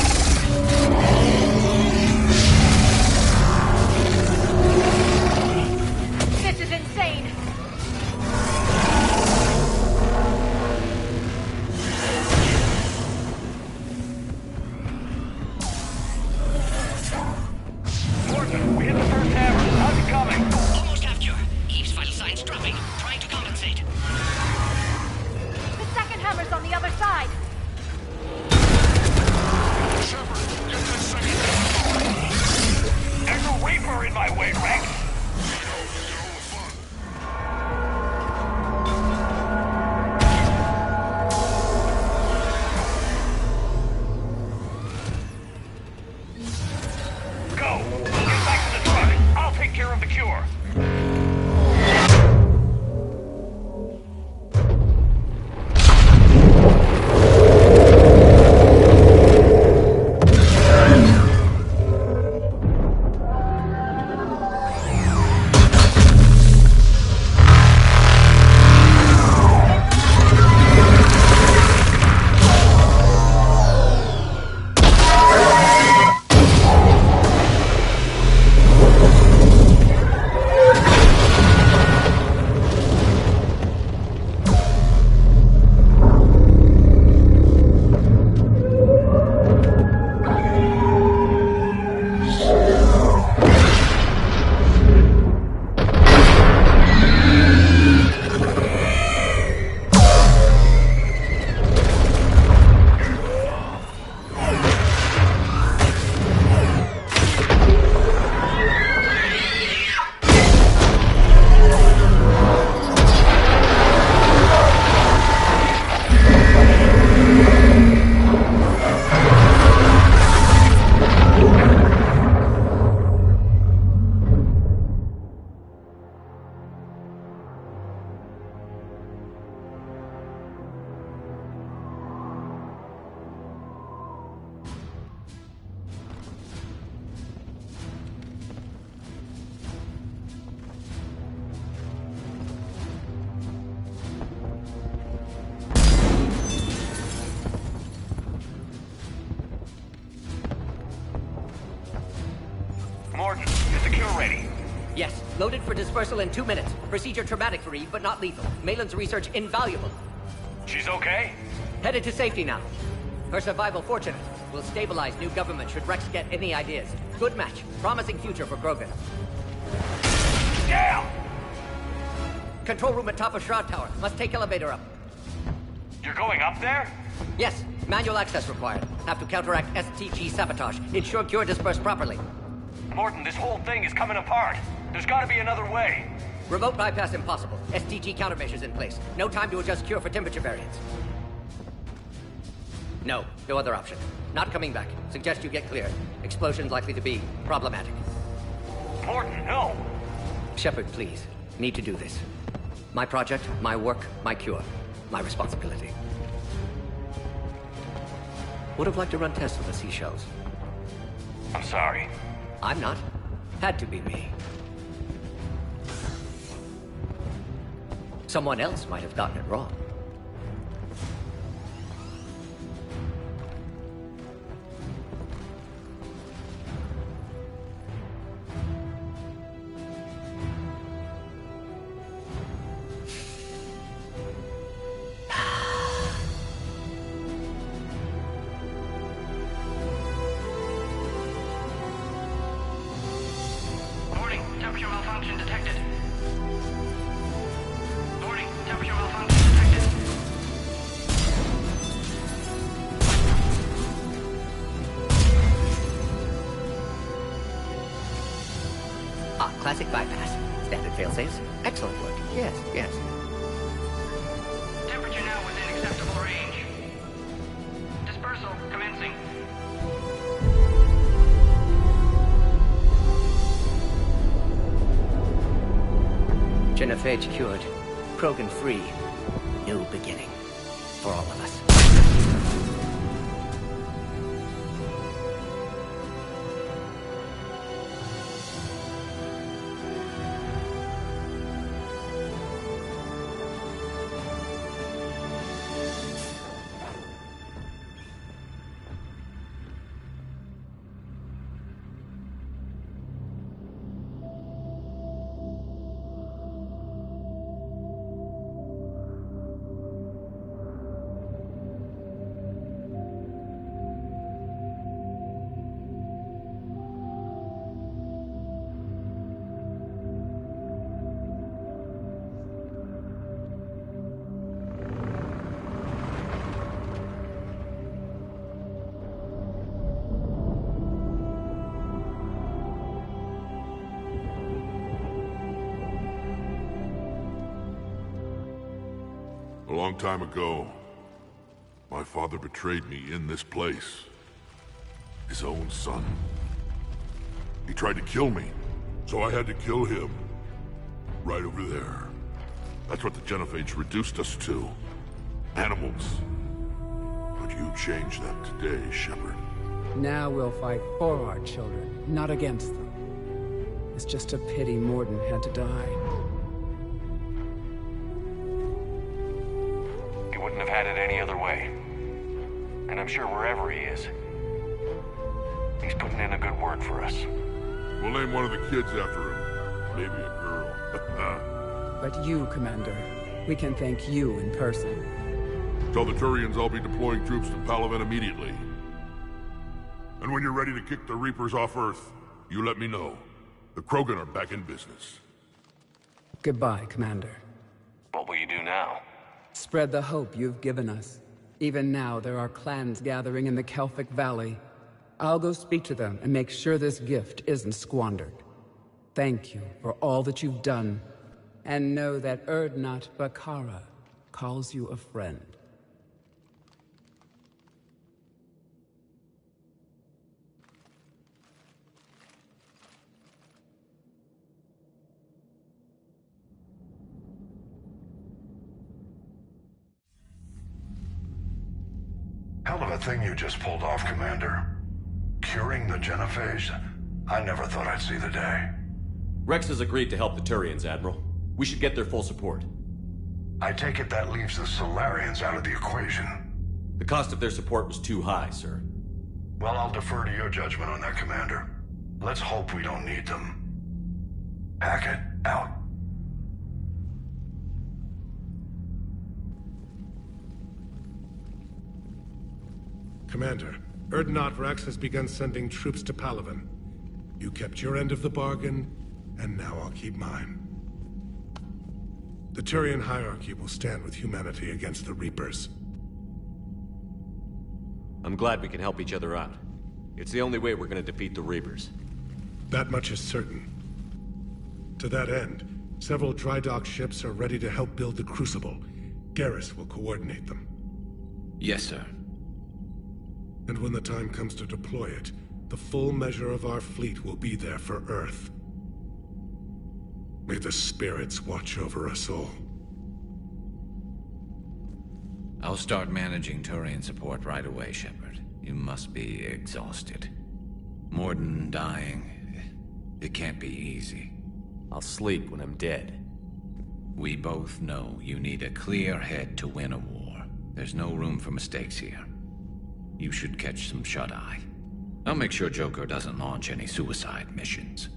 Coded for dispersal in 2 minutes. Procedure traumatic for Eve, but not lethal. Malin's research invaluable. She's okay? Headed to safety now. Her survival fortunate. Will stabilize new government should Rex get any ideas. Good match. Promising future for Krogan. Damn! Control room at top of Shroud Tower. Must take elevator up. You're going up there? Yes. Manual access required. Have to counteract STG sabotage. Ensure cure dispersed properly. Morton, this whole thing is coming apart. There's gotta be another way. Remote bypass impossible. STG countermeasures in place. No time to adjust cure for temperature variance. No other option. Not coming back. Suggest you get clear. Explosion's likely to be problematic. Morton, no! Shepard, please. Need to do this. My project, my work, my cure. My responsibility. Would have liked to run tests on the seashells. I'm sorry. I'm not. Had to be me. Someone else might have gotten it wrong. Classic bypass. Standard failsafes. Excellent work. Yes. Temperature now within acceptable range. Dispersal commencing. Genophage cured. Krogan free. New beginning. For all of us. A long time ago, my father betrayed me in this place. His own son. He tried to kill me, so I had to kill him. Right over there. That's what the Genophage reduced us to. Animals. But you changed that today, Shepard. Now we'll fight for our children, not against them. It's just a pity Mordin had to die. Wouldn't have had it any other way. And I'm sure wherever he is, he's putting in a good word for us. We'll name one of the kids after him. Maybe a girl. But you, Commander, we can thank you in person. Tell the Turians I'll be deploying troops to Palaven immediately. And when you're ready to kick the Reapers off Earth, you let me know. The Krogan are back in business. Goodbye, Commander. What will you do now? Spread the hope you've given us. Even now, there are clans gathering in the Kelphic Valley. I'll go speak to them and make sure this gift isn't squandered. Thank you for all that you've done. And know that Urdnot Bakara calls you a friend. Hell of a thing you just pulled off, Commander. Curing the Genophage? I never thought I'd see the day. Rex has agreed to help the Turians, Admiral. We should get their full support. I take it that leaves the Solarians out of the equation. The cost of their support was too high, sir. Well, I'll defer to your judgment on that, Commander. Let's hope we don't need them. Hackett, Out. Commander, Urdnot Rex has begun sending troops to Palaven. You kept your end of the bargain, and now I'll keep mine. The Turian hierarchy will stand with humanity against the Reapers. I'm glad we can help each other out. It's the only way we're gonna defeat the Reapers. That much is certain. To that end, several dry dock ships are ready to help build the Crucible. Garrus will coordinate them. Yes, sir. And when the time comes to deploy it, the full measure of our fleet will be there for Earth. May the spirits watch over us all. I'll start managing Turian support right away, Shepard. You must be exhausted. Mordin dying, it can't be easy. I'll sleep when I'm dead. We both know you need a clear head to win a war. There's no room for mistakes here. You should catch some shut-eye. I'll make sure Joker doesn't launch any suicide missions.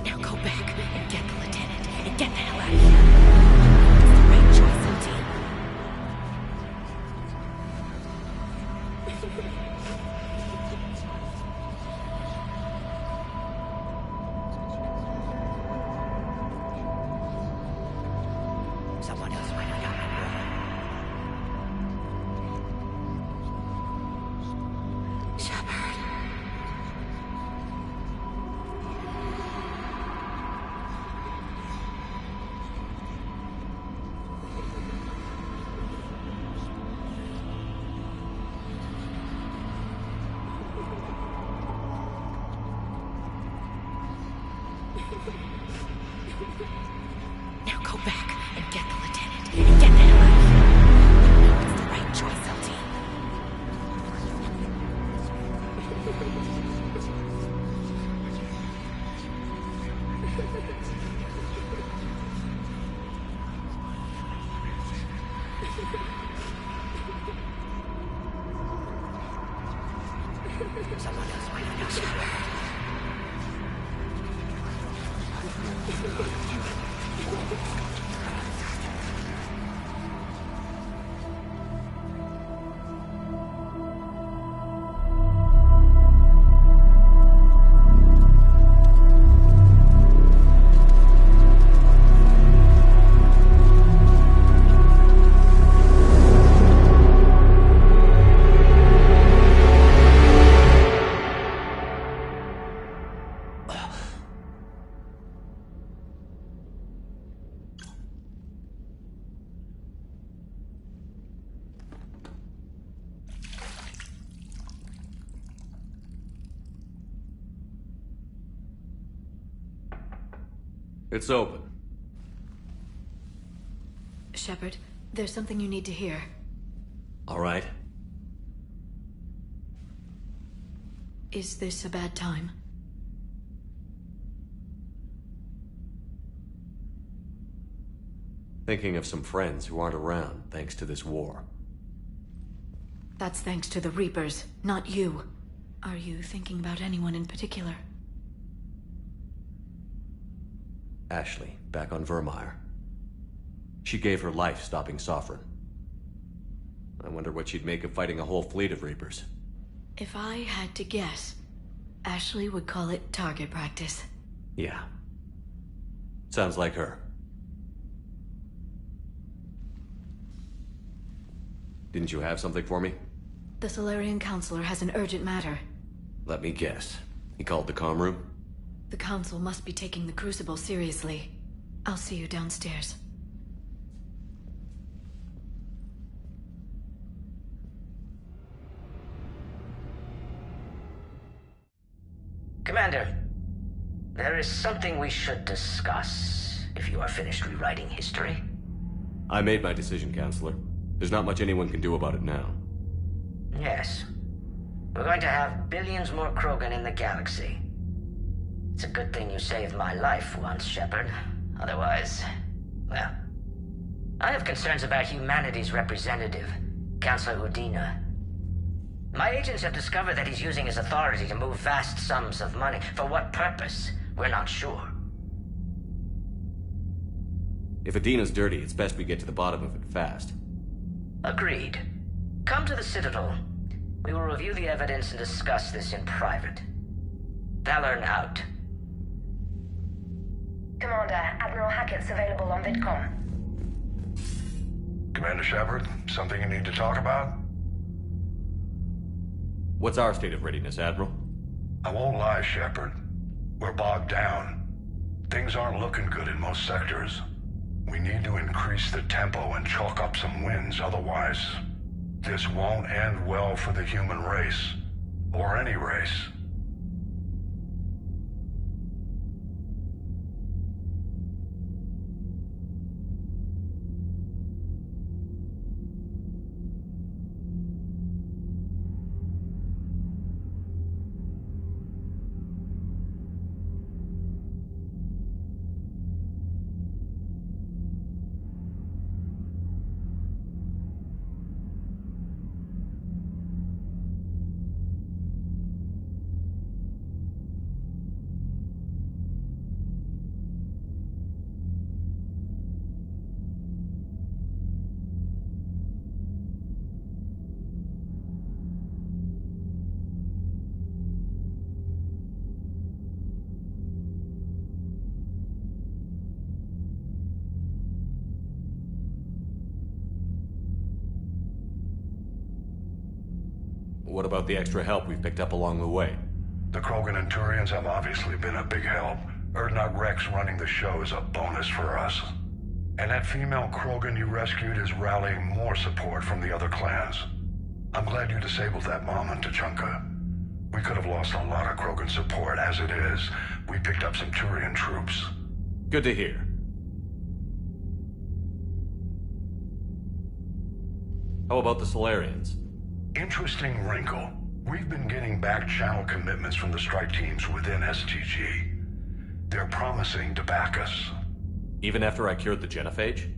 Now go back and get the lieutenant and get the hell out of here. It's the right choice, LT. Someone else might have gotten it wrong. Shepard. Now go back and get the lieutenant and get the hell out of here. It's the right choice, LT. Someone else might have gotten it. It's open. Shepard, there's something you need to hear. All right. Is this a bad time? Thinking of some friends who aren't around thanks to this war. That's thanks to the Reapers, not you. Are you thinking about anyone in particular? Ashley, back on Vermeer. She gave her life stopping Sovereign. I wonder what she'd make of fighting a whole fleet of Reapers. If I had to guess, Ashley would call it target practice. Yeah. Sounds like her. Didn't you have something for me? The Solarian Counselor has an urgent matter. Let me guess. He called the comm room? The Council must be taking the Crucible seriously. I'll see you downstairs. Commander, there is something we should discuss, if you are finished rewriting history. I made my decision, Counselor. There's not much anyone can do about it now. Yes. We're going to have billions more Krogan in the galaxy. It's a good thing you saved my life once, Shepard. Otherwise, well... I have concerns about humanity's representative, Councillor Udina. My agents have discovered that he's using his authority to move vast sums of money. For what purpose? We're not sure. If Adina's dirty, it's best we get to the bottom of it fast. Agreed. Come to the Citadel. We will review the evidence and discuss this in private. Valorn out. Commander, Admiral Hackett's available on VidCom. Commander Shepard, something you need to talk about? What's our state of readiness, Admiral? I won't lie, Shepard. We're bogged down. Things aren't looking good in most sectors. We need to increase the tempo and chalk up some wins, otherwise... this won't end well for the human race. Or any race. What about the extra help we've picked up along the way? The Krogan and Turians have obviously been a big help. Urdnot Rex running the show is a bonus for us. And that female Krogan you rescued is rallying more support from the other clans. I'm glad you disabled that bomb on Tuchanka. We could have lost a lot of Krogan support. As it is, we picked up some Turian troops. Good to hear. How about the Solarians? Interesting wrinkle. We've been getting back-channel commitments from the strike teams within STG. They're promising to back us. Even after I cured the genophage?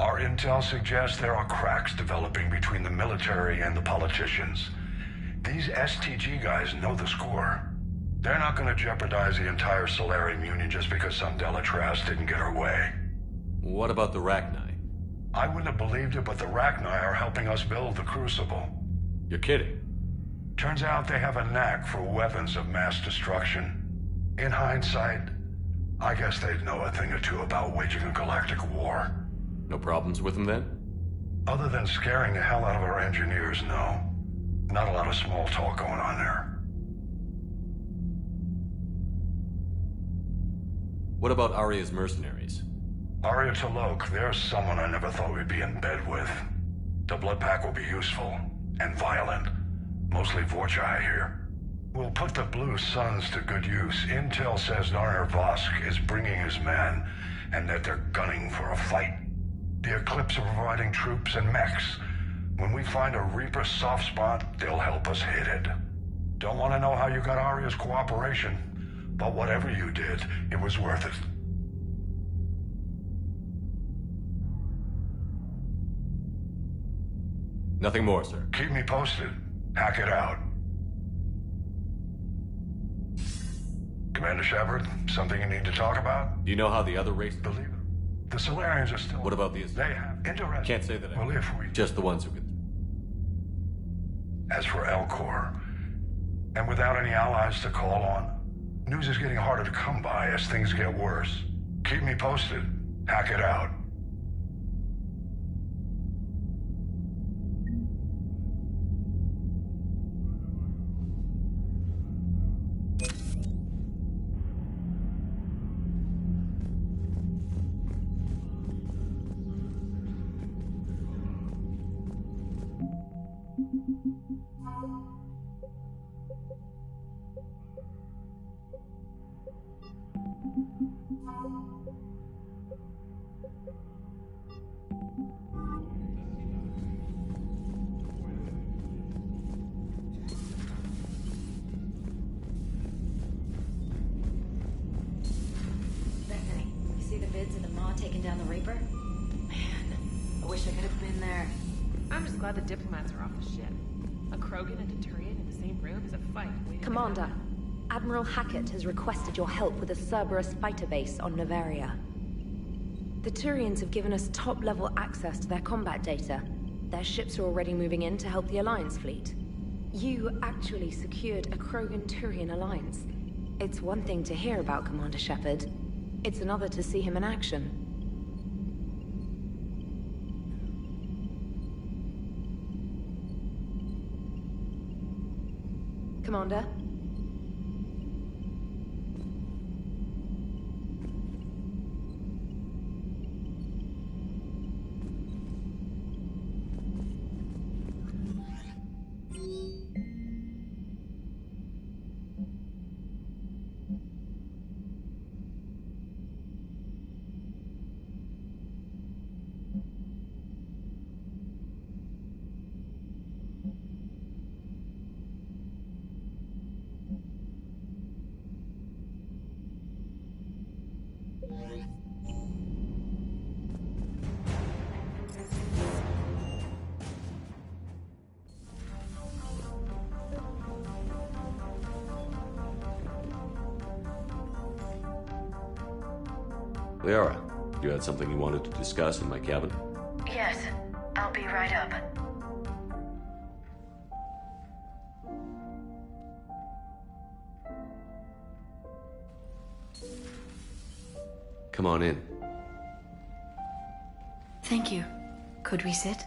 Our intel suggests there are cracks developing between the military and the politicians. These STG guys know the score. They're not going to jeopardize the entire Solarian Union just because some Delatraz didn't get her way. What about the Rachni? I wouldn't have believed it, but the Rachni are helping us build the Crucible. You're kidding. Turns out they have a knack for weapons of mass destruction. In hindsight, I guess they'd know a thing or two about waging a galactic war. No problems with them then? Other than scaring the hell out of our engineers, no. Not a lot of small talk going on there. What about Aria's mercenaries? Aria T'Loak, there's someone I never thought we'd be in bed with. The blood pack will be useful. And violent. Mostly Vorcha, I hear. We'll put the Blue Suns to good use. Intel says Narner Vosk is bringing his men, and that they're gunning for a fight. The Eclipse are providing troops and mechs. When we find a Reaper soft spot, they'll help us hit it. Don't want to know how you got Aria's cooperation, but whatever you did, it was worth it. Nothing more, sir. Keep me posted. Hack it out. Commander Shepard, something you need to talk about? Do you know how the other races... Believe it. The Solarians are still... What about the... They have interest... Can't say that I... Well, if we... Just the ones who could... As for Elcor, and without any allies to call on, news is getting harder to come by as things get worse. Keep me posted. Hack it out. diplomats are off the ship. A Krogan and a Turian in the same room is a fight waiting to Commander, happen. Admiral Hackett has requested your help with a Cerberus fighter base on Noveria. The Turians have given us top-level access to their combat data. Their ships are already moving in to help the Alliance fleet. You actually secured a Krogan-Turian alliance. It's one thing to hear about Commander Shepard. It's another to see him in action. Commander? Liara, you had something you wanted to discuss in my cabin? Yes, I'll be right up. Come on in. Thank you. Could we sit?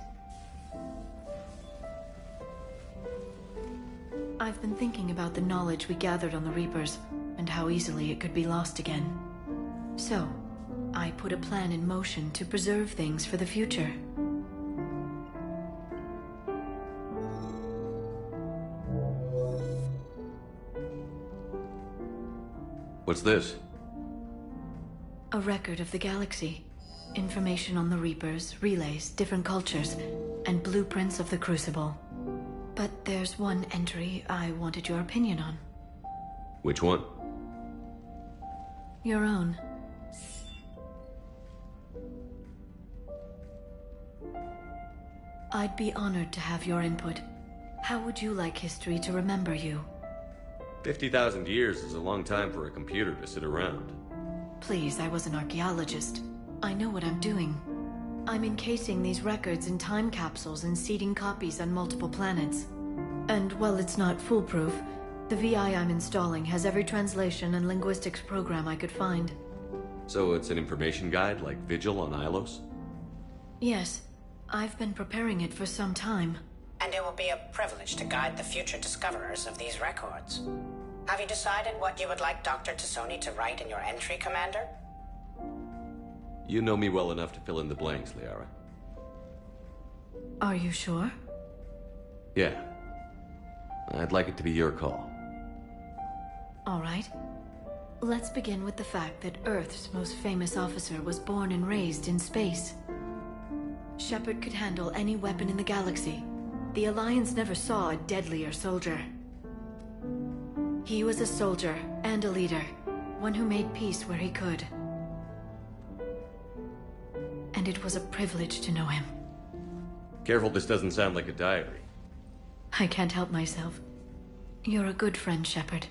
I've been thinking about the knowledge we gathered on the Reapers, and how easily it could be lost again. So, I put a plan in motion to preserve things for the future. What's this? A record of the galaxy. Information on the Reapers, relays, different cultures, and blueprints of the Crucible. But there's one entry I wanted your opinion on. Which one? Your own. I'd be honored to have your input. How would you like history to remember you? 50,000 years is a long time for a computer to sit around. Please, I was an archaeologist. I know what I'm doing. I'm encasing these records in time capsules and seeding copies on multiple planets. And while it's not foolproof, the VI I'm installing has every translation and linguistics program I could find. So it's an information guide like Vigil on Ilos? Yes. I've been preparing it for some time. And it will be a privilege to guide the future discoverers of these records. Have you decided what you would like Dr. T'Soni to write in your entry, Commander? You know me well enough to fill in the blanks, Liara. Are you sure? Yeah. I'd like it to be your call. All right. Let's begin with the fact that Earth's most famous officer was born and raised in space. Shepard could handle any weapon in the galaxy. The Alliance never saw a deadlier soldier. He was a soldier and a leader, one who made peace where he could. And it was a privilege to know him. Careful, this doesn't sound like a diary. I can't help myself. You're a good friend, Shepard.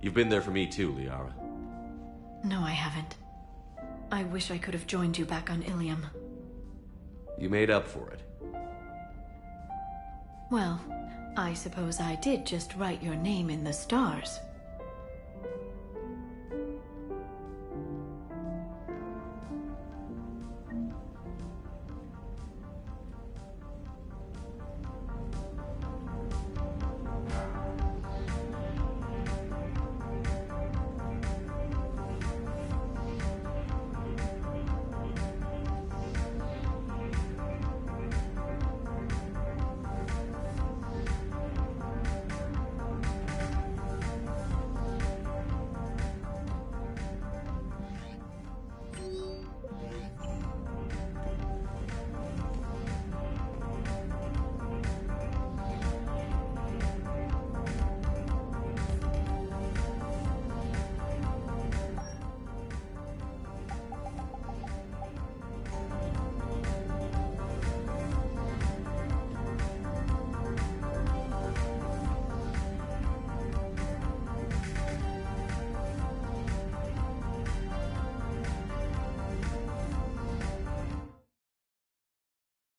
You've been there for me too, Liara. No, I haven't. I wish I could have joined you back on Ilium. You made up for it. Well, I suppose I did just write your name in the stars.